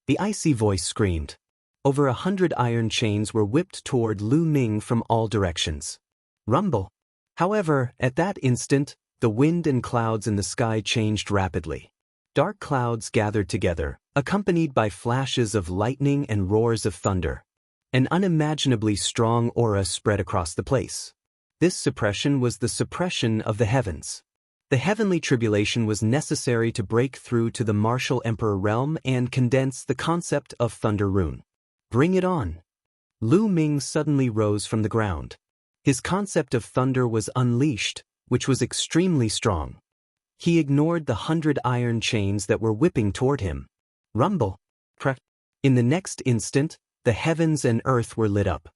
The icy voice screamed. Over 100 iron chains were whipped toward Lu Ming from all directions. Rumble. However, at that instant, the wind and clouds in the sky changed rapidly. Dark clouds gathered together, accompanied by flashes of lightning and roars of thunder. An unimaginably strong aura spread across the place. This suppression was the suppression of the heavens. The heavenly tribulation was necessary to break through to the martial emperor realm and condense the concept of thunder rune. Bring it on! Lu Ming suddenly rose from the ground. His concept of thunder was unleashed, which was extremely strong. He ignored the 100 iron chains that were whipping toward him. Rumble! In the next instant, the heavens and earth were lit up.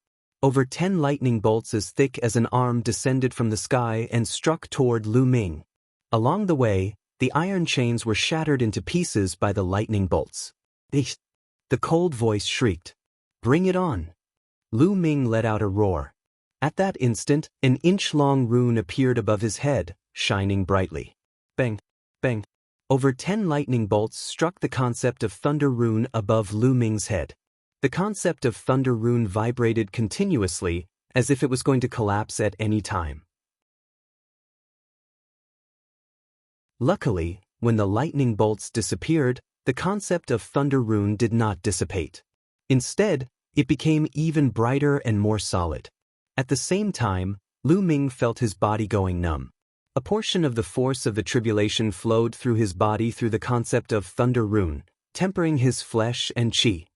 Over 10 lightning bolts as thick as an arm descended from the sky and struck toward Lu Ming. Along the way, the iron chains were shattered into pieces by the lightning bolts. The cold voice shrieked. Bring it on! Lu Ming let out a roar. At that instant, an inch-long rune appeared above his head, shining brightly. Bang! Bang! Over 10 lightning bolts struck the concept of thunder rune above Lu Ming's head. The concept of thunder rune vibrated continuously, as if it was going to collapse at any time. Luckily, when the lightning bolts disappeared, the concept of thunder rune did not dissipate. Instead, it became even brighter and more solid. At the same time, Lu Ming felt his body going numb. A portion of the force of the tribulation flowed through his body through the concept of thunder rune, tempering his flesh and qi.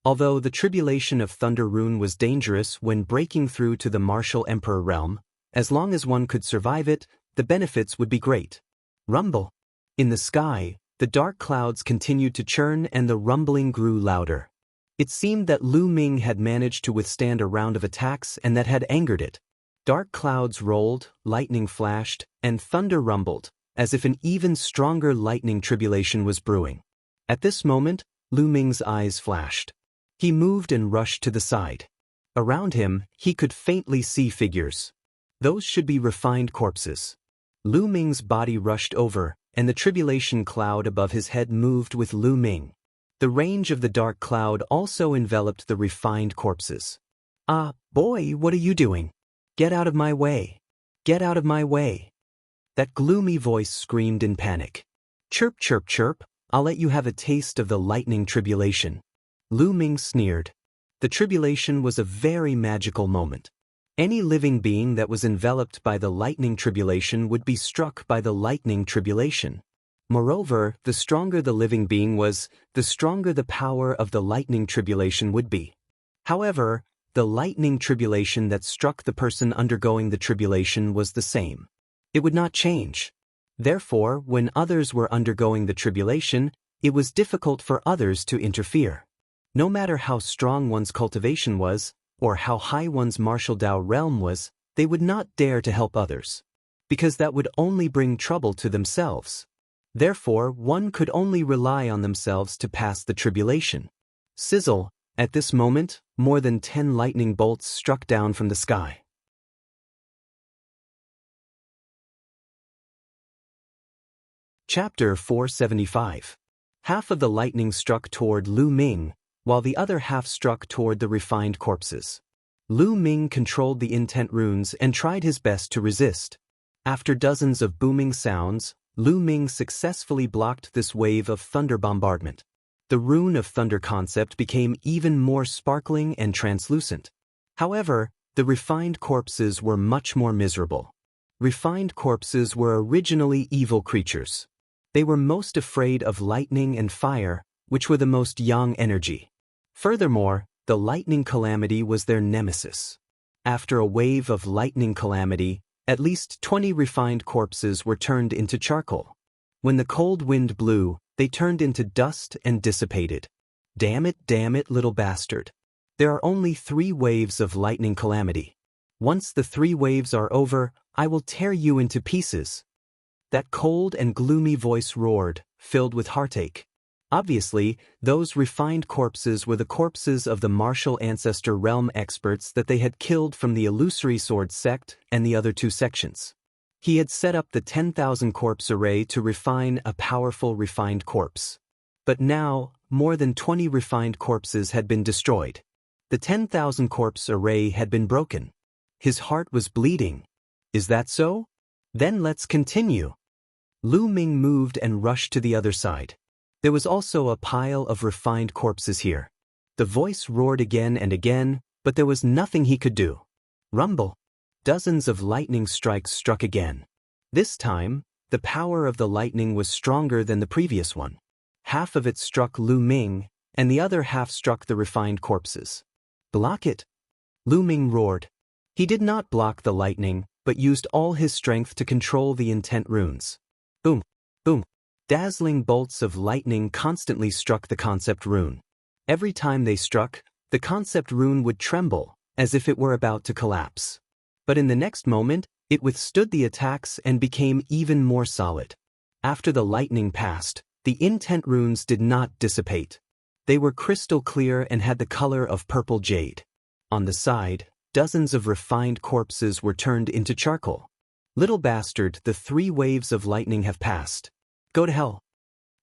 Although the tribulation of thunder rune was dangerous when breaking through to the martial emperor realm, as long as one could survive it, the benefits would be great. Rumble! In the sky, the dark clouds continued to churn and the rumbling grew louder. It seemed that Lu Ming had managed to withstand a round of attacks and that had angered it. Dark clouds rolled, lightning flashed, and thunder rumbled, as if an even stronger lightning tribulation was brewing. At this moment, Lu Ming's eyes flashed. He moved and rushed to the side. Around him, he could faintly see figures. Those should be refined corpses. Lu Ming's body rushed over, and the tribulation cloud above his head moved with Lu Ming. The range of the dark cloud also enveloped the refined corpses. Ah, boy, what are you doing? Get out of my way! Get out of my way! That gloomy voice screamed in panic. Chirp, chirp, chirp, I'll let you have a taste of the lightning tribulation. Lu Ming sneered. The tribulation was a very magical moment. Any living being that was enveloped by the lightning tribulation would be struck by the lightning tribulation. Moreover, the stronger the living being was, the stronger the power of the lightning tribulation would be. However, the lightning tribulation that struck the person undergoing the tribulation was the same. It would not change. Therefore, when others were undergoing the tribulation, it was difficult for others to interfere. No matter how strong one's cultivation was, or how high one's martial Dao realm was, they would not dare to help others. Because that would only bring trouble to themselves. Therefore, one could only rely on themselves to pass the tribulation. Sizzle! At this moment, more than 10 lightning bolts struck down from the sky. Chapter 475. Half of the lightning struck toward Lu Ming, while the other half struck toward the refined corpses. Lu Ming controlled the intent runes and tried his best to resist. After dozens of booming sounds, Lu Ming successfully blocked this wave of thunder bombardment. The rune of thunder concept became even more sparkling and translucent. However, the refined corpses were much more miserable. Refined corpses were originally evil creatures. They were most afraid of lightning and fire, which were the most yang energy. Furthermore, the lightning calamity was their nemesis. After a wave of lightning calamity, At least 20 refined corpses were turned into charcoal. When the cold wind blew, they turned into dust and dissipated. Damn it, little bastard. There are only 3 waves of lightning calamity. Once the 3 waves are over, I will tear you into pieces. That cold and gloomy voice roared, filled with heartache. Obviously, those refined corpses were the corpses of the martial ancestor realm experts that they had killed from the illusory sword sect and the other 2 sections. He had set up the 10,000 corpse array to refine a powerful refined corpse. But now, more than 20 refined corpses had been destroyed. The 10,000 corpse array had been broken. His heart was bleeding. Is that so? Then let's continue. Lu Ming moved and rushed to the other side. There was also a pile of refined corpses here. The voice roared again and again, but there was nothing he could do. Rumble. Dozens of lightning strikes struck again. This time, the power of the lightning was stronger than the previous one. Half of it struck Lu Ming, and the other half struck the refined corpses. Block it! Lu Ming roared. He did not block the lightning, but used all his strength to control the intent runes. Boom! Boom! Dazzling bolts of lightning constantly struck the concept rune. Every time they struck, the concept rune would tremble, as if it were about to collapse. But in the next moment, it withstood the attacks and became even more solid. After the lightning passed, the intent runes did not dissipate. They were crystal clear and had the color of purple jade. On the side, dozens of refined corpses were turned into charcoal. Little bastard, the 3 waves of lightning have passed. Go to hell.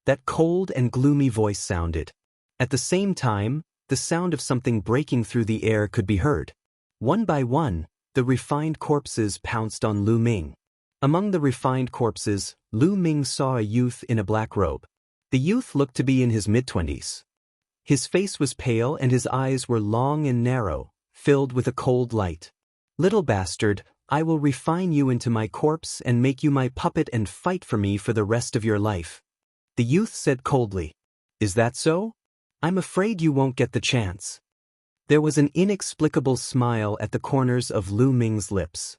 That cold and gloomy voice sounded. At the same time, the sound of something breaking through the air could be heard. One by one, the refined corpses pounced on Lu Ming. Among the refined corpses, Lu Ming saw a youth in a black robe. The youth looked to be in his mid-20s. His face was pale and his eyes were long and narrow, filled with a cold light. Little bastard, I will refine you into my corpse and make you my puppet and fight for me for the rest of your life. The youth said coldly. Is that so? I'm afraid you won't get the chance. There was an inexplicable smile at the corners of Lu Ming's lips.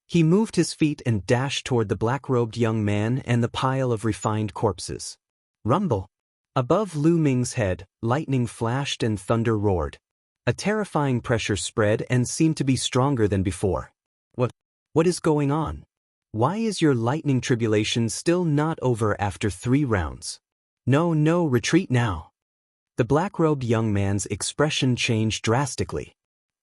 He moved his feet and dashed toward the black-robed young man and the pile of refined corpses. Rumble. Above Lu Ming's head, lightning flashed and thunder roared. A terrifying pressure spread and seemed to be stronger than before. What is going on? Why is your lightning tribulation still not over after 3 rounds? No, retreat now. The black-robed young man's expression changed drastically.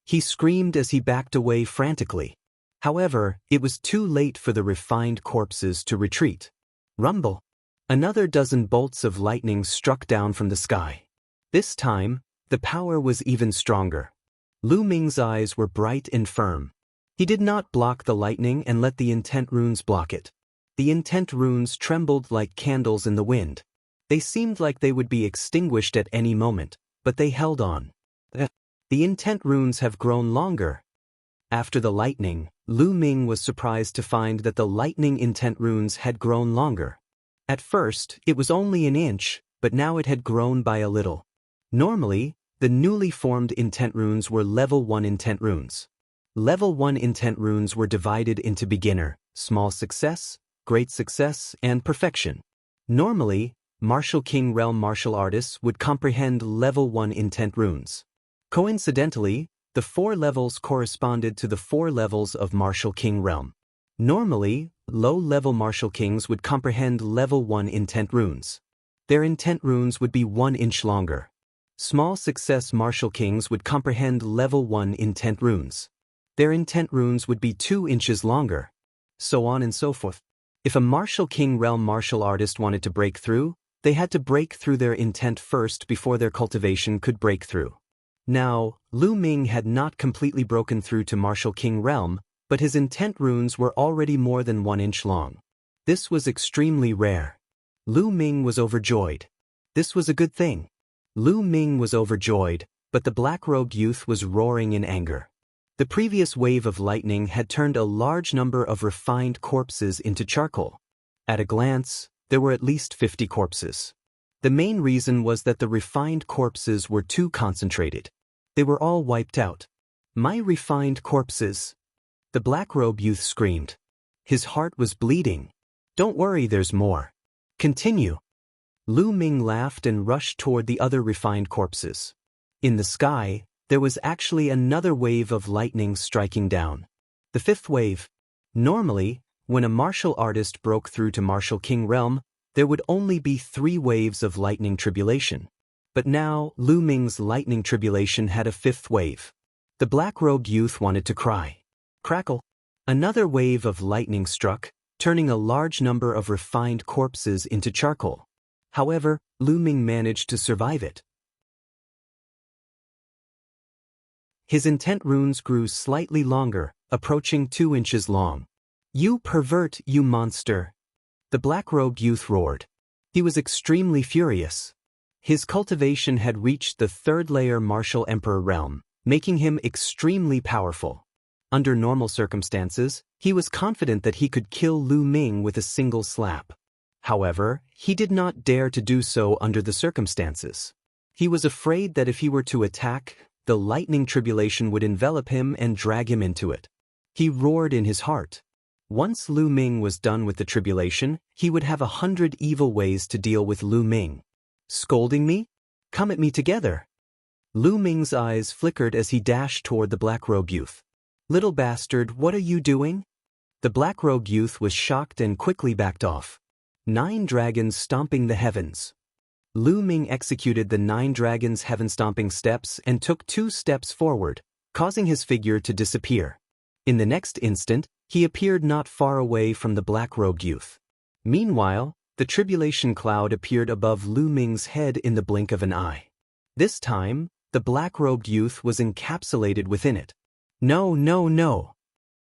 He screamed as he backed away frantically. However, it was too late for the refined corpses to retreat. Rumble. Another dozen bolts of lightning struck down from the sky. This time, the power was even stronger. Lu Ming's eyes were bright and firm. He did not block the lightning and let the intent runes block it. The intent runes trembled like candles in the wind. They seemed like they would be extinguished at any moment, but they held on. The intent runes have grown longer. After the lightning, Lu Ming was surprised to find that the lightning intent runes had grown longer. At first, it was only an inch, but now it had grown by a little. Normally, the newly formed intent runes were level 1 intent runes. Level 1 intent runes were divided into beginner, small success, great success, and perfection. Normally, Martial King Realm martial artists would comprehend level 1 intent runes. Coincidentally, the 4 levels corresponded to the 4 levels of Martial King Realm. Normally, low-level Martial Kings would comprehend level 1 intent runes. Their intent runes would be 1 inch longer. Small success Martial Kings would comprehend level 1 intent runes. Their intent runes would be 2 inches longer. So on and so forth. If a Martial King Realm martial artist wanted to break through, they had to break through their intent first before their cultivation could break through. Now, Lu Ming had not completely broken through to Martial King Realm, but his intent runes were already more than 1 inch long. This was extremely rare. Lu Ming was overjoyed. This was a good thing. Lu Ming was overjoyed, but the black-robed youth was roaring in anger. The previous wave of lightning had turned a large number of refined corpses into charcoal. At a glance, there were at least 50 corpses. The main reason was that the refined corpses were too concentrated. They were all wiped out. My refined corpses. The black-robed youth screamed. His heart was bleeding. Don't worry, there's more. Continue. Lu Ming laughed and rushed toward the other refined corpses. In the sky, there was actually another wave of lightning striking down. The fifth wave. Normally, when a martial artist broke through to Martial King realm, there would only be 3 waves of lightning tribulation. But now, Lu Ming's lightning tribulation had a 5th wave. The black-robed youth wanted to cry. Crackle. Another wave of lightning struck, turning a large number of refined corpses into charcoal. However, Lu Ming managed to survive it. His intent runes grew slightly longer, approaching 2 inches long. You pervert, you monster! The black-robed youth roared. He was extremely furious. His cultivation had reached the 3rd layer Martial Emperor realm, making him extremely powerful. Under normal circumstances, he was confident that he could kill Lu Ming with a single slap. However, he did not dare to do so under the circumstances. He was afraid that if he were to attack, the lightning tribulation would envelop him and drag him into it. He roared in his heart. Once Lu Ming was done with the tribulation, he would have 100 evil ways to deal with Lu Ming. Scolding me? Come at me together. Lu Ming's eyes flickered as he dashed toward the black-robed youth. Little bastard, what are you doing? The black-robed youth was shocked and quickly backed off. 9 dragons stomping the heavens. Lu Ming executed the 9 dragons' heaven-stomping steps and took 2 steps forward, causing his figure to disappear. In the next instant, he appeared not far away from the black-robed youth. Meanwhile, the tribulation cloud appeared above Lu Ming's head in the blink of an eye. This time, the black-robed youth was encapsulated within it. No, no, no!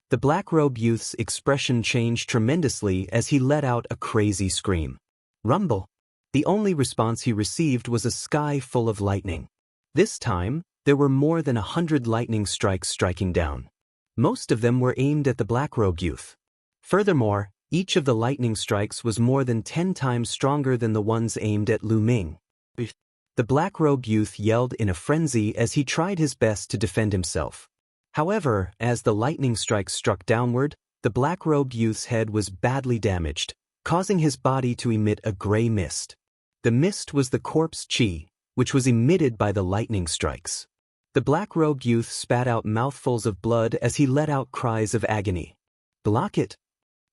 The black-robed youth's expression changed tremendously as he let out a crazy scream. Rumble! The only response he received was a sky full of lightning. This time, there were more than 100 lightning strikes striking down. Most of them were aimed at the black-robed youth. Furthermore, each of the lightning strikes was more than 10 times stronger than the ones aimed at Lu Ming. The black-robed youth yelled in a frenzy as he tried his best to defend himself. However, as the lightning strikes struck downward, the black-robed youth's head was badly damaged, causing his body to emit a gray mist. The mist was the corpse chi, which was emitted by the lightning strikes. The black-robed youth spat out mouthfuls of blood as he let out cries of agony. Block it!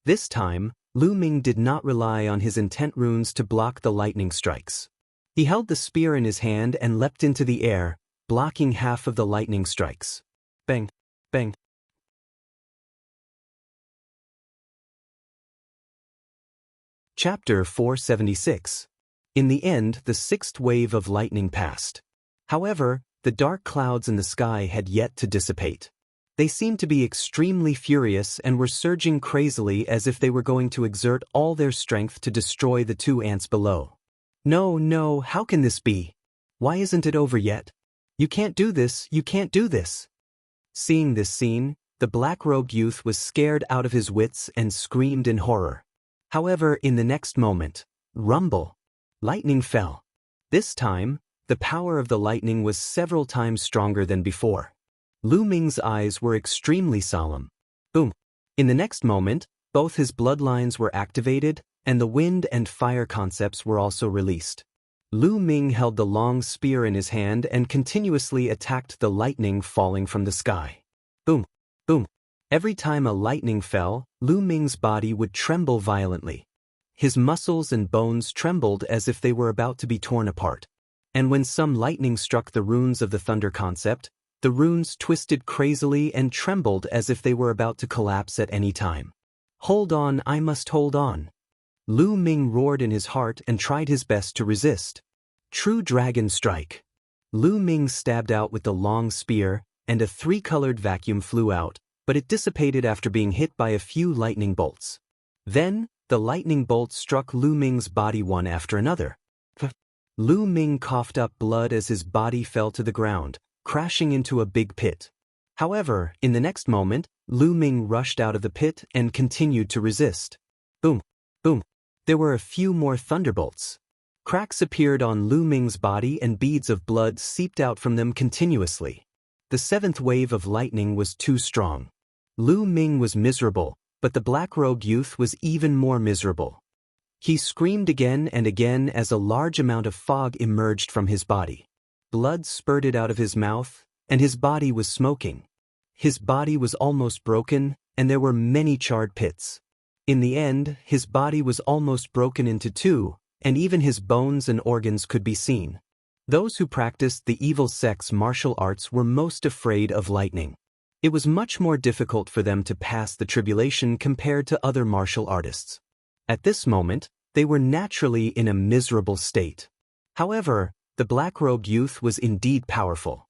This time, Lu Ming did not rely on his intent runes to block the lightning strikes. He held the spear in his hand and leapt into the air, blocking half of the lightning strikes. Bang! Bang! Chapter 476. In the end, the 6th wave of lightning passed. However, the dark clouds in the sky had yet to dissipate. They seemed to be extremely furious and were surging crazily as if they were going to exert all their strength to destroy the 2 ants below. No, no, how can this be? Why isn't it over yet? You can't do this, you can't do this. Seeing this scene, the black-robed youth was scared out of his wits and screamed in horror. However, in the next moment, rumble! Lightning fell. This time, the power of the lightning was several times stronger than before. Lu Ming's eyes were extremely solemn. Boom! In the next moment, both his bloodlines were activated, and the wind and fire concepts were also released. Lu Ming held the long spear in his hand and continuously attacked the lightning falling from the sky. Boom! Boom! Every time a lightning fell, Lu Ming's body would tremble violently. His muscles and bones trembled as if they were about to be torn apart. And when some lightning struck the runes of the thunder concept, the runes twisted crazily and trembled as if they were about to collapse at any time. Hold on, I must hold on. Lu Ming roared in his heart and tried his best to resist. True Dragon Strike. Lu Ming stabbed out with the long spear, and a 3-colored vacuum flew out, but it dissipated after being hit by a few lightning bolts. Then, the lightning bolts struck Lu Ming's body one after another. Lu Ming coughed up blood as his body fell to the ground, crashing into a big pit. However, in the next moment, Lu Ming rushed out of the pit and continued to resist. Boom! Boom! There were a few more thunderbolts. Cracks appeared on Lu Ming's body and beads of blood seeped out from them continuously. The seventh wave of lightning was too strong. Lu Ming was miserable, but the black-robed youth was even more miserable. He screamed again and again as a large amount of fog emerged from his body. Blood spurted out of his mouth, and his body was smoking. His body was almost broken, and there were many charred pits. In the end, his body was almost broken into two, and even his bones and organs could be seen. Those who practiced the evil sect's martial arts were most afraid of lightning. It was much more difficult for them to pass the tribulation compared to other martial artists. At this moment, they were naturally in a miserable state. However, the black-robed youth was indeed powerful.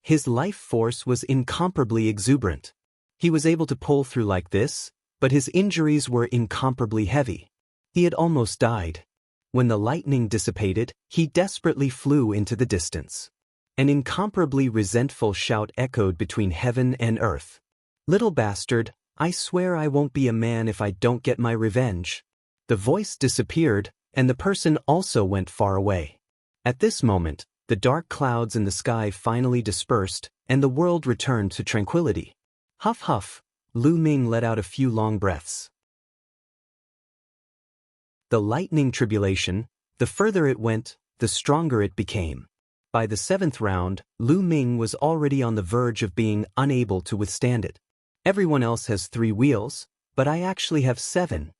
His life force was incomparably exuberant. He was able to pull through like this, but his injuries were incomparably heavy. He had almost died. When the lightning dissipated, he desperately flew into the distance. An incomparably resentful shout echoed between heaven and earth. "Little bastard, I swear I won't be a man if I don't get my revenge." The voice disappeared, and the person also went far away. At this moment, the dark clouds in the sky finally dispersed, and the world returned to tranquility. Huff huff, Lu Ming let out a few long breaths. The lightning tribulation, the further it went, the stronger it became. By the seventh round, Lu Ming was already on the verge of being unable to withstand it. "Everyone else has 3 wheels, but I actually have 7.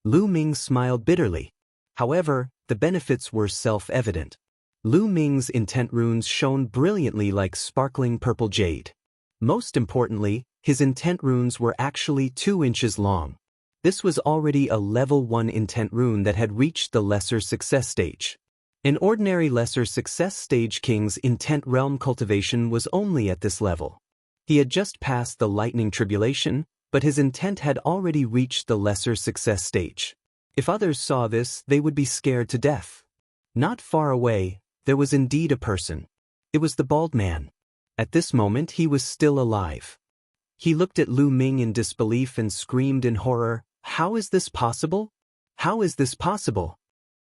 Lu Ming smiled bitterly. However, the benefits were self-evident. Lu Ming's intent runes shone brilliantly like sparkling purple jade. Most importantly, his intent runes were actually 2 inches long. This was already a level 1 intent rune that had reached the lesser success stage. An ordinary lesser success stage king's intent realm cultivation was only at this level. He had just passed the lightning tribulation, but his intent had already reached the lesser success stage. If others saw this, they would be scared to death. Not far away, there was indeed a person. It was the bald man. At this moment he was still alive. He looked at Lu Ming in disbelief and screamed in horror, "How is this possible? How is this possible?"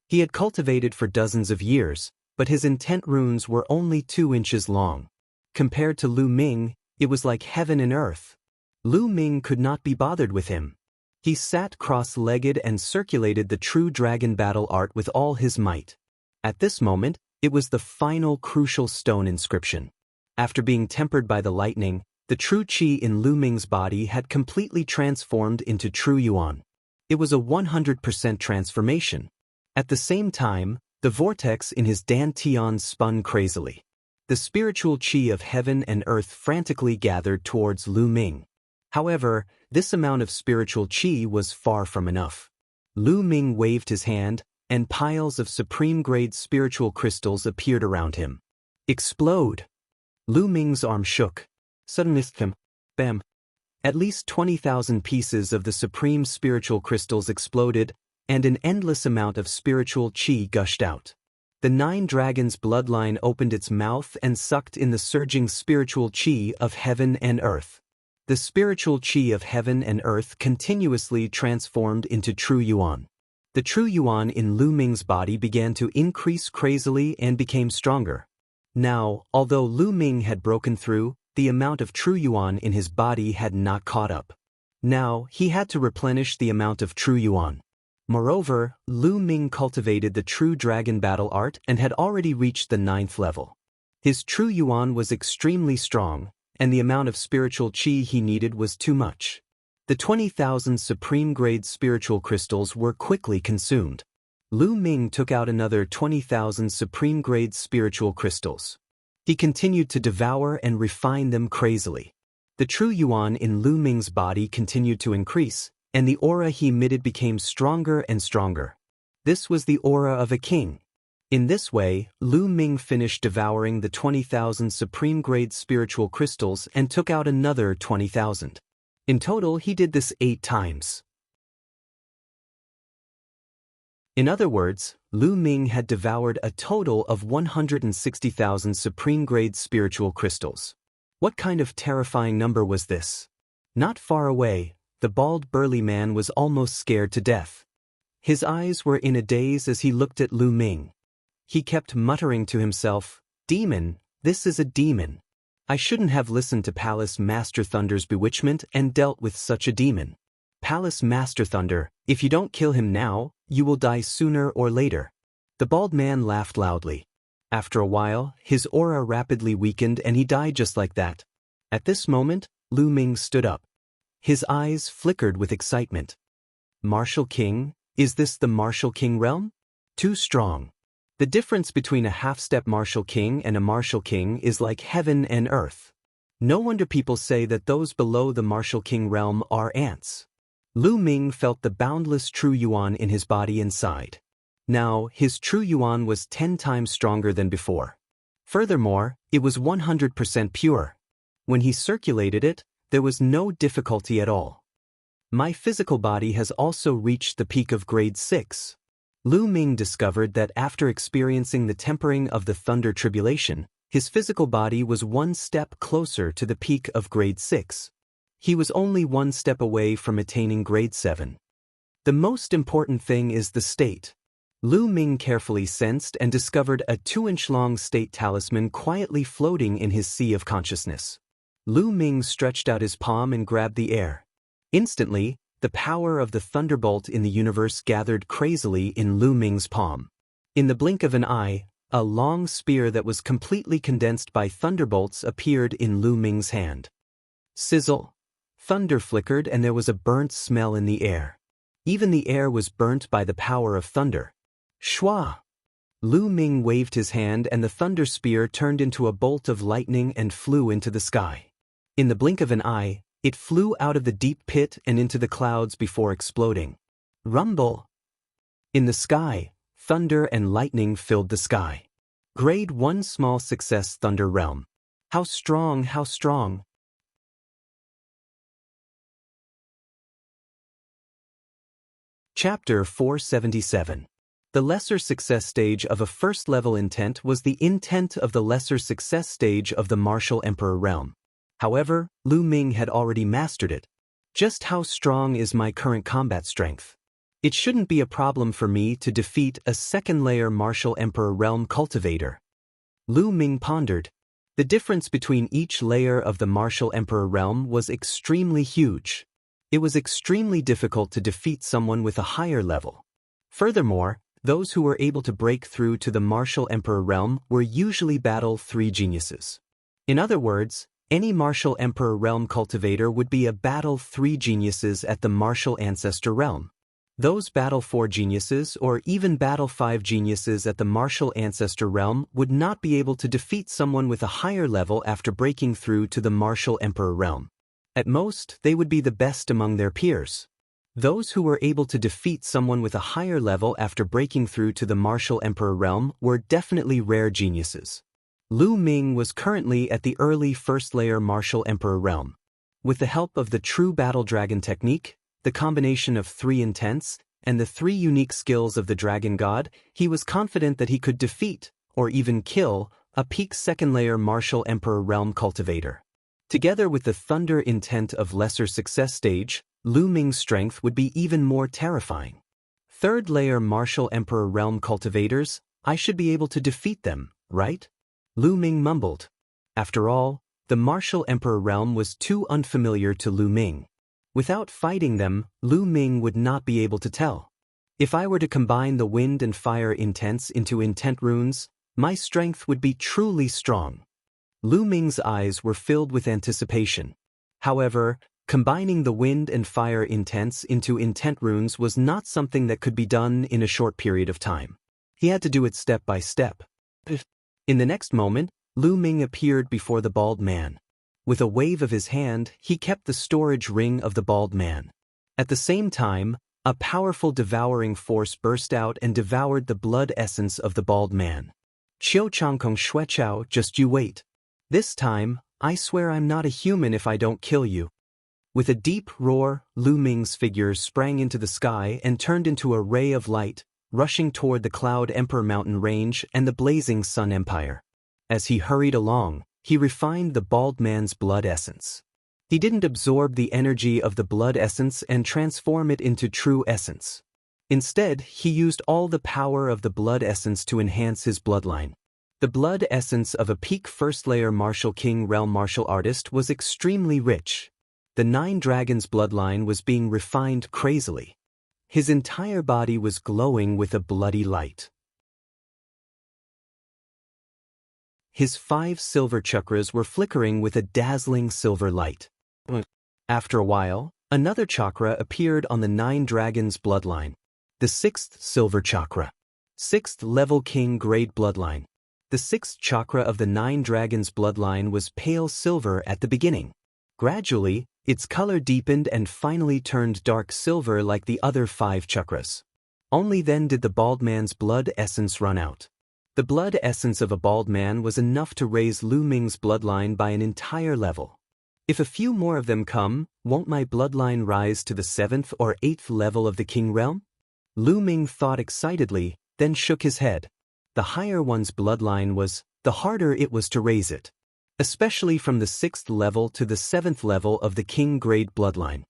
He had cultivated for dozens of years, but his intent runes were only 2 inches long. Compared to Lu Ming, it was like heaven and earth. Lu Ming could not be bothered with him. He sat cross-legged and circulated the true dragon battle art with all his might. At this moment, it was the final crucial stone inscription. After being tempered by the lightning, the true qi in Lu Ming's body had completely transformed into true yuan. It was a 100% transformation. At the same time, the vortex in his dantian spun crazily. The spiritual qi of heaven and earth frantically gathered towards Lu Ming. However, this amount of spiritual qi was far from enough. Lu Ming waved his hand, and piles of supreme-grade spiritual crystals appeared around him. "Explode!" Lu Ming's arm shook. Suddenly, bam! At least 20,000 pieces of the supreme spiritual crystals exploded, and an endless amount of spiritual qi gushed out. The 9 dragons' bloodline opened its mouth and sucked in the surging spiritual qi of heaven and earth. The spiritual qi of heaven and earth continuously transformed into true yuan. The true yuan in Lu Ming's body began to increase crazily and became stronger. Now, although Lu Ming had broken through, the amount of true yuan in his body had not caught up. Now, he had to replenish the amount of true yuan. Moreover, Lu Ming cultivated the true dragon battle art and had already reached the 9th level. His true yuan was extremely strong, and the amount of spiritual qi he needed was too much. The 20,000 supreme-grade spiritual crystals were quickly consumed. Lu Ming took out another 20,000 supreme-grade spiritual crystals. He continued to devour and refine them crazily. The true yuan in Lu Ming's body continued to increase, and the aura he emitted became stronger and stronger. This was the aura of a king. In this way, Lu Ming finished devouring the 20,000 supreme-grade spiritual crystals and took out another 20,000. In total, he did this 8 times. In other words, Lu Ming had devoured a total of 160,000 supreme-grade spiritual crystals. What kind of terrifying number was this? Not far away, the bald burly man was almost scared to death. His eyes were in a daze as he looked at Lu Ming. He kept muttering to himself, "Demon, this is a demon." I shouldn't have listened to Palace Master Thunder's bewitchment and dealt with such a demon. Palace Master Thunder, if you don't kill him now, you will die sooner or later. The bald man laughed loudly. After a while, his aura rapidly weakened and he died just like that. At this moment, Lu Ming stood up. His eyes flickered with excitement. Martial King? Is this the Martial King realm? Too strong. The difference between a half-step Martial King and a Martial King is like heaven and earth. No wonder people say that those below the Martial King realm are ants. Lu Ming felt the boundless true yuan in his body inside. Now, his true yuan was 10 times stronger than before. Furthermore, it was 100% pure. When he circulated it, there was no difficulty at all. My physical body has also reached the peak of grade 6. Lu Ming discovered that after experiencing the tempering of the thunder tribulation, his physical body was one step closer to the peak of grade 6. He was only one step away from attaining grade 7. The most important thing is the state. Lu Ming carefully sensed and discovered a 2-inch-long state talisman quietly floating in his sea of consciousness. Lu Ming stretched out his palm and grabbed the air. Instantly, the power of the thunderbolt in the universe gathered crazily in Lu Ming's palm. In the blink of an eye, a long spear that was completely condensed by thunderbolts appeared in Lu Ming's hand. Sizzle! Thunder flickered and there was a burnt smell in the air. Even the air was burnt by the power of thunder. Shwa! Lu Ming waved his hand and the thunder spear turned into a bolt of lightning and flew into the sky. In the blink of an eye, it flew out of the deep pit and into the clouds before exploding. Rumble! In the sky, thunder and lightning filled the sky. Grade 1 small success Thunder Realm. How strong, how strong! Chapter 477. The lesser success stage of a first-level intent was the intent of the lesser success stage of the Martial Emperor realm. However, Lu Ming had already mastered it. Just how strong is my current combat strength? It shouldn't be a problem for me to defeat a second-layer Martial Emperor realm cultivator. Lu Ming pondered. The difference between each layer of the Martial Emperor realm was extremely huge. It was extremely difficult to defeat someone with a higher level. Furthermore, those who were able to break through to the Martial Emperor realm were usually Battle 3 geniuses. In other words, any Martial Emperor realm cultivator would be a Battle 3 geniuses at the Martial Ancestor realm. Those Battle 4 geniuses or even Battle 5 geniuses at the Martial Ancestor realm would not be able to defeat someone with a higher level after breaking through to the Martial Emperor realm. At most, they would be the best among their peers. Those who were able to defeat someone with a higher level after breaking through to the Martial Emperor realm were definitely rare geniuses. Lu Ming was currently at the early first-layer Martial Emperor realm. With the help of the True Battle Dragon technique, the combination of 3 intents, and the 3 unique skills of the Dragon God, he was confident that he could defeat, or even kill, a peak second-layer Martial Emperor realm cultivator. Together with the Thunder intent of lesser success stage, Lu Ming's strength would be even more terrifying. Third-layer Martial Emperor realm cultivators, I should be able to defeat them, right? Lu Ming mumbled. After all, the Martial Emperor realm was too unfamiliar to Lu Ming. Without fighting them, Lu Ming would not be able to tell. If I were to combine the wind and fire intents into intent runes, my strength would be truly strong. Lu Ming's eyes were filled with anticipation. However, combining the wind and fire intents into intent runes was not something that could be done in a short period of time. He had to do it step by step. In the next moment, Lu Ming appeared before the bald man. With a wave of his hand, he kept the storage ring of the bald man. At the same time, a powerful devouring force burst out and devoured the blood essence of the bald man. Qiu Changkong Shuechao, just you wait. This time, I swear I'm not a human if I don't kill you. With a deep roar, Lu Ming's figure sprang into the sky and turned into a ray of light, rushing toward the Cloud Emperor mountain range and the blazing Sun Empire. As he hurried along, he refined the bald man's blood essence. He didn't absorb the energy of the blood essence and transform it into true essence. Instead, he used all the power of the blood essence to enhance his bloodline. The blood essence of a peak first-layer martial king realm martial artist was extremely rich. The Nine Dragons bloodline was being refined crazily. His entire body was glowing with a bloody light. His 5 silver chakras were flickering with a dazzling silver light. After a while, another chakra appeared on the Nine Dragons bloodline. The 6th silver chakra. 6th level king grade bloodline. The 6th chakra of the Nine Dragons bloodline was pale silver at the beginning. Gradually, its color deepened and finally turned dark silver like the other 5 chakras. Only then did the bald man's blood essence run out. The blood essence of a bald man was enough to raise Lu Ming's bloodline by an entire level. If a few more of them come, won't my bloodline rise to the 7th or 8th level of the king realm? Lu Ming thought excitedly, then shook his head. The higher one's bloodline was, the harder it was to raise it. Especially from the 6th level to the 7th level of the king grade bloodline.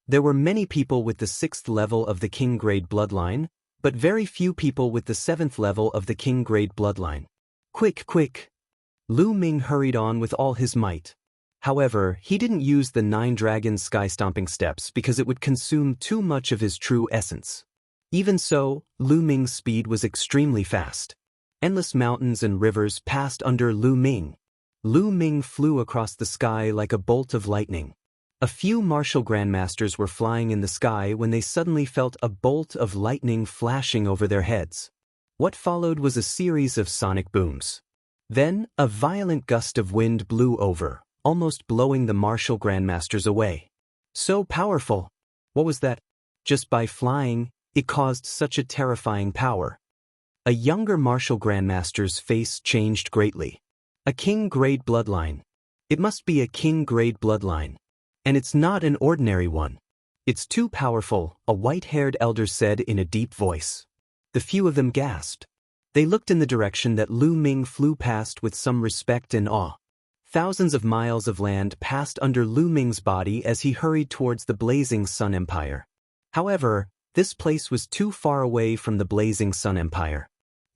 There were many people with the 6th level of the king grade bloodline, but very few people with the 7th level of the king grade bloodline. Quick, quick! Lu Ming hurried on with all his might. However, he didn't use the 9 Dragons sky-stomping steps because it would consume too much of his true essence. Even so, Lu Ming's speed was extremely fast. Endless mountains and rivers passed under Lu Ming. Lu Ming flew across the sky like a bolt of lightning. A few martial grandmasters were flying in the sky when they suddenly felt a bolt of lightning flashing over their heads. What followed was a series of sonic booms. Then, a violent gust of wind blew over, almost blowing the martial grandmasters away. So powerful! What was that? Just by flying, it caused such a terrifying power. A younger martial grandmaster's face changed greatly. A king-grade bloodline. It must be a king-grade bloodline. And it's not an ordinary one. It's too powerful, a white-haired elder said in a deep voice. The few of them gasped. They looked in the direction that Lu Ming flew past with some respect and awe. Thousands of miles of land passed under Lu Ming's body as he hurried towards the blazing Sun Empire. However, this place was too far away from the blazing Sun Empire.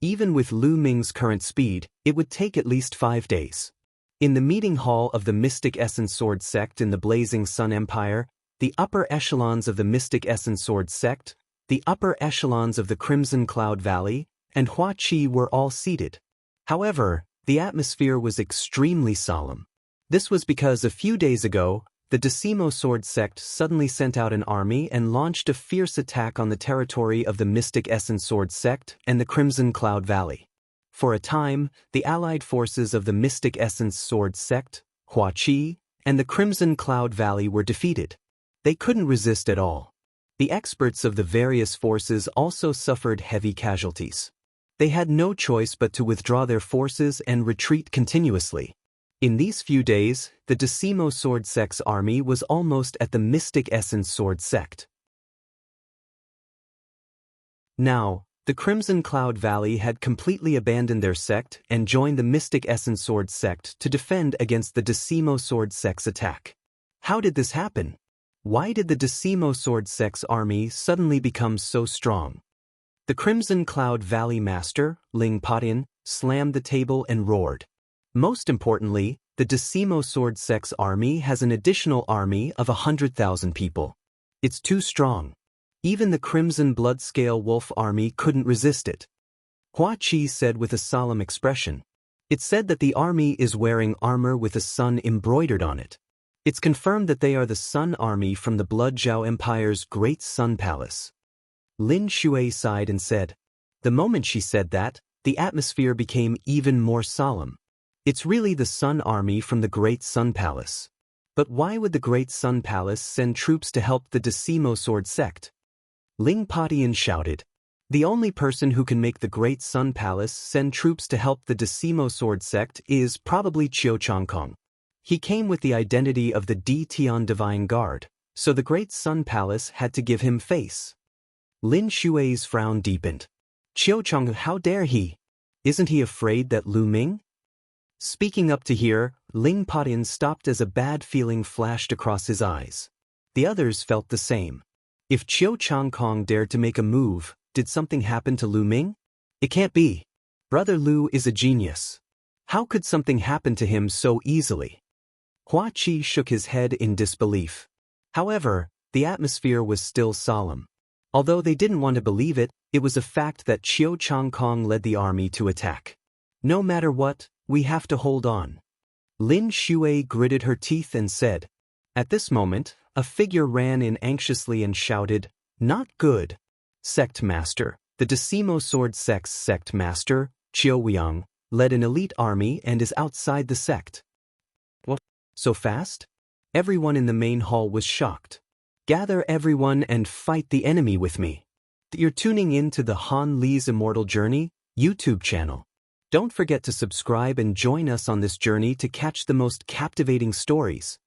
Even with Lu Ming's current speed, it would take at least 5 days. In the meeting hall of the Mystic Essence Sword sect in the blazing Sun Empire, the upper echelons of the Mystic Essence Sword sect, the upper echelons of the Crimson Cloud Valley, and Hua Qi were all seated. However, the atmosphere was extremely solemn. This was because a few days ago, the Decimo Sword sect suddenly sent out an army and launched a fierce attack on the territory of the Mystic Essence Sword sect and the Crimson Cloud Valley. For a time, the allied forces of the Mystic Essence Sword sect, Hua Qi, and the Crimson Cloud Valley were defeated. They couldn't resist at all. The experts of the various forces also suffered heavy casualties. They had no choice but to withdraw their forces and retreat continuously. In these few days, the Decimo Sword sect's army was almost at the Mystic Essence Sword sect. Now, the Crimson Cloud Valley had completely abandoned their sect and joined the Mystic Essence Sword sect to defend against the Decimo Sword sect's attack. How did this happen? Why did the Decimo Sword sect's army suddenly become so strong? The Crimson Cloud Valley Master, Ling Padian, slammed the table and roared. Most importantly, the Decimo Sword sect's army has an additional army of 100,000 people. It's too strong. Even the Crimson Bloodscale Wolf army couldn't resist it. Hua Qi said with a solemn expression. It said that the army is wearing armor with a sun embroidered on it. It's confirmed that they are the Sun Army from the Blood Zhao Empire's Great Sun Palace. Lin Shui sighed and said. The moment she said that, the atmosphere became even more solemn. It's really the Sun Army from the Great Sun Palace. But why would the Great Sun Palace send troops to help the Decimo Sword sect? Ling Padian shouted. The only person who can make the Great Sun Palace send troops to help the Decimo Sword sect is probably Qiu Changkong. He came with the identity of the Di Tian Divine Guard, so the Great Sun Palace had to give him face. Lin Shui's frown deepened. Qiu Changkong, how dare he? Isn't he afraid that Lu Ming? Speaking up to hear, Ling Padian stopped as a bad feeling flashed across his eyes. The others felt the same. If Qiu Changkong dared to make a move, did something happen to Lu Ming? It can't be. Brother Lu is a genius. How could something happen to him so easily? Hua Qi shook his head in disbelief. However, the atmosphere was still solemn. Although they didn't want to believe it, it was a fact that Qiu Changkong led the army to attack. No matter what, we have to hold on. Lin Shui gritted her teeth and said. At this moment, a figure ran in anxiously and shouted, "Not good." Sect Master, the Decimo Sword Sect's Sect Master, Qiu Wiang, led an elite army and is outside the sect. What? So fast? Everyone in the main hall was shocked. Gather everyone and fight the enemy with me. You're tuning in to the Han Li's Immortal Journey YouTube channel. Don't forget to subscribe and join us on this journey to catch the most captivating stories.